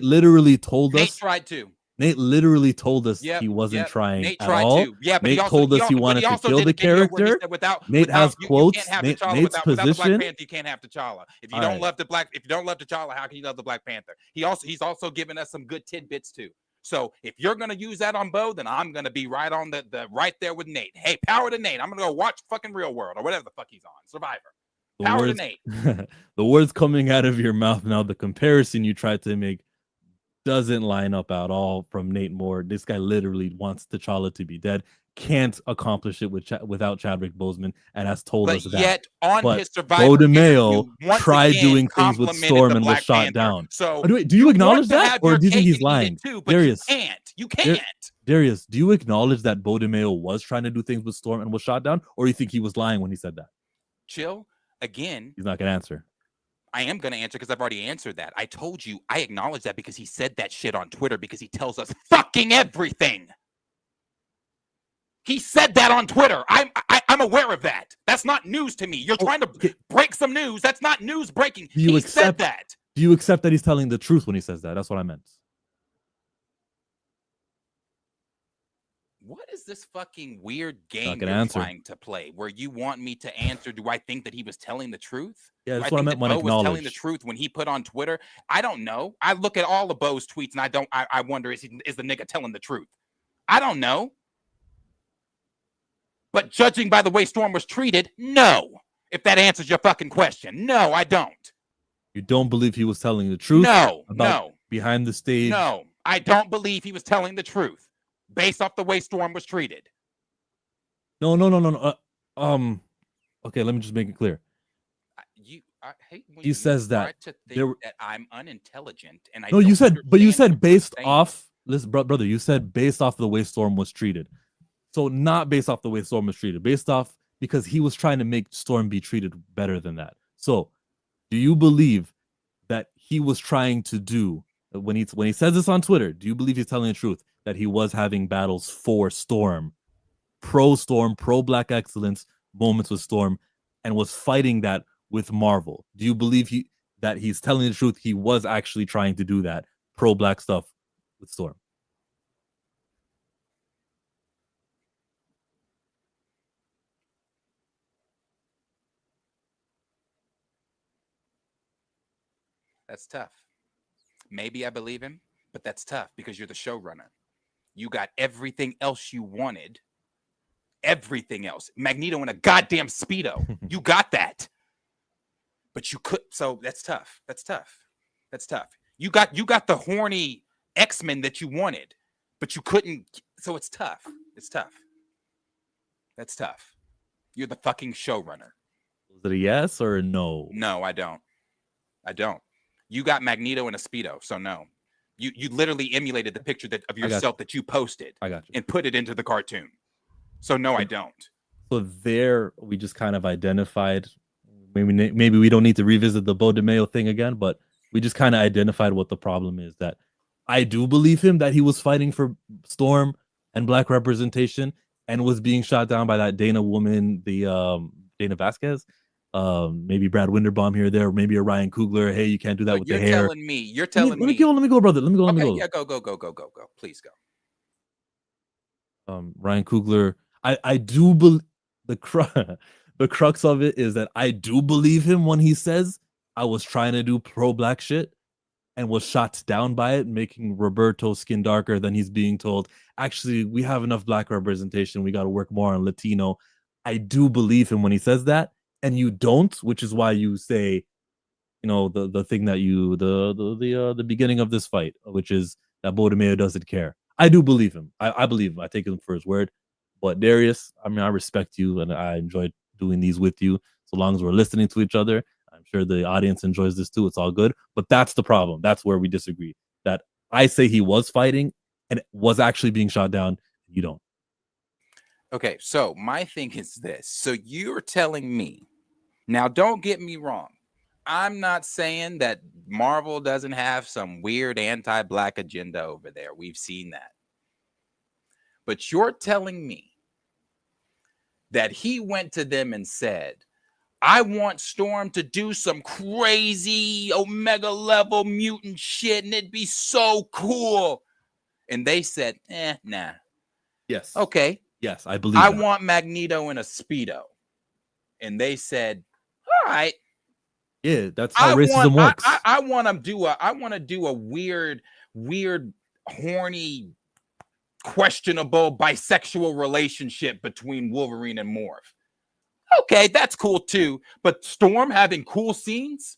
literally told us. Nate tried to. Nate literally told us he wasn't trying Nate at tried all. To. Yeah, but Nate told us he wanted to kill the character. Nate has quotes. Nate's position. Without the Black Panther, you can't have T'Challa. If you don't love T'Challa, how can you love the Black Panther? He's also given us some good tidbits too. So if you're gonna use that on Beau, then I'm gonna be right on the right there with Nate. Hey, power to Nate. I'm gonna go watch fucking Real World or whatever the fuck he's on. Survivor. Power to Nate. The words coming out of your mouth now, the comparison you tried to make doesn't line up at all from Nate Moore. This guy literally wants T'Challa to be dead. Can't accomplish it without Chadwick Boseman, and has told us that. Yet on his Survivor, Beau DeMayo tried doing things with Storm and was shot down. So do you acknowledge that, or do you think he's lying? Darius, you can't. Darius, do you acknowledge that Beau DeMayo was trying to do things with Storm and was shot down, or you think he was lying when he said that? Chill. Again, he's not gonna answer. I am going to answer because I've already answered that. I told you I acknowledge that because he said that shit on Twitter because he tells us fucking everything. He said that on Twitter. I'm aware of that. That's not news to me. You're trying to break some news. That's not news breaking. He said that. Do you accept that he's telling the truth when he says that? That's what I meant. What is this fucking weird game you're trying to play where you want me to answer? Do I think that he was telling the truth? Yeah, that's what I meant when I was telling the truth when he put on Twitter. I don't know. I look at all of Beau's tweets and I wonder, is the nigga telling the truth? I don't know. But judging by the way Storm was treated, no. If that answers your fucking question. No, I don't. You don't believe he was telling the truth? No. Behind the stage? No, I don't believe he was telling the truth. Based off the way Storm was treated. No. Okay, let me just make it clear. I hate when he says that. To think that I'm unintelligent, and you said based off. Listen, brother, you said based off the way Storm was treated. So not based off the way Storm was treated, based off because he was trying to make Storm be treated better than that. So, do you believe that he was trying to do when he says this on Twitter? Do you believe he's telling the truth? That he was having battles for Storm, pro Black excellence, moments with Storm and was fighting that with Marvel? Do you believe that he's telling the truth? He was actually trying to do that pro-black stuff with Storm. That's tough. Maybe I believe him, but that's tough because you're the showrunner. You got everything else you wanted. Everything else. Magneto in a goddamn Speedo. You got that. But you could. So that's tough. That's tough. That's tough. You got the horny X-Men that you wanted, but you couldn't. So it's tough. It's tough. That's tough. You're the fucking showrunner. Is it a yes or a no? No, I don't. I don't. You got Magneto in a Speedo, so no. You literally emulated the picture of yourself that you posted. I got you. And put it into the cartoon. So no, I don't. So there, we just kind of identified. Maybe we don't need to revisit the Bo DeMeo thing again, but we just kind of identified what the problem is. That I do believe him that he was fighting for Storm and black representation and was being shot down by that Dana woman, the Dana Vasquez. Maybe Brad Winderbaum here or there, or maybe a Ryan Coogler. Hey, you can't do that with the hair. You're telling me. Let me go, brother. Let me go. Yeah, go. Please go. Ryan Coogler. I do believe the crux of it is that I do believe him when he says I was trying to do pro-black shit and was shot down by it, making Roberto's skin darker than he's being told. Actually, we have enough black representation. We got to work more on Latino. I do believe him when he says that. And you don't, which is why you say, you know, the thing that the beginning of this fight, which is that Bo DeMeo doesn't care. I do believe him. I believe him. I take him for his word. But Darius, I mean, I respect you and I enjoy doing these with you. So long as we're listening to each other, I'm sure the audience enjoys this too. It's all good. But that's the problem. That's where we disagree. That I say he was fighting and was actually being shot down. You don't. Okay, so my thing is this. So you're telling me, now don't get me wrong. I'm not saying that Marvel doesn't have some weird anti-black agenda over there. We've seen that. But you're telling me that he went to them and said, I want Storm to do some crazy Omega level mutant shit and it'd be so cool. And they said, nah. Yes. Okay. Yes, I believe I that. want Magneto in a Speedo. And they said, all right. Yeah, that's how racism works. I want to do a weird, horny, questionable bisexual relationship between Wolverine and Morph. Okay, that's cool too. But Storm having cool scenes?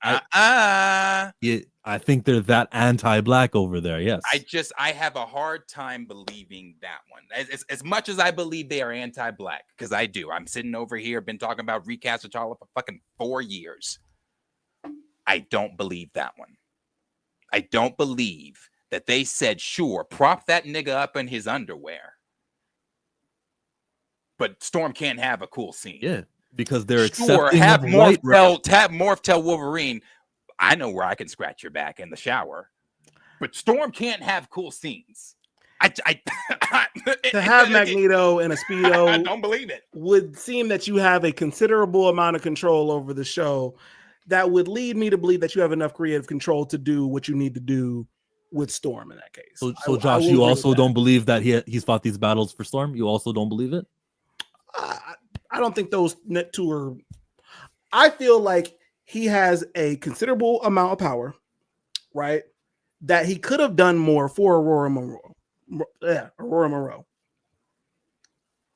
Yeah, I think they're that anti-black over there. Yes. I have a hard time believing that one. As much as I believe they are anti-black, because I do. I'm sitting over here, been talking about recast T'Challa for fucking 4 years. I don't believe that one. I don't believe that they said, sure, prop that nigga up in his underwear. But Storm can't have a cool scene. Yeah, because they're sure, accepting have of Morph tell Wolverine, I know where I can scratch your back in the shower. But Storm can't have cool scenes. To have Magneto in a Speedo, I don't believe it. Would seem that you have a considerable amount of control over the show. That would lead me to believe that you have enough creative control to do what you need to do with Storm in that case. So Josh, you also don't believe that he's fought these battles for Storm? You also don't believe it? I don't think those two are. I feel like he has a considerable amount of power, right? That he could have done more for Aurora Monroe. Aurora Monroe.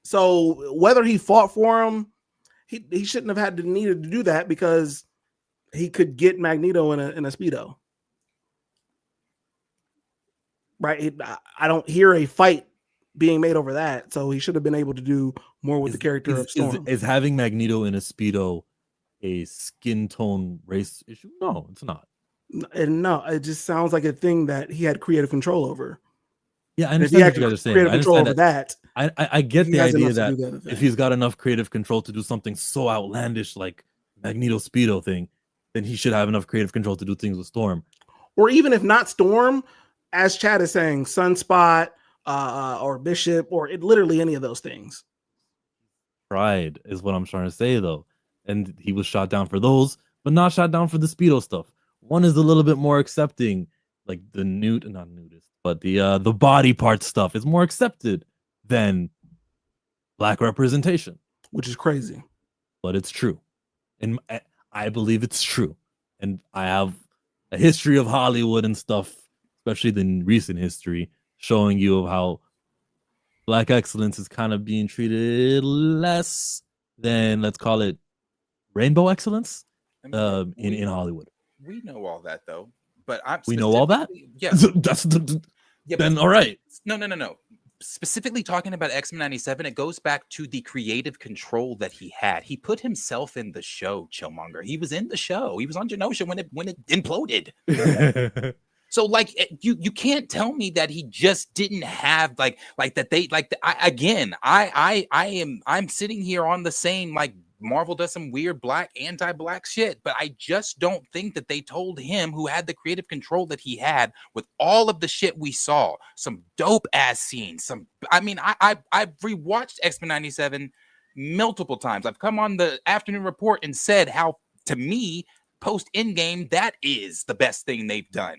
So whether he fought for him, he shouldn't have needed to do that because he could get Magneto in a Speedo. Right? I don't hear a fight being made over that, so he should have been able to do more with the character of Storm. Is having Magneto in a Speedo a skin tone race issue? No, it's not. And no, it just sounds like a thing that he had creative control over. Yeah, I understand what you guys are saying. Creative control over that. I get the idea that if he's got enough creative control to do something so outlandish like Magneto Speedo thing, then he should have enough creative control to do things with Storm. Or even if not Storm, as Chad is saying, Sunspot, or Bishop, or literally any of those things. Pride is what I'm trying to say, though. And he was shot down for those, but not shot down for the Speedo stuff. One is a little bit more accepting, like the not nudist, but the body part stuff is more accepted than black representation, which is crazy. But it's true, and I believe it's true. And I have a history of Hollywood and stuff, especially the recent history, showing you of how black excellence is kind of being treated less than, let's call it, rainbow excellence in Hollywood. We know all that, though. But we know all that? Yeah. That's then all right. No. Specifically talking about X-Men 97, it goes back to the creative control that he had. He put himself in the show, Chillmonger. He was in the show. He was on Genosha when it imploded. So like you can't tell me that he just didn't have like that they like I'm sitting here on the same like Marvel does some weird anti-black shit, but I just don't think that they told him, who had the creative control that he had with all of the shit we saw, some dope ass scenes. I've rewatched X-Men 97 multiple times. I've come on the afternoon report and said how, to me, post Endgame, that is the best thing they've done.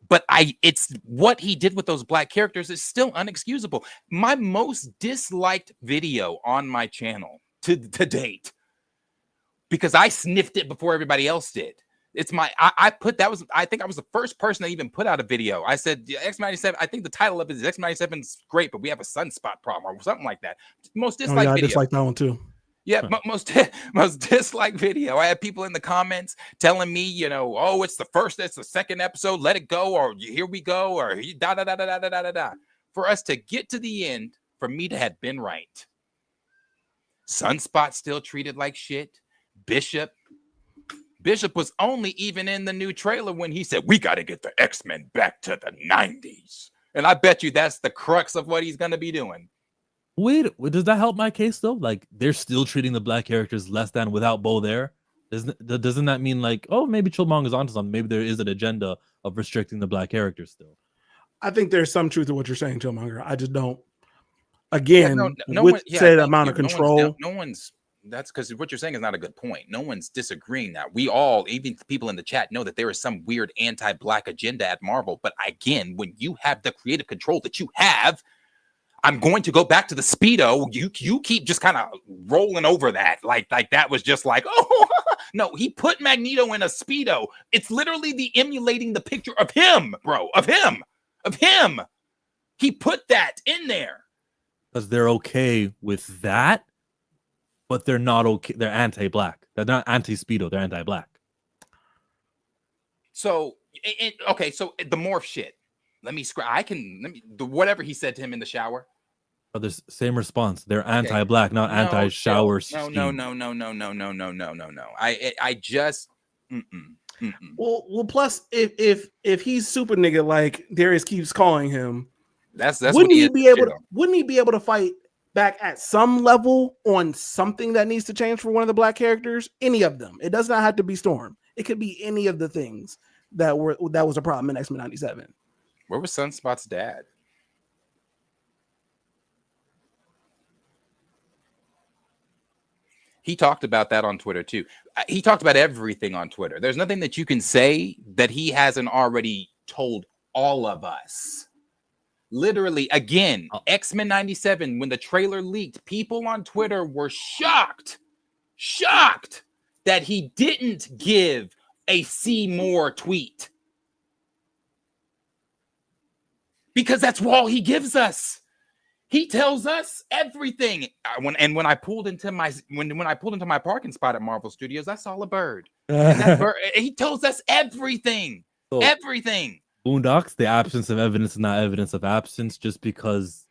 But it's what he did with those black characters is still unexcusable. My most disliked video on my channel to date, because I sniffed it before everybody else did. It's my I think I was the first person that even put out a video. I said X97. I think the title of it is X97 is great, but we have a sunspot problem or something like that. Most disliked video. I dislike that one too. Yeah, most disliked video. I had people in the comments telling me, oh, it's the second episode, let it go, or here we go, or da da da da da da da da. For us to get to the end, for me to have been right. Sunspot still treated like shit. Bishop was only even in the new trailer when he said, we got to get the X-Men back to the 90s. And I bet you that's the crux of what he's going to be doing. Wait, does that help my case though? Like they're still treating the black characters less than without Bo there? Doesn't that mean like, oh, maybe Chillmonger's onto something? Maybe there is an agenda of restricting the black characters still. I think there's some truth to what you're saying, Chillmonger. I just don't. Again, said amount of control. That's because what you're saying is not a good point. No one's disagreeing that. We all, even people in the chat, know that there is some weird anti-black agenda at Marvel. But again, when you have the creative control that you have, I'm going to go back to the Speedo. You keep just kind of rolling over that. Like that was just like, oh, no, he put Magneto in a Speedo. It's literally emulating the picture of him, bro, of him. He put that in there. Because they're okay with that, but they're not okay. They're anti-black. They're not anti-Speedo. They're anti-black. So, okay, so the morph shit. Whatever he said to him in the shower. Oh, there's same response. They're anti-black, not anti-shower. No. I just. Well. Plus, if he's super nigga like Darius keeps calling him, that's wouldn't he be able to fight back at some level on something that needs to change for one of the black characters? Any of them. It does not have to be Storm. It could be any of the things that was a problem in X-Men 97. Where was Sunspot's dad? He talked about that on Twitter too. He talked about everything on Twitter. There's nothing that you can say that he hasn't already told all of us. Literally, again, X-Men 97, when the trailer leaked, people on Twitter were shocked that he didn't give a see more tweet. Because that's all he gives us. He tells us everything. When I pulled into my parking spot at Marvel Studios, I saw a bird. And that bird, he tells us everything. So, everything. Boondocks, the absence of evidence is not evidence of absence. Just because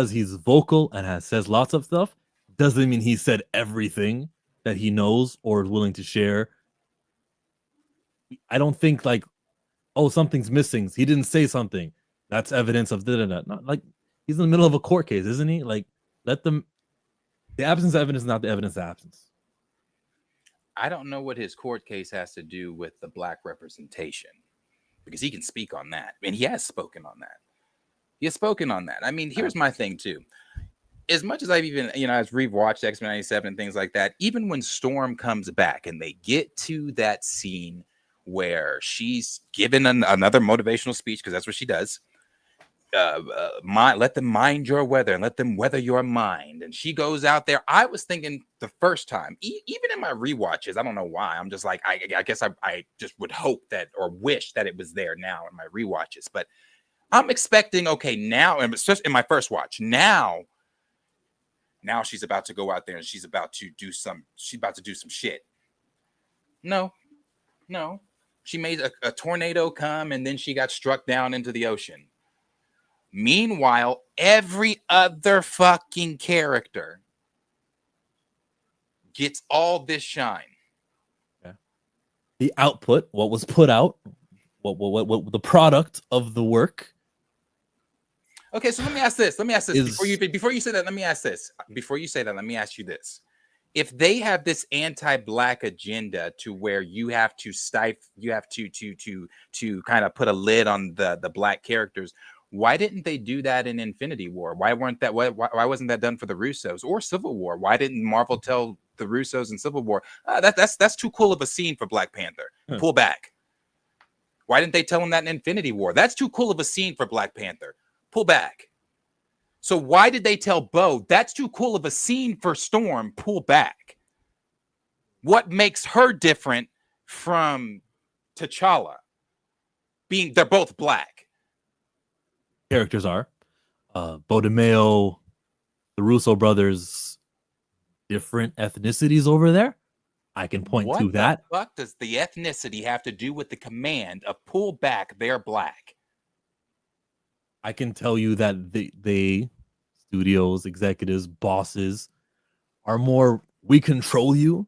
he's vocal and says lots of stuff doesn't mean he said everything that he knows or is willing to share. I don't think like, oh, something's missing. He didn't say something. That's evidence of that. Not like he's in the middle of a court case, isn't he? Like, let them. The absence of evidence is not the evidence of absence. I don't know what his court case has to do with the black representation, because he can speak on that. I mean, he has spoken on that. I mean, here's my thing too. as much as I've even, I've rewatched X-Men 97 and things like that, even when Storm comes back and they get to that scene where she's given another motivational speech, because that's what she does. Let them mind your weather and let them weather your mind. And she goes out there. I was thinking the first time, even in my rewatches, I don't know why. I'm just like, I guess I just would hope that or wish that it was there now in my rewatches. But I'm expecting, okay, now, and especially in my first watch, now she's about to go out there and she's about to do some shit. No. She made a tornado come and then she got struck down into the ocean. Meanwhile, every other fucking character gets all this shine. Yeah. The output, what was put out, what the product of the work. Okay, so let me ask this. Before you say that, let me ask this. Before you say that, let me ask you this. If they have this anti-black agenda to where you have to to kind of put a lid on the black characters, why didn't they do that in Infinity War? Why wasn't that done for the Russos or Civil War? Why didn't Marvel tell the Russos in Civil War, that's too cool of a scene for Black Panther? Pull back. Why didn't they tell them that in Infinity War? That's too cool of a scene for Black Panther. Pull back. So why did they tell Bo that's too cool of a scene for Storm? Pull back. What makes her different from T'Challa? They're both black. Characters are Bo DeMeo, the Russo brothers, different ethnicities over there. I can point to that. What the fuck does the ethnicity have to do with the command of pull back? They're black. I can tell you that they studios, executives, bosses are more, we control you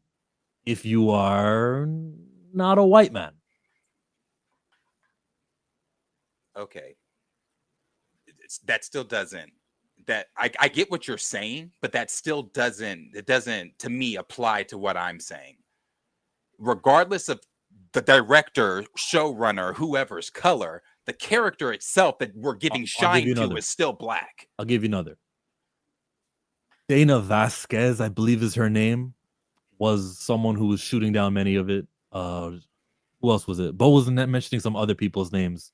if you are not a white man. Okay. That still doesn't, I get what you're saying, but that still doesn't to me apply to what I'm saying. Regardless of the director, showrunner, whoever's color, the character itself that we're giving shine to is still black. I'll give you another. Dana Vasquez, I believe is her name, was someone who was shooting down many of it. Who else was it? Bo was mentioning some other people's names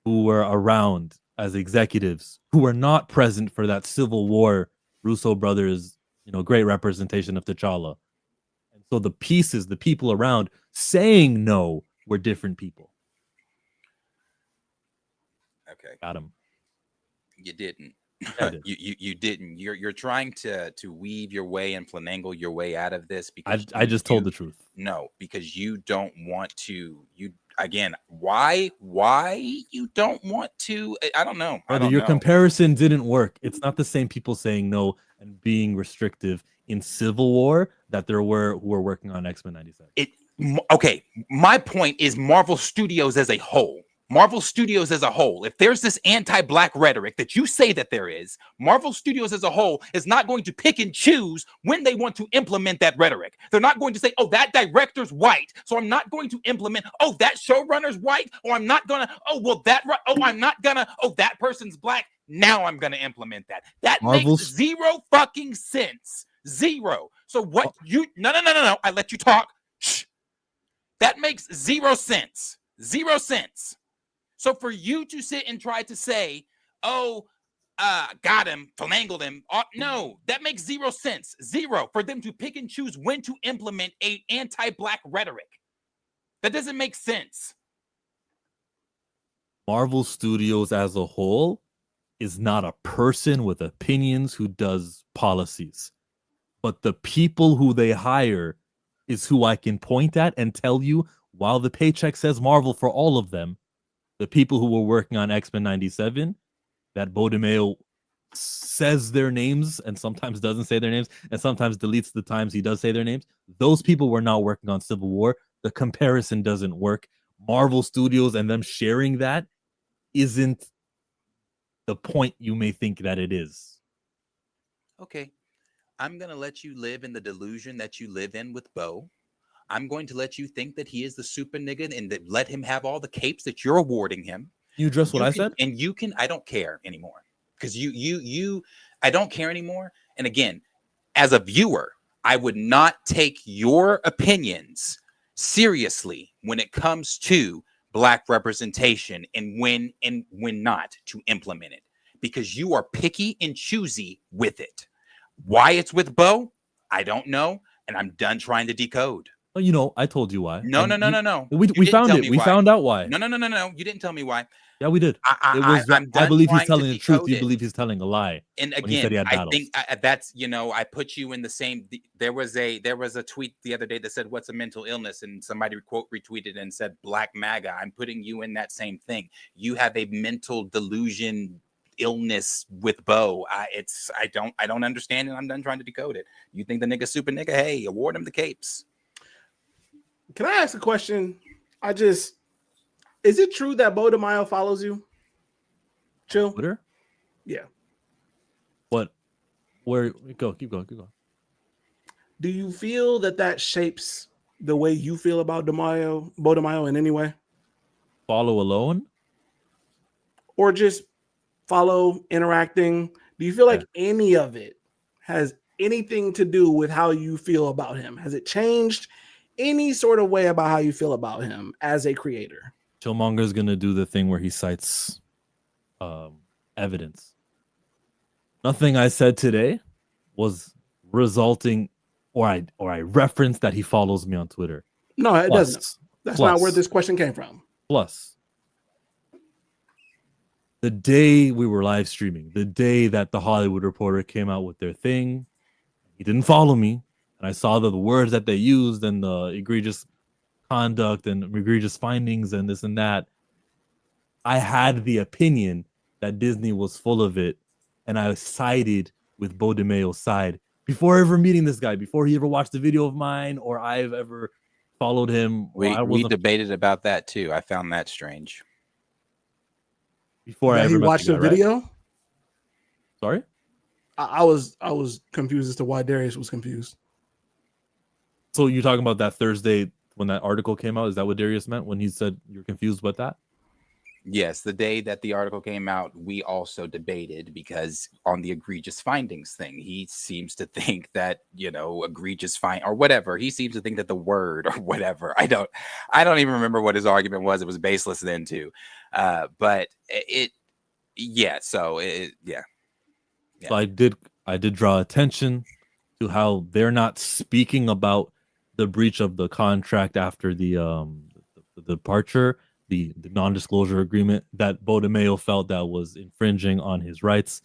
who were around as executives who were not present for that Civil War Russo brothers, great representation of T'Challa. And so the people around saying no were different people. Okay. Got him. You didn't. You didn't. You're trying to weave your way and finagle your way out of this because I just told the truth. No, because you don't want to. Why you don't want to? I don't know. Your comparison didn't work. It's not the same people saying no and being restrictive in Civil War that there were who were working on X-Men 97. Okay, my point is Marvel Studios as a whole. If there's this anti-black rhetoric that you say that there is, Marvel Studios as a whole is not going to pick and choose when they want to implement that rhetoric. They're not going to say, oh, that director's white, so I'm not going to implement, oh, that showrunner's white, or I'm not going to, that person's black, now I'm going to implement that. That makes zero fucking sense. Zero. So what no, I let you talk. Shh. That makes zero sense. Zero sense. So for you to sit and try to say, got him, finangled him, no, that makes zero sense. Zero. For them to pick and choose when to implement a anti-black rhetoric. That doesn't make sense. Marvel Studios as a whole is not a person with opinions who does policies. But the people who they hire is who I can point at and tell you, while the paycheck says Marvel for all of them, the people who were working on X-Men 97, that Bo DeMeo says their names and sometimes doesn't say their names and sometimes deletes the times he does say their names, those people were not working on Civil War. The comparison doesn't work. Marvel Studios and them sharing that isn't the point you may think that it is. Okay. I'm going to let you live in the delusion that you live in with Bo. I'm going to let you think that he is the super nigga and let him have all the capes that you're awarding him. You address what I said? And I don't care anymore. Because I don't care anymore. And again, as a viewer, I would not take your opinions seriously when it comes to Black representation and when not to implement it, because you are picky and choosy with it. Why it's with Bo, I don't know, and I'm done trying to decode. Well, you know, I told you why. No. We found it. We found out why. No. You didn't tell me why. Yeah, we did. I believe he's telling the truth. You believe he's telling a lie. And again, I think that's, you know, I put you in the same. There was a tweet the other day that said, "What's a mental illness?" and somebody quote retweeted and said, "Black MAGA." I'm putting you in that same thing. You have a mental delusion illness with Bo. I don't understand, and I'm done trying to decode it. You think the nigga super nigga? Hey, award him the capes. Can I ask a question? Is it true that Bo DeMaio follows you? Chill. Twitter? Yeah. What? Where? Keep going. Do you feel that shapes the way you feel about Bo DeMaio in any way? Follow alone? Or just follow, interacting? Do you feel like any of it has anything to do with how you feel about him? Has it changed any sort of way about how you feel about him as a creator? Killmonger is going to do the thing where he cites evidence. Nothing I said today was resulting, or I referenced that he follows me on Twitter. No, it doesn't. That's not where this question came from. Plus, the day we were live streaming, the day that the Hollywood Reporter came out with their thing, he didn't follow me, and I saw the words that they used and the egregious conduct and egregious findings and this and that. I had the opinion that Disney was full of it, and I sided with Bo DeMaio's side before ever meeting this guy, before he ever watched a video of mine or I've ever followed him. We debated about that too. I found that strange. Before I ever watched the video. Right? Sorry, I was confused as to why Darius was confused. So you're talking about that Thursday when that article came out? Is that what Darius meant when he said you're confused about that? Yes, the day that the article came out, we also debated because on the egregious findings thing, he seems to think that, you know, egregious or whatever. He seems to think that the word or whatever. I don't even remember what his argument was. It was baseless then too. But So I did draw attention to how they're not speaking about the breach of the contract after the departure, the non-disclosure agreement that Bo DeMaio felt that was infringing on his rights.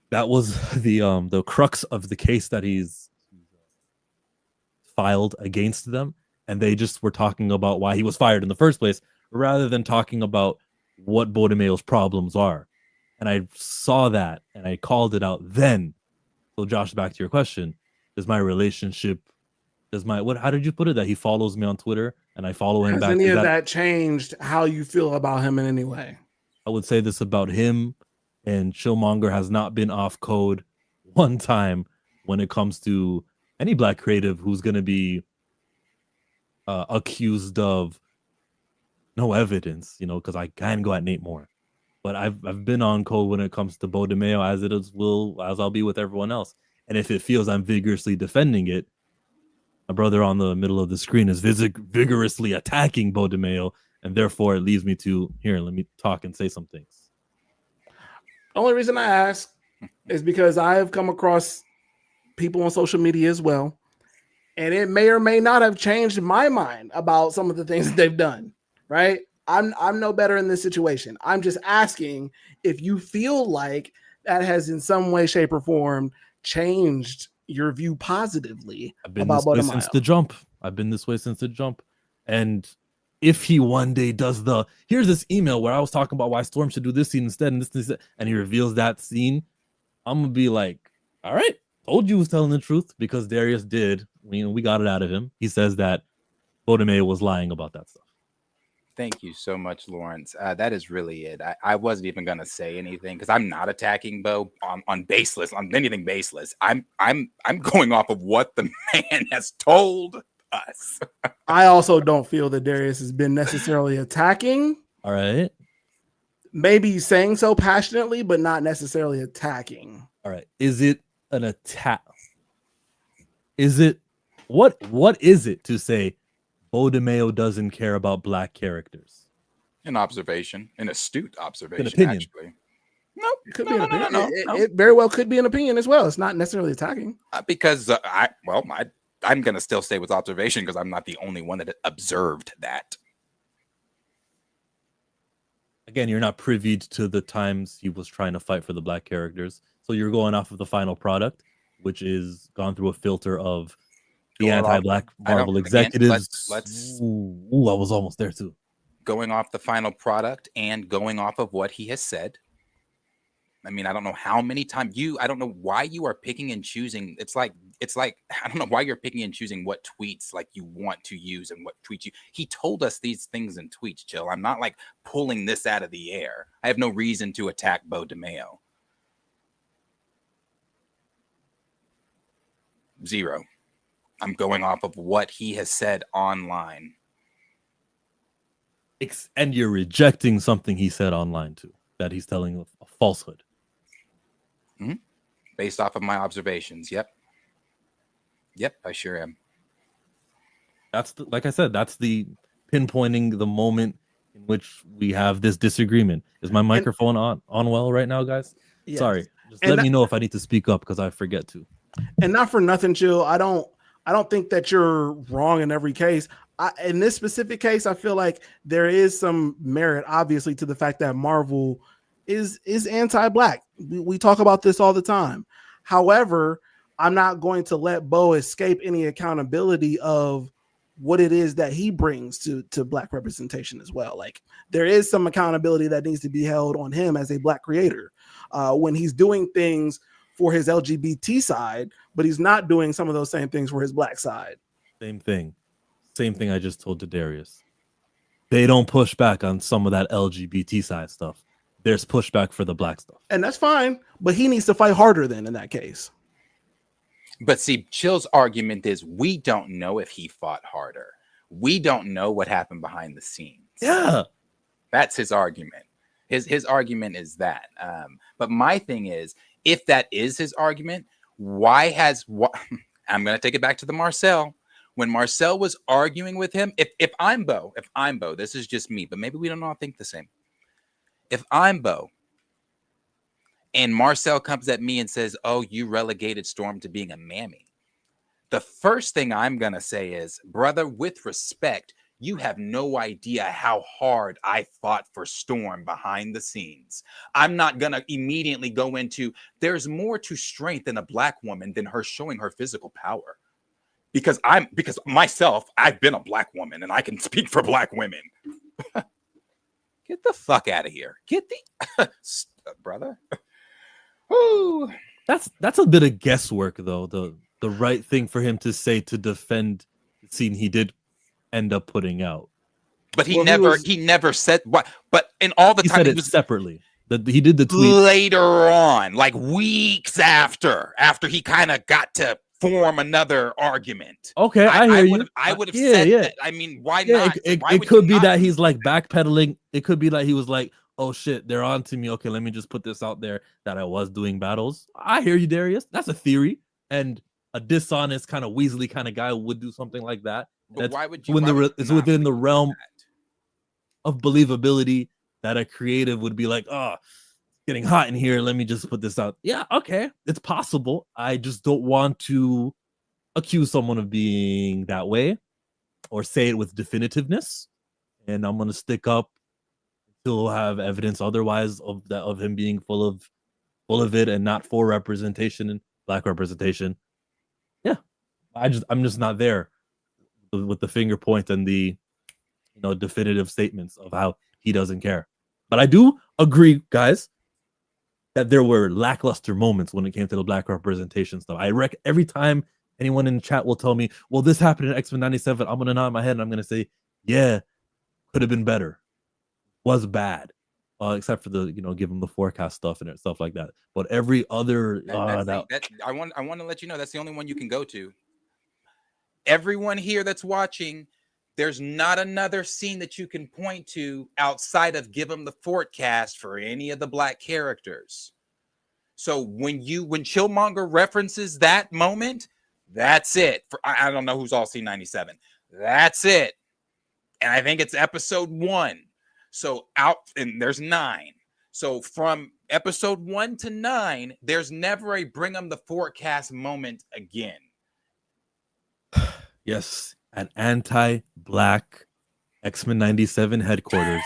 That was the crux of the case that he's filed against them, and they just were talking about why he was fired in the first place, rather than talking about what Bo DeMaio's problems are. And I saw that, and I called it out then. So, Josh, back to your question: does my relationship? How did you put it? That he follows me on Twitter and I follow him back. Has any of that changed how you feel about him in any way? I would say this about him, and Killmonger has not been off code one time when it comes to any Black creative who's going to be accused of no evidence, you know, because I can go at Nate more. But I've been on code when it comes to Bo DeMaio, as I'll be with everyone else. And if it feels I'm vigorously defending it, my brother on the middle of the screen is vigorously attacking Bo DeMaio, and therefore it leads me to, here, let me talk and say some things. Only reason I ask is because I have come across people on social media as well, and it may or may not have changed my mind about some of the things that they've done, right? I'm no better in this situation. I'm just asking if you feel like that has in some way, shape, or form changed your view positively about Bo DeMaio. Since the jump. I've been this way since the jump. And if he one day does here's this email where I was talking about why Storm should do this scene instead and this, and he reveals that scene, I'm gonna be like, all right, told you he was telling the truth, because Darius did. We got it out of him. He says that Bo DeMaio was lying about that stuff. Thank you so much, Lawrence. That is really it. I wasn't even gonna say anything because I'm not attacking Bo on baseless, on anything baseless. I'm going off of what the man has told us. I also don't feel that Darius has been necessarily attacking. All right. maybe saying so passionately, but not necessarily attacking. All right. Is it an attack? Is it what is it to say Bo DeMeo doesn't care about black characters? An observation, an astute observation, opinion. actually. Nope. It could be an opinion. It very well could be an opinion as well. It's not necessarily attacking. Because I'm going to still stay with observation because I'm not the only one that observed that. Again, you're not privy to the times he was trying to fight for the black characters. So you're going off of the final product, which is gone through a filter of the anti-black Marvel executives. Ooh, I was almost there too. Going off the final product and going off of what he has said. I mean, I don't know how many times I don't know why you are picking and choosing. It's like, I don't know why you're picking and choosing what tweets like you want to use and what tweets he told us these things in tweets, Jill. I'm not like pulling this out of the air. I have no reason to attack Bo DeMeo. Zero. I'm going off of what he has said online. And you're rejecting something he said online too, that he's telling a falsehood. Mm-hmm. Based off of my observations. Yep, I sure am. That's like I said, that's the pinpointing the moment in which we have this disagreement. Is my microphone on well right now, guys? Yes. Sorry. Just let me know if I need to speak up because I forget to. And not for nothing, Jill. I don't think that you're wrong in every case. In this specific case, I feel like there is some merit, obviously, to the fact that Marvel is anti-black. We talk about this all the time. However, I'm not going to let Bo escape any accountability of what it is that he brings to black representation as well. Like there is some accountability that needs to be held on him as a black creator when he's doing things for his LGBT side, but he's not doing some of those same things for his black side. Same thing I just told to Darius. They don't push back on some of that LGBT side stuff. There's pushback for the black stuff. And that's fine, but he needs to fight harder then in that case. But see, Chill's argument is we don't know if he fought harder. We don't know what happened behind the scenes. Yeah. That's his argument. His argument is that. But my thing is, if that is his argument, I'm going to take it back to the Marcel. When Marcel was arguing with him, if I'm Bo, this is just me, but maybe we don't all think the same. If I'm Bo and Marcel comes at me and says, oh, you relegated Storm to being a mammy, the first thing I'm going to say is, brother, with respect, you have no idea how hard I fought for Storm behind the scenes. I'm not going to immediately go into, there's more to strength in a black woman than her showing her physical power. Because myself, I've been a black woman and I can speak for black women. Get the fuck out of here. Get the brother. Ooh. That's a bit of guesswork though. The right thing for him to say to defend the scene he did end up putting out. But he never said what. But in all the time said it separately. He did the tweet later on, like weeks after he kind of got to form another argument. Okay, I would have said that. I mean, why not? It could be that he's like backpedaling. It could be that he was like, oh shit, they're on to me. Okay, let me just put this out there that I was doing battles. I hear you, Darius. That's a theory. And a dishonest kind of Weasley kind of guy would do something like that. But why would you? It's within the realm of believability that a creative would be like, oh, getting hot in here. Let me just put this out. Yeah, okay. It's possible. I just don't want to accuse someone of being that way or say it with definitiveness. And I'm going to stick up until I have evidence otherwise of him being full of it and not for representation and black representation. Yeah. I'm just not there with the finger point and the definitive statements of how he doesn't care. But I do agree, guys, that there were lackluster moments when it came to the black representation stuff. Every time anyone in the chat will tell me, well, this happened in X-Men 97, I'm going to nod my head and I'm going to say, yeah, could have been better. Was bad. Except for the, give him the forecast stuff and stuff like that. But every other... I want to let you know that's the only one you can go to. Everyone here that's watching, there's not another scene that you can point to outside of give him the forecast for any of the black characters. So when Chillmonger references that moment, that's it. I don't know who's all seen 97. That's it. And I think it's episode 1. So and there's 9. So from episode 1 to 9, there's never a bring them the forecast moment again. Yes, at anti-black X-Men 97 headquarters,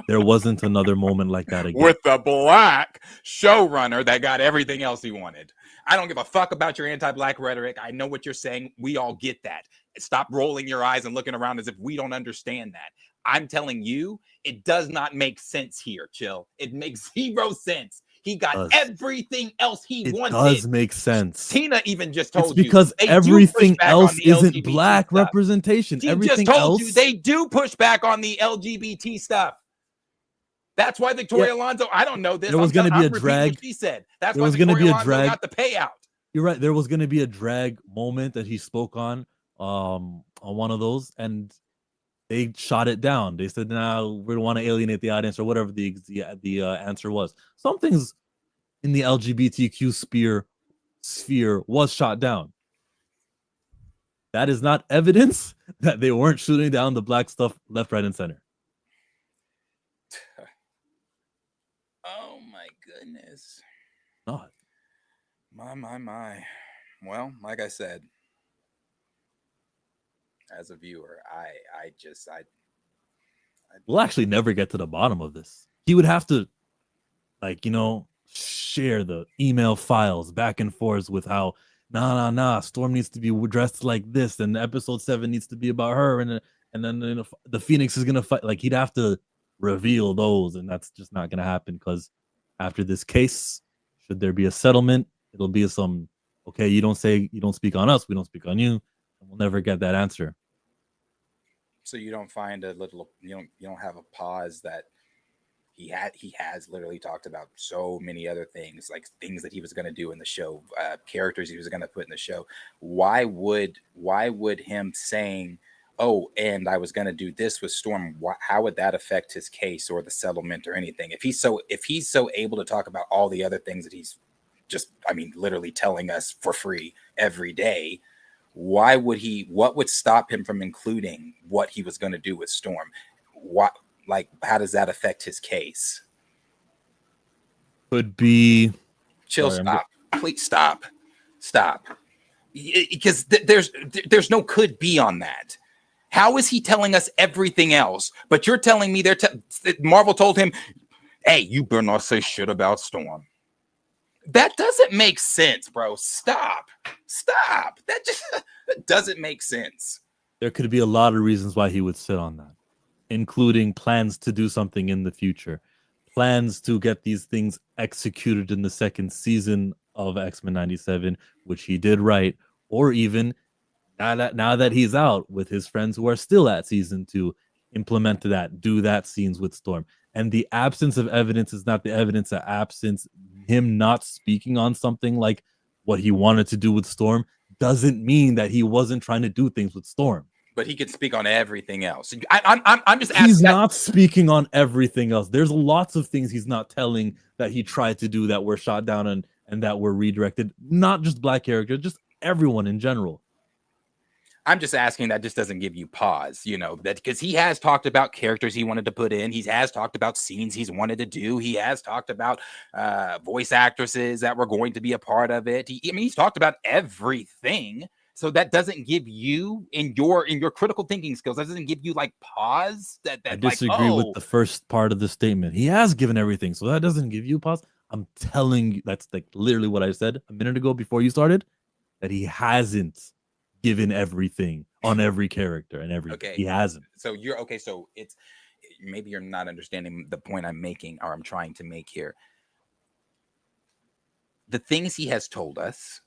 there wasn't another moment like that again. With the black showrunner that got everything else he wanted. I don't give a fuck about your anti-black rhetoric. I know what you're saying. We all get that. Stop rolling your eyes and looking around as if we don't understand that. I'm telling you, it does not make sense here, Chill. It makes 0 sense. He got everything else he wanted. It does make sense. Tina even just told you. It's because everything else isn't black representation. She everything just told else. you they do push back on the LGBT stuff. That's why Victoria Alonso, I don't know this. There was going to be a drag. What she said. That's there why was going to be a Alonso drag. got the payout. You're right. There was going to be a drag moment that he spoke on one of those, and they shot it down. They said, "Nah, we don't want to alienate the audience," or whatever the answer was. Some things in the LGBTQ sphere was shot down. That is not evidence that they weren't shooting down the black stuff left, right, and center. Oh my goodness. Not. My. Well, like I said, as a viewer, we'll actually never get to the bottom of this. He would have to, share the email files back and forth with how Storm needs to be dressed like this, and episode 7 needs to be about her, and then the Phoenix is gonna fight. Like, he'd have to reveal those, and that's just not gonna happen, because after this case, should there be a settlement, it'll be some okay, you don't speak on us, we don't speak on you, and we'll never get that answer. So you don't find you don't have a pause that he has literally talked about so many other things, like things that he was going to do in the show, characters he was going to put in the show. Why would him saying, "Oh, and I was going to do this with Storm," how would that affect his case or the settlement or anything? If he's so able to talk about all the other things that he's just, literally telling us for free every day, what would stop him from including what he was going to do with Storm? How does that affect his case? Could be. Chill. Stop. Please stop. Because there's no could be on that. How is he telling us everything else? But you're telling me Marvel told him, "Hey, you better not say shit about Storm." That doesn't make sense, bro. Stop. That doesn't make sense. There could be a lot of reasons why he would sit on that, including plans to do something in the future, plans to get these things executed in the second season of X-Men 97, which he did write, or even now that he's out with his friends who are still at season 2, implement that, do that scenes with Storm. And the absence of evidence is not the evidence of absence. Him not speaking on something like what he wanted to do with Storm doesn't mean that he wasn't trying to do things with Storm. But he could speak on everything else. I'm just asking. He's not speaking on everything else. There's lots of things he's not telling that he tried to do that were shot down and that were redirected. Not just black characters, just everyone in general. I'm just asking, that just doesn't give you pause, that because he has talked about characters he wanted to put in. He has talked about scenes he's wanted to do. He has talked about voice actresses that were going to be a part of it. He's talked about everything. So that doesn't give you, in your critical thinking skills, that doesn't give you pause. I disagree with the first part of the statement. He has given everything, so that doesn't give you pause. I'm telling you, that's literally what I said a minute ago before you started, that he hasn't given everything on every character and everything. Okay. He hasn't. So you're okay. So it's maybe you're not understanding the point I'm making, or I'm trying to make here. The things he has told us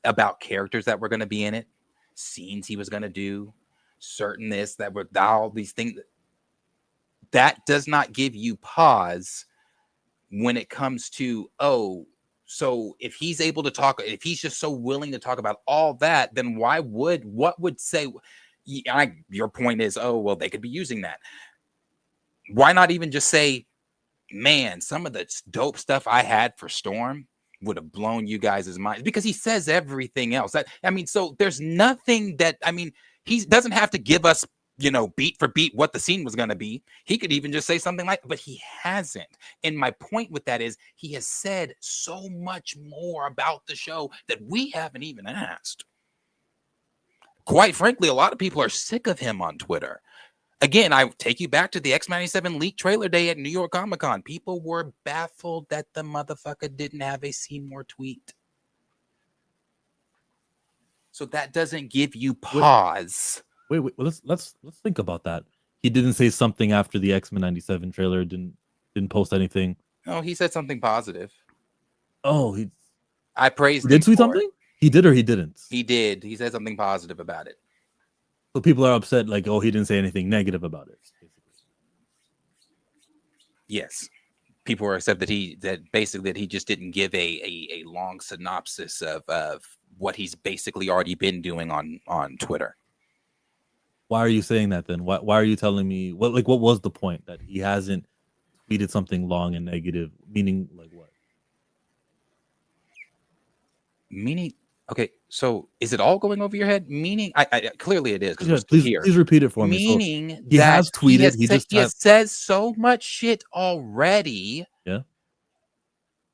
about characters that were going to be in it, scenes he was going to do, certain this, that were all these things, that does not give you pause when it comes to, so if he's able to talk, if he's just so willing to talk about all that, then what would say, your point is, oh, well, they could be using that. Why not even just say, man, some of the dope stuff I had for Storm would have blown you guys' minds, because he says everything else. So there's nothing that, he doesn't have to give us, beat for beat what the scene was going to be. He could even just say something like, but he hasn't. And my point with that is he has said so much more about the show that we haven't even asked. Quite frankly, a lot of people are sick of him on Twitter. Again, I take you back to the X-97 leak trailer day at New York Comic Con. People were baffled that the motherfucker didn't have a Seymour tweet. So that doesn't give you pause. Wait. Let's think about that. He didn't say something after the X-Men 97 trailer. Didn't post anything. No, he said something positive. Oh, I praised. Did tweet something? He did or he didn't? He did. He said something positive about it. So people are upset, like, oh, he didn't say anything negative about it. Yes, people are upset that he just didn't give a long synopsis of what he's basically already been doing on Twitter. Why are you saying that then? Why are you telling me what was the point that he hasn't tweeted something long and negative? Meaning like what? Meaning. Okay, so is it all going over your head? Meaning, I clearly it is. Yeah, please repeat it for me. Meaning, so he has tweeted. He has said so much shit already. Yeah.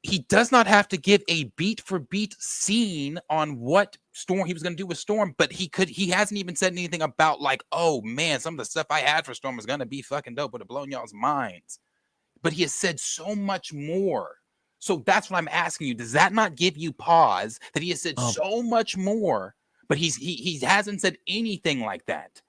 He does not have to give a beat for beat scene on what Storm he was going to do with Storm, but he hasn't even said anything about like, oh man, some of the stuff I had for Storm was going to be fucking dope, would have blown y'all's minds. But he has said so much more. So that's what I'm asking you. Does that not give you pause that he has said so much more, but he hasn't said anything like that?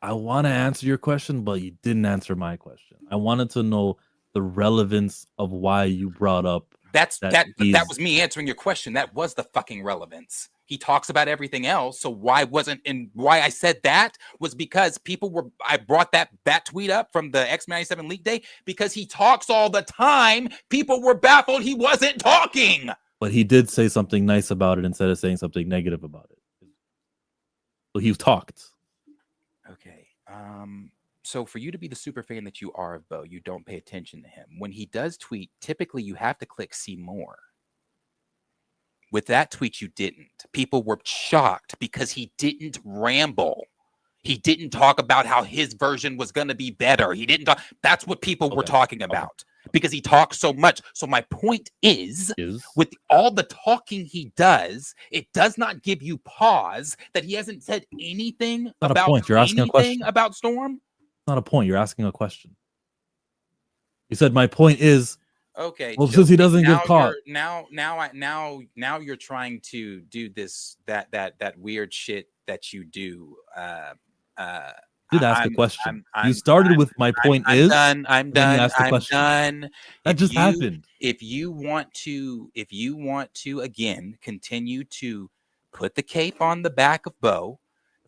I want to answer your question, but you didn't answer my question. I wanted to know the relevance of why you brought up that was me answering your question. That was the fucking relevance. He talks about everything else. So why I said that was because I brought that tweet up from the X-97 leak day because he talks all the time. People were baffled he wasn't talking. But he did say something nice about it instead of saying something negative about it. So he talked. Okay. So for you to be the super fan that you are of Bo, you don't pay attention to him. When he does tweet, typically you have to click see more. With that tweet, you didn't. People were shocked because he didn't ramble. He didn't talk about how his version was going to be better. He didn't talk. That's what people were talking about because he talks so much. So my point is with all the talking he does, it does not give you pause that he hasn't said anything about point. You're asking a question about Storm. Not a point. You're asking a question. You said my point is. Okay. Well, since he doesn't get caught. Now you're trying to do that weird shit that you do. Did ask a question. You started with my point is. I'm done. That just happened. If you want to again continue to put the cape on the back of Bo.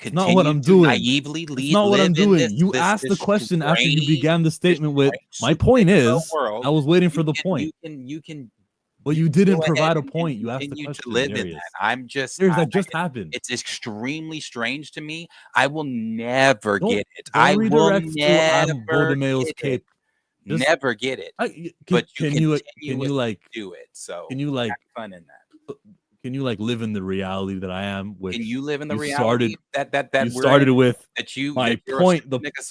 It's not what I'm doing. Naively it's not what I'm doing. You asked the question after you began the statement with my point is. I was waiting for the point. You can. But you didn't provide a point. You asked the question. To live in that. I'm just. That just happened. It's extremely strange to me. I will never get it. I will never get it. Never get it. But can you do it? So can you have fun in that? Can you live in the reality that I am? Can you live in the reality that you started with my point?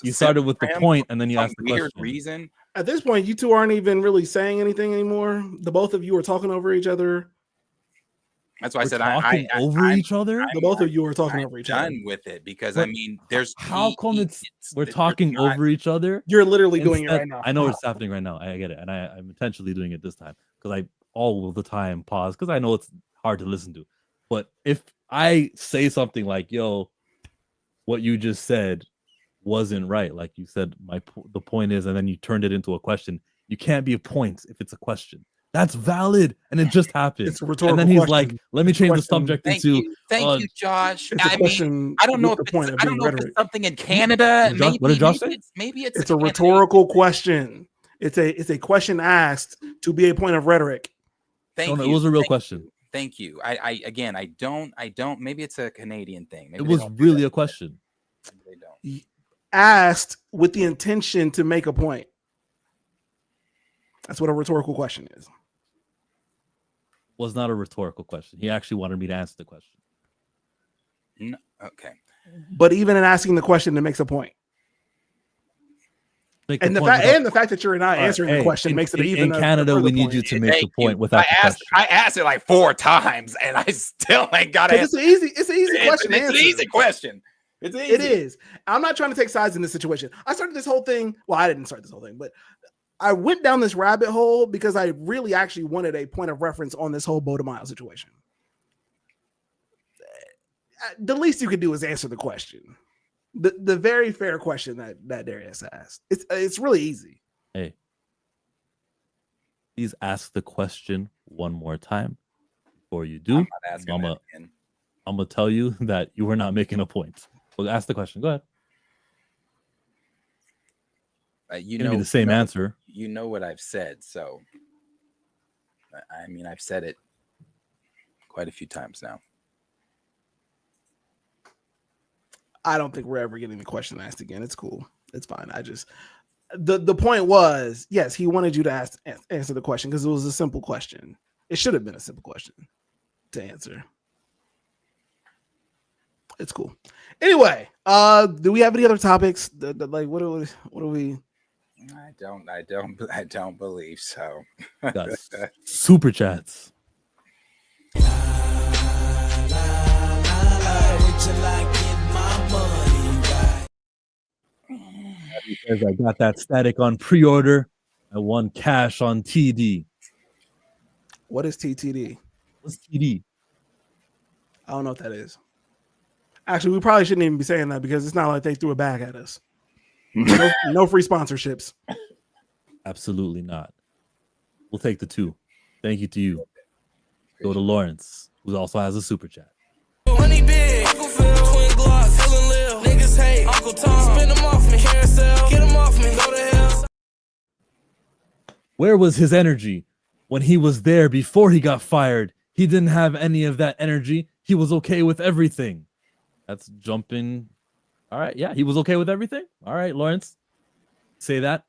You started with the point, and then you asked the weird question. Reason. At this point, you two aren't even really saying anything anymore. The both of you are talking over each other. That's why I said talking over each other. The both of you are talking over each other. Done with it because there's how come we're talking over each other? You're literally doing it right now. I know it's happening right now. I get it, and I'm intentionally doing it this time because I all the time pause because I know it's hard to listen to. But if I say something like, yo, what you just said wasn't right, like you said, the point is, and then you turned it into a question, you can't be a point if it's a question. That's valid, and it just happened. It's a rhetorical and then he's question. like, let me change the subject into thank you, Josh. I don't know if it's something in Canada. What did Josh say? Maybe it's a rhetorical question. It's a question asked to be a point of rhetoric. It was a real question. Thank you. I again, I don't. Maybe it's a Canadian thing. Maybe it was really a question. They don't. Asked with the intention to make a point. That's what a rhetorical question is. Was not a rhetorical question. He actually wanted me to answer the question. No, okay. But even in asking the question, it makes a point. And the fact that you're not answering the question makes it even. In Canada, we need you to make the point without the question. I asked it like 4 times, and I still ain't got it. It's an easy question. It's an easy question. It's easy. It is. I'm not trying to take sides in this situation. I started this whole thing. Well, I didn't start this whole thing, but I went down this rabbit hole because I really actually wanted a point of reference on this whole Bodemile situation. The least you could do is answer the question. The very fair question that Darius asked. It's really easy. Hey, please ask the question one more time before you do. I'm gonna tell you that you were not making a point. Well, ask the question. Go ahead. You know the same answer. You know what I've said, so I mean I've said it quite a few times now. I don't think we're ever getting the question asked again. It's cool. It's fine. I just the point was, yes, he wanted you to answer the question because it was a simple question. It should have been a simple question to answer. It's cool. Anyway, do we have any other topics? Like, what do we? I don't believe so. Super chats. Because I got that static on pre-order. I won cash on TD. What is TTD? What's TD? I don't know what that is. Actually, we probably shouldn't even be saying that because it's not like they threw it back at us. No free sponsorships. Absolutely not. We'll take the 2. Thank you to you. Go to Lawrence, who also has a super chat. Money big, twin glocks, hellin' live. Niggas hate, Uncle Tom, spin them off me, carousel, get them off me, go to hell. Where was his energy when he was there before he got fired? He didn't have any of that energy. He was okay with everything. That's jumping. All right, yeah, he was okay with everything. All right, Lawrence, say that.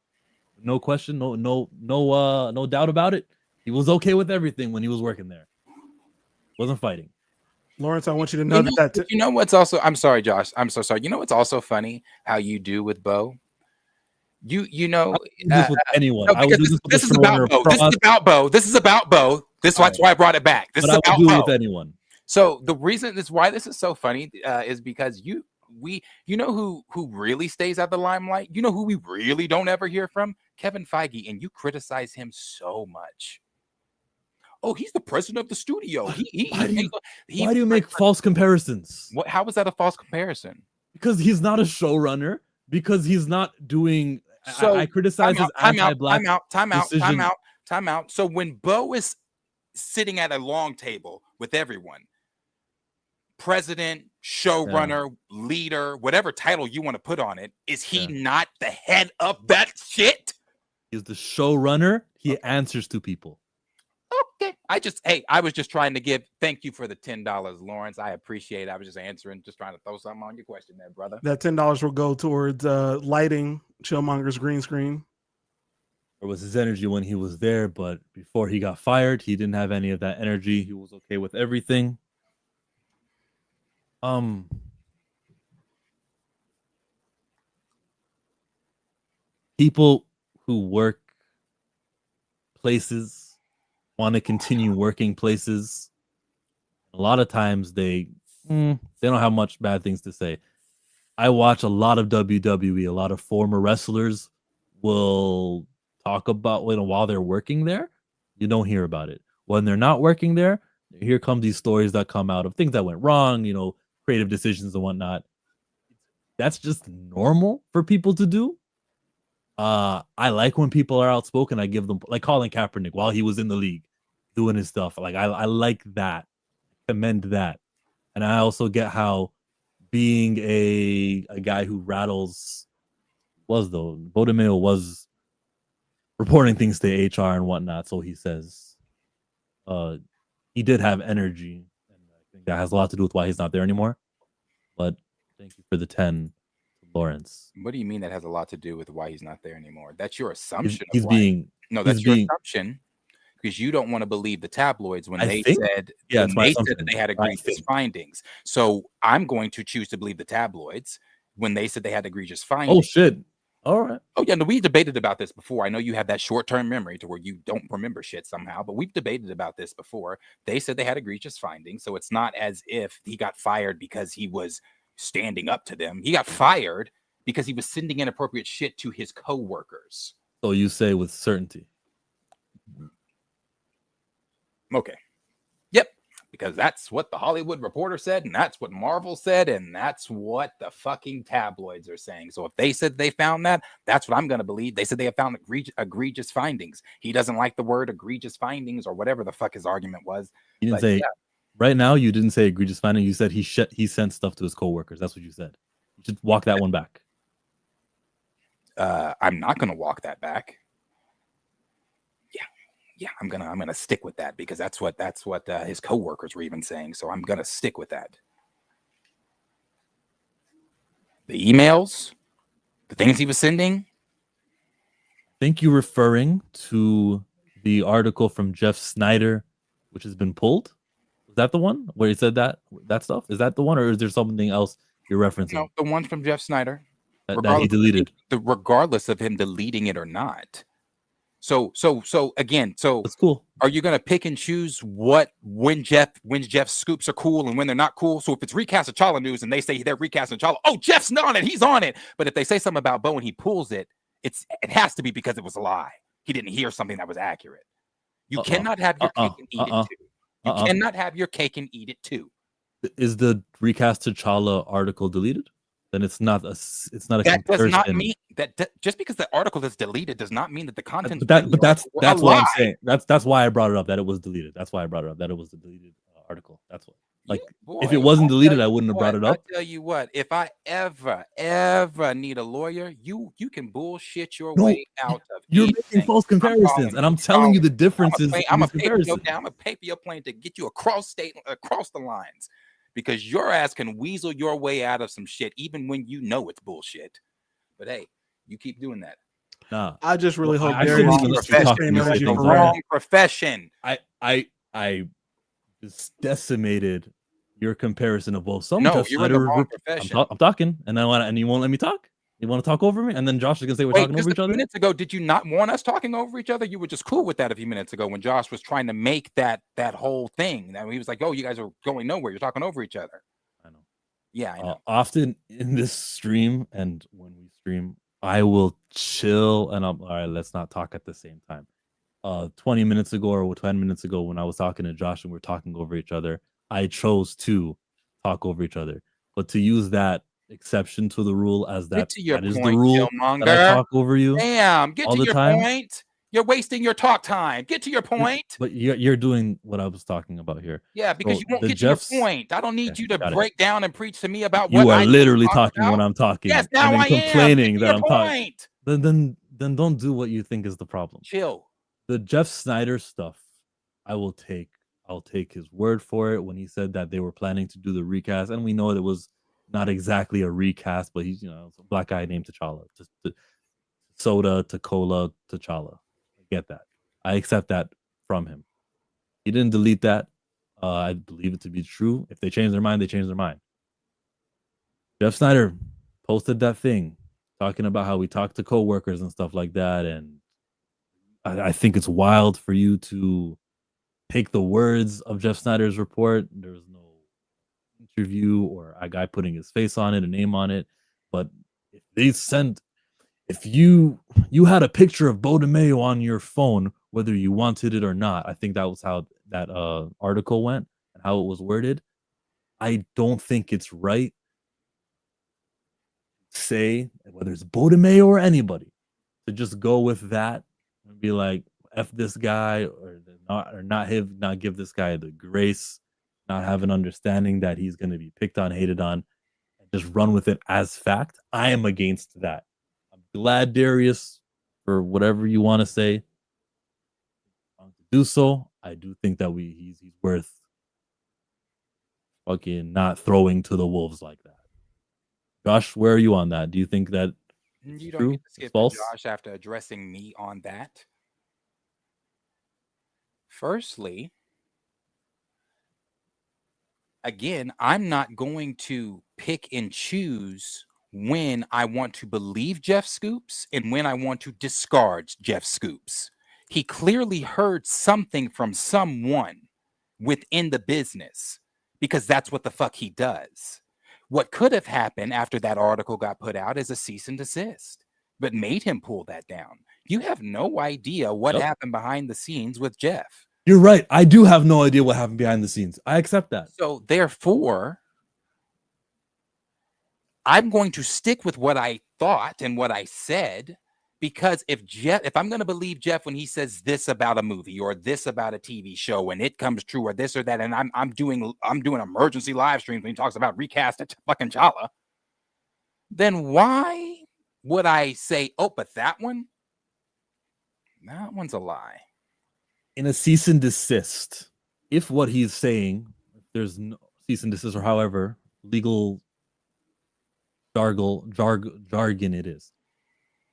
No question, no doubt about it. He was okay with everything when he was working there. Wasn't fighting. Lawrence, I want you to know that. You know what's also? I'm sorry, Josh. I'm so sorry. You know what's also funny? How you do with Bo. You know this with anyone. No, this is about Bo. This is about Bo. This is about Bo. This is why I brought it back. This is about Bo. With anyone. So the reason why this is so funny is because you know who really stays at the limelight. You know who we really don't ever hear from? Kevin Feige, and you criticize him so much. Oh, he's the president of the studio. Why do you make false comparisons? What? How was that a false comparison? Because he's not a showrunner. Because he's not doing. So I criticize his anti-black time out. So when Bo is sitting at a long table with everyone, president, showrunner, leader, whatever title you want to put on it, is he not the head of that shit? He's the showrunner. He answers to people. Okay. I was just trying to thank you for the $10, Lawrence. I appreciate it. I was just answering, just trying to throw something on your question there, brother. That $10 will go towards lighting Chillmonger's green screen. Or was his energy when he was there, but before he got fired, he didn't have any of that energy. He was okay with everything. People who work places want to continue working places. A lot of times they don't have much bad things to say. I watch a lot of WWE. A lot of former wrestlers will talk about while they're working there. You don't hear about it. When they're not working there, here come these stories that come out of things that went wrong, creative decisions and whatnot. That's just normal for people to do. I like when people are outspoken. I give them, like Colin Kaepernick while he was in the league doing his stuff. Like I like that, commend that. And I also get how being a guy who rattles Bodemile was reporting things to HR and whatnot. So he says, he did have energy, and I think that has a lot to do with why he's not there anymore. But thank you for the 10, Lawrence. What do you mean that has a lot to do with why he's not there anymore? That's your assumption. He's being no, that's your assumption because you don't want to believe the tabloids when they said that they had egregious findings. So I'm going to choose to believe the tabloids when they said they had egregious findings. Oh shit! All right. Oh yeah, no, we debated about this before. I know you have that short-term memory to where you don't remember shit somehow, but we've debated about this before. They said they had egregious findings, so it's not as if he got fired because he was standing up to them. He got fired because he was sending inappropriate shit to his co-workers. So you say with certainty. Okay. Yep. Because that's what the Hollywood Reporter said, and that's what Marvel said, and that's what the fucking tabloids are saying. So if they said they found that, that's what I'm going to believe. They said they have found egregious findings. He doesn't like the word egregious findings or whatever the fuck his argument was. You didn't say right now. You didn't say egregious finding. You said he sent stuff to his coworkers. That's what you said. You should walk that one back. I'm not going to walk that back. Yeah, I'm gonna stick with that because that's what his coworkers were even saying. So I'm gonna stick with that. The emails, the things he was sending. I think you're referring to the article from Jeff Snyder, which has been pulled. Is that the one where he said that stuff? Is that the one, or is there something else you're referencing? No, the one from Jeff Snyder that he deleted. Regardless of him deleting it or not. So again, that's cool. Are you gonna pick and choose when Jeff's scoops are cool and when they're not cool? So if it's recast T'Challa news and they say they're recasting T'Challa, oh, Jeff's on it, he's on it. But if they say something about Bo and he pulls it, it has to be because it was a lie. He didn't hear something that was accurate. You cannot have your cake and eat it too. You cannot have your cake and eat it too. Is the recast T'Challa article deleted? Then it's not a that does not mean that just because the article is deleted does not mean that the content. But that's what I'm saying. That's why I brought it up that it was deleted. That's why I brought it up that it was the deleted article. That's what. Like if it wasn't deleted, I wouldn't have brought it up. I tell you what, if I ever need a lawyer, you can bullshit your way out of. You're making false comparisons, and I'm telling you the differences. I'm a paper your plane to get you across the lines. Because your ass can weasel your way out of some shit, even when you know it's bullshit. But hey, you keep doing that. Nah, I just really hope the wrong profession. I just decimated your comparison of both. No, you're in the wrong profession. I'm talking, and you won't let me talk. You want to talk over me, and then Josh is gonna say we're talking over each other. Minutes ago, did you not want us talking over each other? You were just cool with that a few minutes ago when Josh was trying to make that whole thing. He was like, "Oh, you guys are going nowhere. You're talking over each other." I know. Yeah, I know. Often in this stream and when we stream, I will chill and I'm all right. Let's not talk at the same time. 20 minutes ago or 10 minutes ago, when I was talking to Josh and we're talking over each other, I chose to talk over each other, but to use that exception to the rule as that is the rule that I talk over you. Damn, get to your point. You're wasting your talk time. Get to your point. But you're doing what I was talking about here. Yeah, because you won't get to your point. I don't need you to break down and preach to me about what you are literally talking when I'm talking. Yes, now I am complaining that I'm talking. Then don't do what you think is the problem. Chill. The Jeff Snyder stuff, I'll take his word for it when he said that they were planning to do the recast, and we know it was not exactly a recast, but he's a black guy named T'Challa. Just soda to cola T'Challa. I get that. I accept that from him. He didn't delete that. I believe it to be true. If they change their mind, they change their mind. Jeff Snyder posted that thing talking about how we talk to coworkers and stuff like that, and I think it's wild for you to take the words of Jeff Snyder's report. There's no interview or a guy putting his face on it, a name on it. But if you had a picture of Bo DeMayo on your phone, whether you wanted it or not, I think that was how that article went and how it was worded. I don't think it's right to say whether it's Bo DeMayo or anybody to just go with that and be like, F this guy or not give this guy the grace, not have an understanding that he's going to be picked on, hated on, and just run with it as fact. I am against that. I'm glad, Darius, for whatever you want to say, to do so. I do think that he's worth fucking not throwing to the wolves like that. Josh, where are you on that? Do you think that it's You don't true? get to It's skip to false? Josh after addressing me on that. Firstly, again, I'm not going to pick and choose when I want to believe Jeff Scoops and when I want to discard Jeff Scoops. He clearly heard something from someone within the business because that's what the fuck he does. What could have happened after that article got put out is a cease and desist, but made him pull that down. You have no idea what happened behind the scenes with Jeff. You're right. I do have no idea what happened behind the scenes. I accept that. So therefore, I'm going to stick with what I thought and what I said, because if I'm going to believe Jeff when he says this about a movie or this about a TV show and it comes true or this or that, and I'm doing emergency live streams when he talks about recast fucking Chala, then why would I say, oh, but that one's a lie? In a cease and desist, if what he's saying, there's no cease and desist or however legal jargon it is.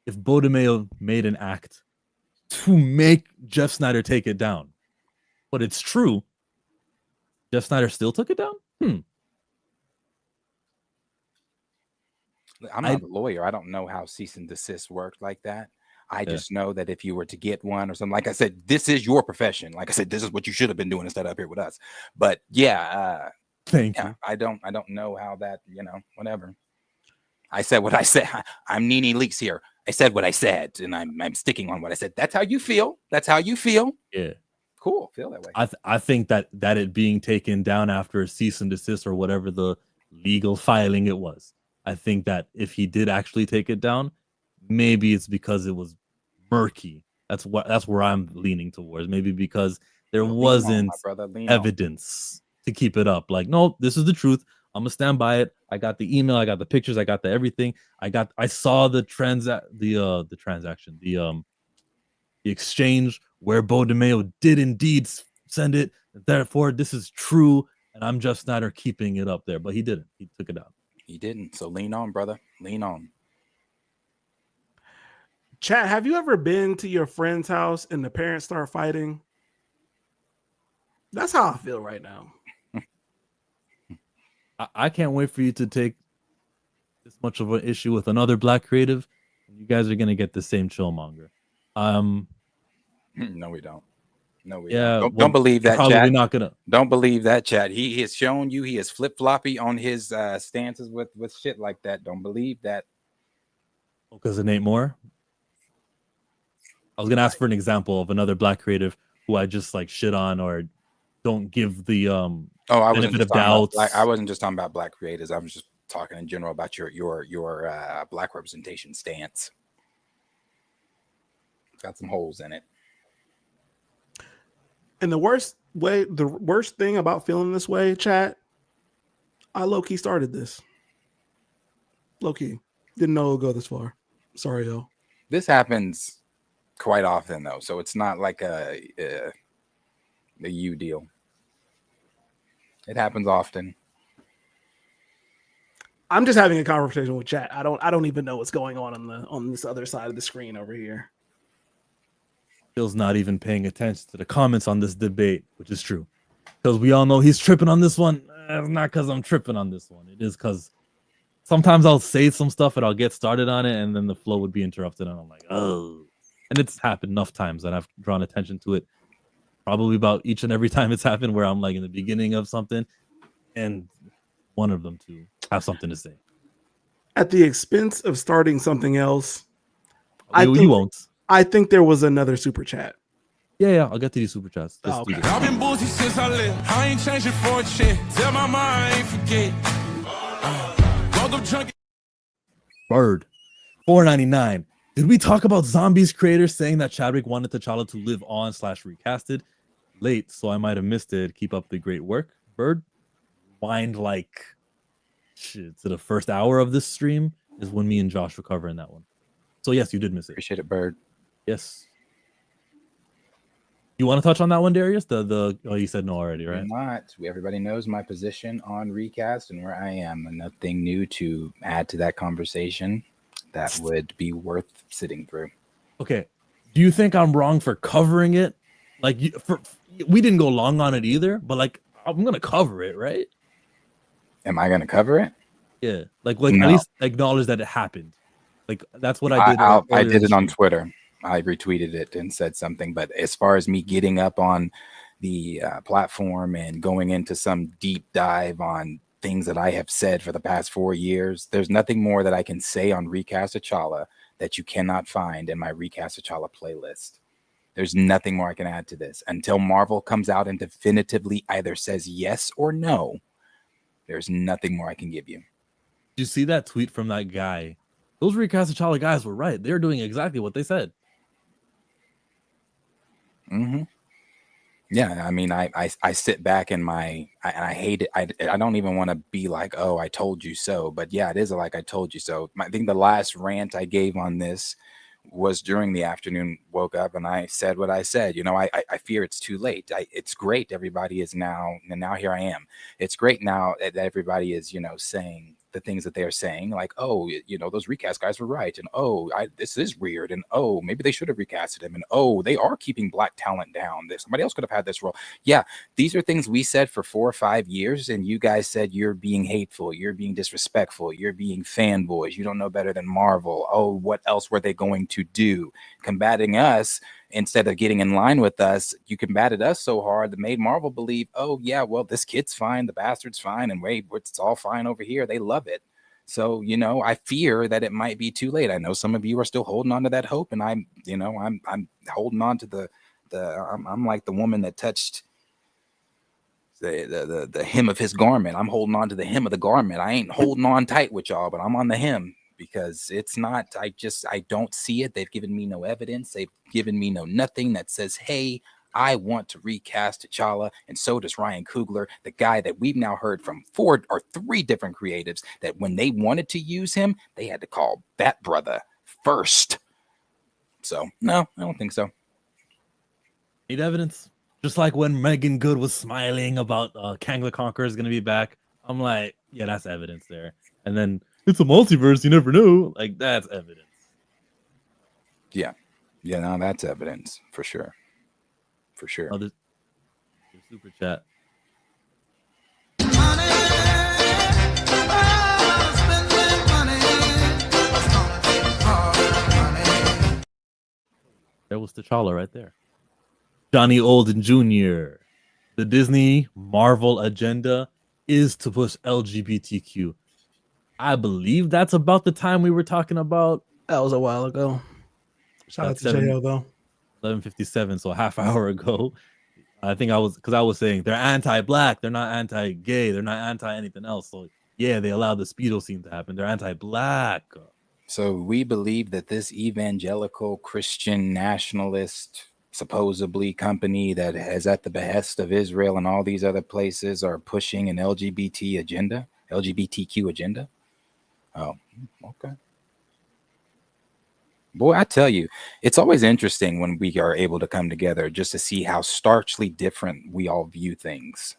If Bo DeMayo made an act to make Jeff Snyder take it down, but it's true, Jeff Snyder still took it down? I'm not a lawyer. I don't know how cease and desist worked like that. I just know that if you were to get one or something, like I said, this is your profession. Like I said, this is what you should have been doing instead of up here with us. But thank you. I don't know how that, whatever. I said what I said. I'm Nene Leaks here. I said what I said, and I'm sticking on what I said. That's how you feel. That's how you feel. Yeah. Cool. Feel that way. I think that it being taken down after a cease and desist or whatever the legal filing it was, I think that if he did actually take it down, maybe it's because it was murky. That's where I'm leaning towards. Maybe because there wasn't evidence to keep it up. Like, no, this is the truth. I'm gonna stand by it. I got the email, I got the pictures, I got the everything. I saw the transaction, the exchange where Bo DeMayo did indeed send it. Therefore, this is true, and I'm Jeff Snyder keeping it up there. But he didn't. He took it out. He didn't. So lean on, brother. Lean on. Chat, have you ever been to your friend's house and the parents start fighting? That's how I feel right now. I can't wait for you to take this much of an issue with another Black creative. You guys are gonna get the same chillmonger. No, we don't. No, we don't. Don't believe that, probably chat. Not gonna. Don't believe that, chat. He has shown you he is flip-floppy on his stances with shit like that. Don't believe that. Because it ain't more. I was gonna ask for an example of another Black creative who I just like shit on or don't give the benefit of doubt. I wasn't just talking about Black creators. I was just talking in general about your Black representation stance. Got some holes in it. And the worst thing about feeling this way, chat, I low-key started this. Low-key. Didn't know it would go this far. Sorry, yo. This happens quite often, though, so it's not like a you deal. It happens often. I'm just having a conversation with chat. I don't even know what's going on this other side of the screen over here. Phil's not even paying attention to the comments on this debate, which is true. Because we all know he's tripping on this one. It's not because I'm tripping on this one. It is because sometimes I'll say some stuff and I'll get started on it and then the flow would be interrupted and I'm like, oh. And it's happened enough times and I've drawn attention to it probably about each and every time it's happened where I'm like in the beginning of something and one of them to have something to say. At the expense of starting something else, You won't. I think there was another super chat. Yeah, I'll get to these super chats. I've been boozy since I left. I ain't changing for a chin. Tell my mind I ain't forget. Bird, $4.99. Did we talk about Zombies creators saying that Chadwick wanted T'Challa to live on / recasted? Late, so I might have missed it. Keep up the great work. Bird, wind like shit to the first hour of this stream is when me and Josh were covering that one. So yes, you did miss it. Appreciate it, Bird. Yes. You want to touch on that one, Darius? You said no already, right? Not. Everybody knows my position on recast and where I am, and nothing new to add to that conversation that would be worth sitting through. Okay. Do you think I'm wrong for covering it? Like, we didn't go long on it either, but like, I'm gonna cover it, right? Am I gonna cover it? Yeah. Like No. at least acknowledge that it happened. Like that's what I did. I did it on Twitter. I retweeted it and said something, but as far as me getting up on the platform and going into some deep dive on things that I have said for the past 4 years, there's nothing more that I can say on Recast T'Challa that you cannot find in my Recast T'Challa playlist. There's nothing more I can add to this until Marvel comes out and definitively either says yes or no. There's nothing more I can give you. Did you see that tweet from that guy? Those Recast T'Challa guys were right. They're doing exactly what they said. Mm-hmm. Yeah, I mean, I sit back in I hate it. I don't even want to be like, oh, I told you so. But yeah, it is like I told you so. I think the last rant I gave on this was during the afternoon. Woke up and I said what I said. You know, I fear it's too late. It's great. Everybody is now, and now here I am. It's great now that everybody is, you know, saying the things that they are saying, like, oh, you know, those recast guys were right, and oh, this is weird, and oh, maybe they should have recasted him, and oh, they are keeping black talent down. Somebody else could have had this role. Yeah, these are things we said for 4 or 5 years, and you guys said you're being hateful, you're being disrespectful, you're being fanboys, you don't know better than Marvel. Oh, what else were they going to do? Combating us instead of getting in line with us. You combated us so hard that made Marvel believe, oh yeah, well, this kid's fine, the bastard's fine, and wait, it's all fine over here. They love it. So, you know, I fear that it might be too late. I know some of you are still holding on to that hope, and I'm holding on to I'm like the woman that touched the hem of his garment. I'm holding on to the hem of the garment. I ain't holding on tight with y'all, but I'm on the hem. Because it's not, I don't see it. They've given me no evidence. They've given me nothing that says, hey, I want to recast T'Challa. And so does Ryan Coogler, the guy that we've now heard from 4 or 3 different creatives that when they wanted to use him, they had to call that brother first. So, no, I don't think so. Need evidence? Just like when Megan Good was smiling about Kang the Conqueror is going to be back. I'm like, yeah, that's evidence there. And then it's a multiverse, you never know. Like, that's evidence. Yeah. Yeah, no, that's evidence for sure. For sure. Oh, there's super chat. There was T'Challa right there. Johnny Olden Jr. The Disney Marvel agenda is to push LGBTQ. I believe that's about the time we were talking about. That was a while ago. Shout out to JO though. 11:57, so a half hour ago. I think I was saying they're anti-black, they're not anti-gay, they're not anti-anything else. So yeah, they allowed the speedo scene to happen. They're anti-black. So we believe that this evangelical Christian nationalist supposedly company that is at the behest of Israel and all these other places are pushing an LGBTQ agenda. Oh, okay. Boy, I tell you, it's always interesting when we are able to come together just to see how starkly different we all view things.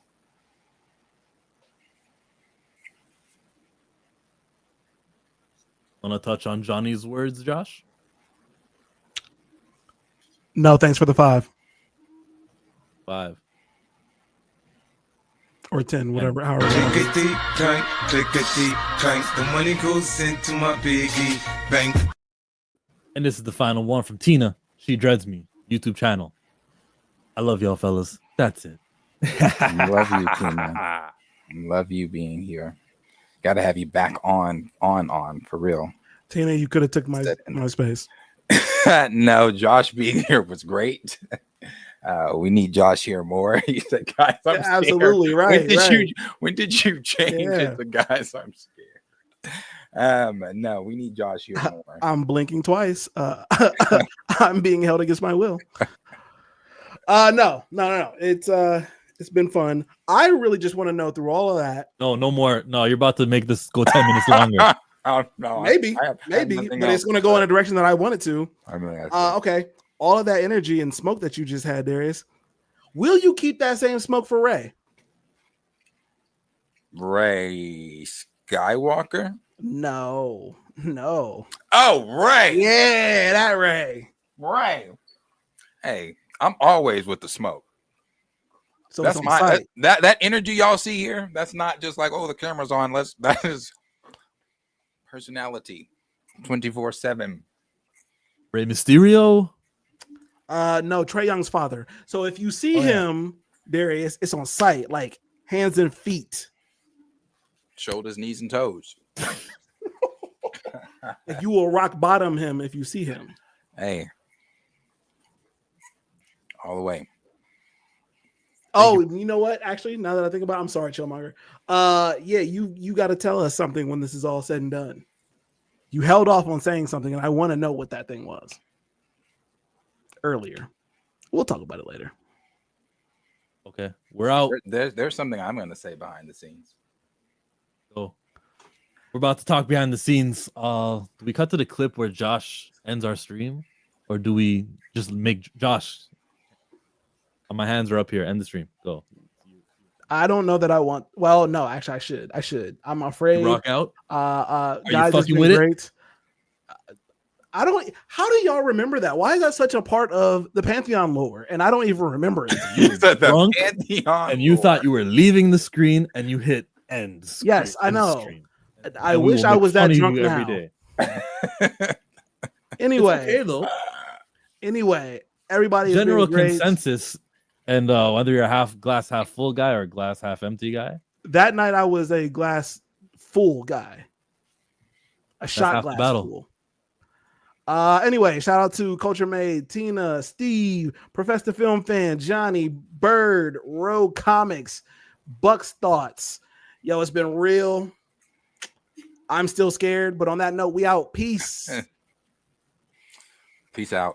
Want to touch on Johnny's words, Josh? No, thanks for the 5. 5. Or 10, whatever. However. Take a deep drink, take a deep drink. The money goes into my piggy bank. And this is the final one from Tina. She Dreads Me YouTube channel. I love y'all, fellas. That's it. Love you, Tina. Love you being here. Got to have you back on for real. Tina, you could have took my space. No, Josh being here was great. We need Josh here more. He said, guys, I'm scared. Absolutely right. When did you change it to guys? I'm scared. No, we need Josh here more. I'm blinking twice. I'm being held against my will. No. It's been fun. I really just want to know through all of that. No more. No, you're about to make this go 10 minutes longer. Oh, no, maybe, but it's going to go in a direction that I want it to. I mean, okay. all of that energy and smoke that you just had, Darius, will you keep that same smoke for Ray? Ray Skywalker? No. Oh, Ray. Yeah, that Ray. Ray. Hey, I'm always with the smoke. So that's my that energy y'all see here. That's not just like, oh, the camera's on. That is personality 24/7. Rey Mysterio? No, Trae Young's father. So if you see him, Darius, it's on sight, like hands and feet. Shoulders, knees, and toes. Like you will rock bottom him if you see him. Hey. All the way. Oh, you know what? Actually, now that I think about it, I'm sorry, Chillmonger. Yeah, you got to tell us something when this is all said and done. You held off on saying something, and I want to know what that thing was. Earlier. We'll talk about it later. Okay. We're out. There's something I'm going to say behind the scenes. So we're about to talk behind the scenes. Do we cut to the clip where Josh ends our stream? Or do we just make Josh... My hands are up here. End the stream. Go. I don't know that I want. Well, no, actually, I should. I'm afraid. You rock out. Are you guys, fucking with it? I don't. How do y'all remember that? Why is that such a part of the Pantheon lore? And I don't even remember it. You were drunk, and you thought you were leaving the screen, and you hit end. Screen, yes, I know. I and wish I was that drunk now. Every day. Anyway, it's okay though. Anyway, everybody. General consensus. And whether you're a glass half full guy or glass half empty guy. That night I was a glass full guy. That's shot glass full. Anyway, shout out to Culture Made, Tina, Steve, Professor Film Fan, Johnny, Bird, Rogue Comics, Buck's Thoughts. Yo, it's been real. I'm still scared, but on that note, we out. Peace. Peace out.